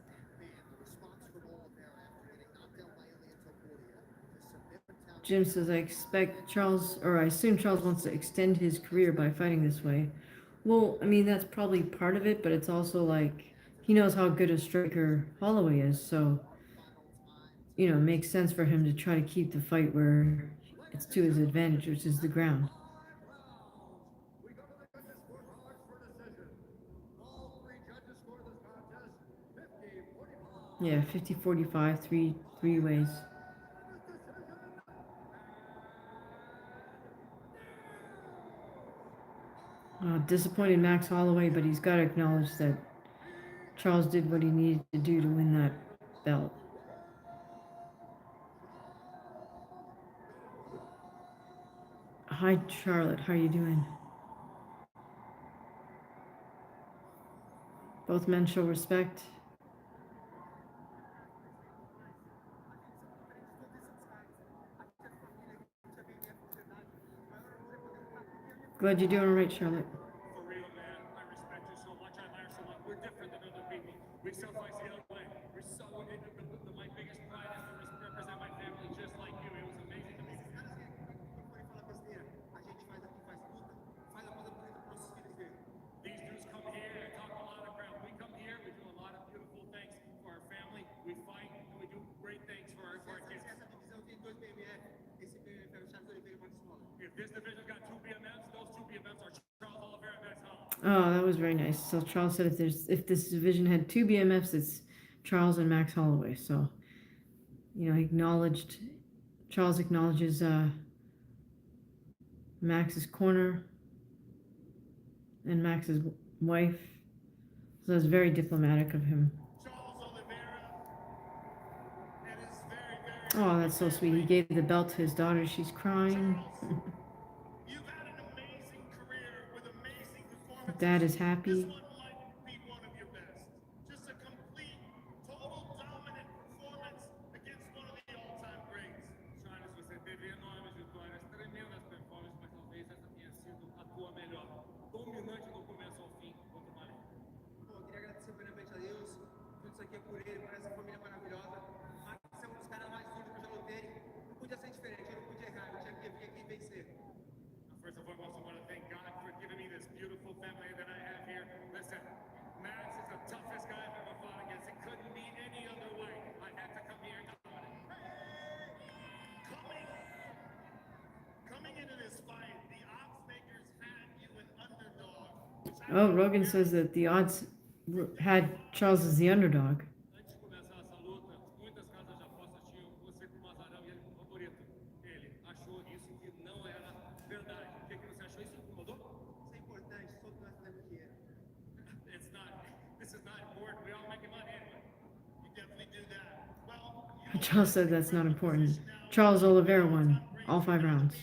[SPEAKER 6] And man, the response from Oliveira after getting knocked out by Ilia Topuria to submit Italian.
[SPEAKER 1] Jim says, I expect Charles, or I assume Charles wants to extend his career by fighting this way. Well, I mean, that's probably part of it, but it's also like he knows how good a striker Holloway is, so, you know, it makes sense for him to try to keep the fight where it's to his advantage, which is the ground.
[SPEAKER 10] We go to the judges' scorecards for decision. All three judges score this contest 50-45.
[SPEAKER 1] Yeah, 50-45, three ways. Disappointed Max Holloway, but he's got to acknowledge that Charles did what he needed to do to win that belt. Hi, Charlotte. How are you doing? Both men show respect. Glad you're doing all right, Charlotte.
[SPEAKER 3] For real, man. I respect you so much. I admire so much. We're different than other people. We sacrifice the other way. We're so my biggest pride is to represent my family just like you. It was amazing to me. These dudes come here and talk a lot of ground. We come here, we do a lot of beautiful things for our family. We fight and we do great things for our kids. If this division got two BMFs, those two BMFs are Charles Oliveira and Max Holloway.
[SPEAKER 1] Oh, that was very nice. So Charles said if this division had two BMFs, it's Charles and Max Holloway. So, you know, Charles acknowledges Max's corner and Max's wife. So that's very diplomatic of him.
[SPEAKER 3] Charles Oliveira, and it's very, very
[SPEAKER 1] Oh, that's so sweet. He gave the belt to his daughter. She's crying.
[SPEAKER 3] You've had an amazing career with amazing performances.
[SPEAKER 1] Dad is happy.
[SPEAKER 3] This one might be one of your best. Just a complete, total dominant performance against one of the all-time greats. Charles, você teve enormes vitórias, tremendas performances, mas talvez essa tenha sido a tua melhor. Dominante do começo ao fim contra o Malik.
[SPEAKER 8] Pô, eu queria agradecer primeiramente a Deus. Tudo isso aqui é por ele, por essa família maravilhosa. Max é um dos caras mais duros que eu já lutei. Não podia ser diferente, eu não podia errar, eu tinha que vir aqui e vencer.
[SPEAKER 3] First and foremost, I want to thank God for giving me this beautiful family that I have here. Listen, Max is the toughest guy I've ever fought against. It couldn't be any other way. I had to come here and dominate. Coming into this fight, the odds makers had you an underdog.
[SPEAKER 1] Oh, Rogan says that the odds had Charles as the underdog.
[SPEAKER 3] Antes de começar essa luta, muitas casas de apostas tinham você como azarão e ele como favorito. Ele achou isso que não era verdade. O que você achou? Isso incomodou?
[SPEAKER 8] Isso é importante, todos nós sabemos que é.
[SPEAKER 3] This is not important. We all making money anyway. You definitely do that. Well,
[SPEAKER 1] Charles said that's not important. Charles Oliveira won all 5 rounds.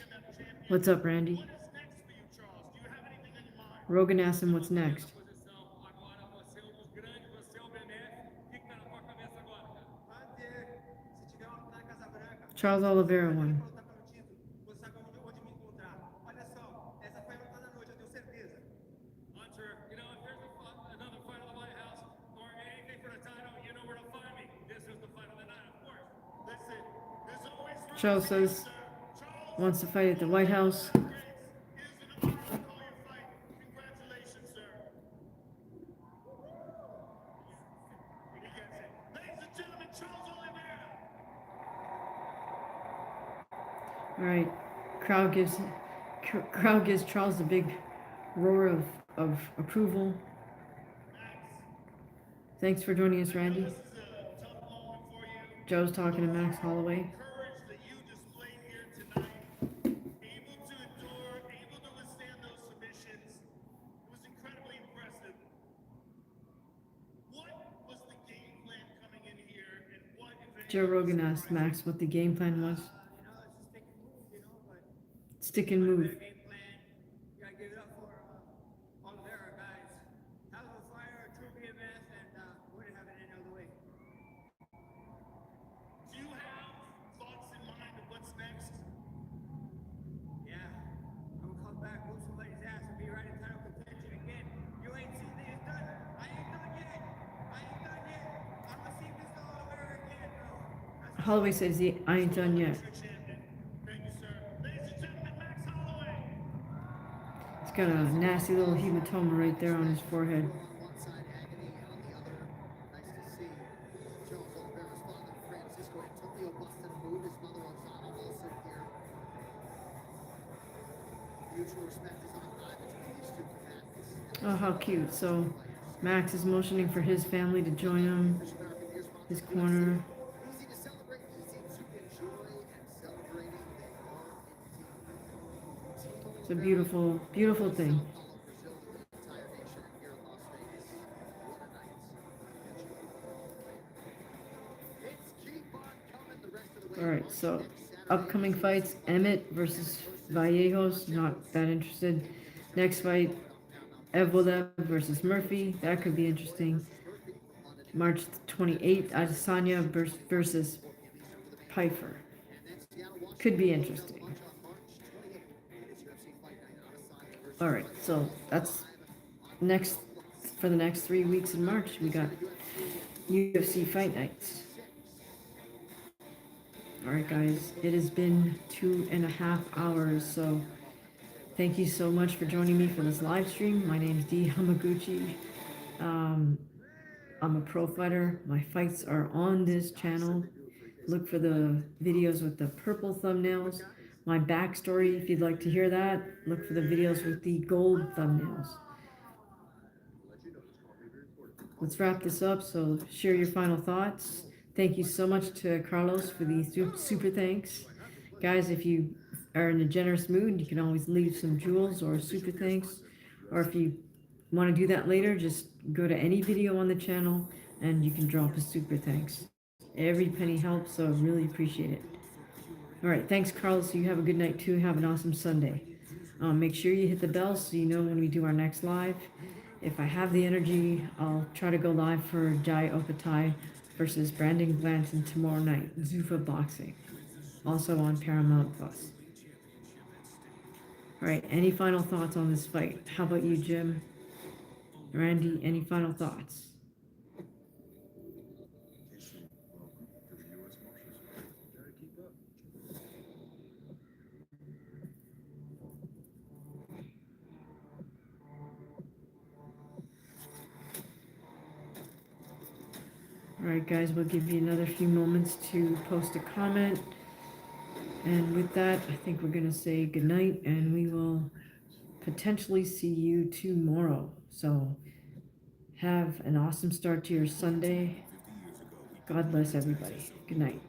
[SPEAKER 1] What's up, Randy?
[SPEAKER 3] what is next for you, Charles? Do you have anything in mind?
[SPEAKER 1] Rogan asked him what's next.
[SPEAKER 3] Posição. Agora você é um dos grandes, você é o BMF. O que tá na tua cabeça agora, cara?
[SPEAKER 8] Hunter, se tiver uma luta na Casa Branca,
[SPEAKER 1] Charles Oliveira
[SPEAKER 8] eu
[SPEAKER 1] won.
[SPEAKER 8] vou lutar pelo título. Você sabe onde me encontrar. Olha só, essa foi a luta da noite, eu tenho certeza.
[SPEAKER 3] Hunter, you know, if there's another fight at the White House or anything for the title, you know where to find me. This is the fight of the night, of course. Listen, there's always room
[SPEAKER 1] Charles
[SPEAKER 3] for you,
[SPEAKER 1] says
[SPEAKER 3] sir. Charles
[SPEAKER 1] wants to fight at the White House.
[SPEAKER 3] Grace, it is an honor to call your fight. Congratulations, sir.
[SPEAKER 1] crowd gives Charles a big roar of approval. Thanks for joining us, Randy.
[SPEAKER 3] This is a tough moment for you.
[SPEAKER 1] Joe's talking to Max Holloway.
[SPEAKER 3] Courage that you displayed here tonight, able to endure, able to withstand those submissions, it was incredibly impressive. What was the game plan coming in here, and what, if any,
[SPEAKER 1] Joe Rogan asked Max what the game plan was.
[SPEAKER 8] It's stick and move, but
[SPEAKER 1] Stick and move.
[SPEAKER 8] game plan. You gotta give it up for Oliveira, guys. Hell of a fighter, a true BMS, and wouldn't have it any other way.
[SPEAKER 3] do you have thoughts in mind of what's next?
[SPEAKER 8] Yeah, I'm gonna come back, whoop somebody's ass, and be right in title contention again. You ain't seen this done. I ain't done yet. I'm gonna see Mr. Oliveira again, bro.
[SPEAKER 1] Holloway says I ain't done yet.
[SPEAKER 3] Thank you, sir. Ladies and gentlemen, Max Holloway.
[SPEAKER 1] He's got a nasty little hematoma right there on his forehead.
[SPEAKER 6] On one side, agony, and on the other, nice to see Joe Oliveira's father, Francisco Antonio, busted a move. His mother, Roxana, also here. Mutual respect is on high between these two combatants.
[SPEAKER 1] Oh, how cute. So Max is motioning for his family to join him, his corner.
[SPEAKER 6] Easy to celebrate, easy to enjoy, and celebrating they are indeed.
[SPEAKER 1] It's a beautiful, beautiful thing.
[SPEAKER 6] Brazil, the entire nation, and here in Las Vegas. What a night. It's keep on coming the rest of the way.
[SPEAKER 1] All right, so upcoming fights: Emmett versus Vallejos. Not that interested. Next fight: Evloev versus Murphy. That could be interesting. March 28th, Adesanya versus Pfeiffer. Could be interesting. All right, so that's next for the next 3 weeks in March. We got UFC fight nights. All right, guys, it has been 2.5 hours, so thank you so much for joining me for this live stream. My name is D Hamaguchi. I'm a pro fighter. My fights are on this channel. Look for the videos with the purple thumbnails. My backstory, if you'd like to hear that, look for the videos with the gold thumbnails. Let's wrap this up, so share your final thoughts. Thank you so much to Carlos for the super thanks. Guys, if you are in a generous mood, you can always leave some jewels or super thanks. Or if you want to do that later, just go to any video on the channel and you can drop a super thanks. Every penny helps, so I really appreciate it. All right, thanks, Carlos. You have a good night too. Have an awesome Sunday. Make sure you hit the bell so you know when we do our next live. If I have the energy, I'll try to go live for Jai Opatai versus Brandon Blanton tomorrow night, Zuffa Boxing, also on Paramount Plus. All right, any final thoughts on this fight? How about you, Jim? Randy, any final thoughts? All right, guys, we'll give you another few moments to post a comment. And with that, I think we're going to say goodnight, and we will potentially see you tomorrow. So have an awesome start to your Sunday. God bless everybody. Good night.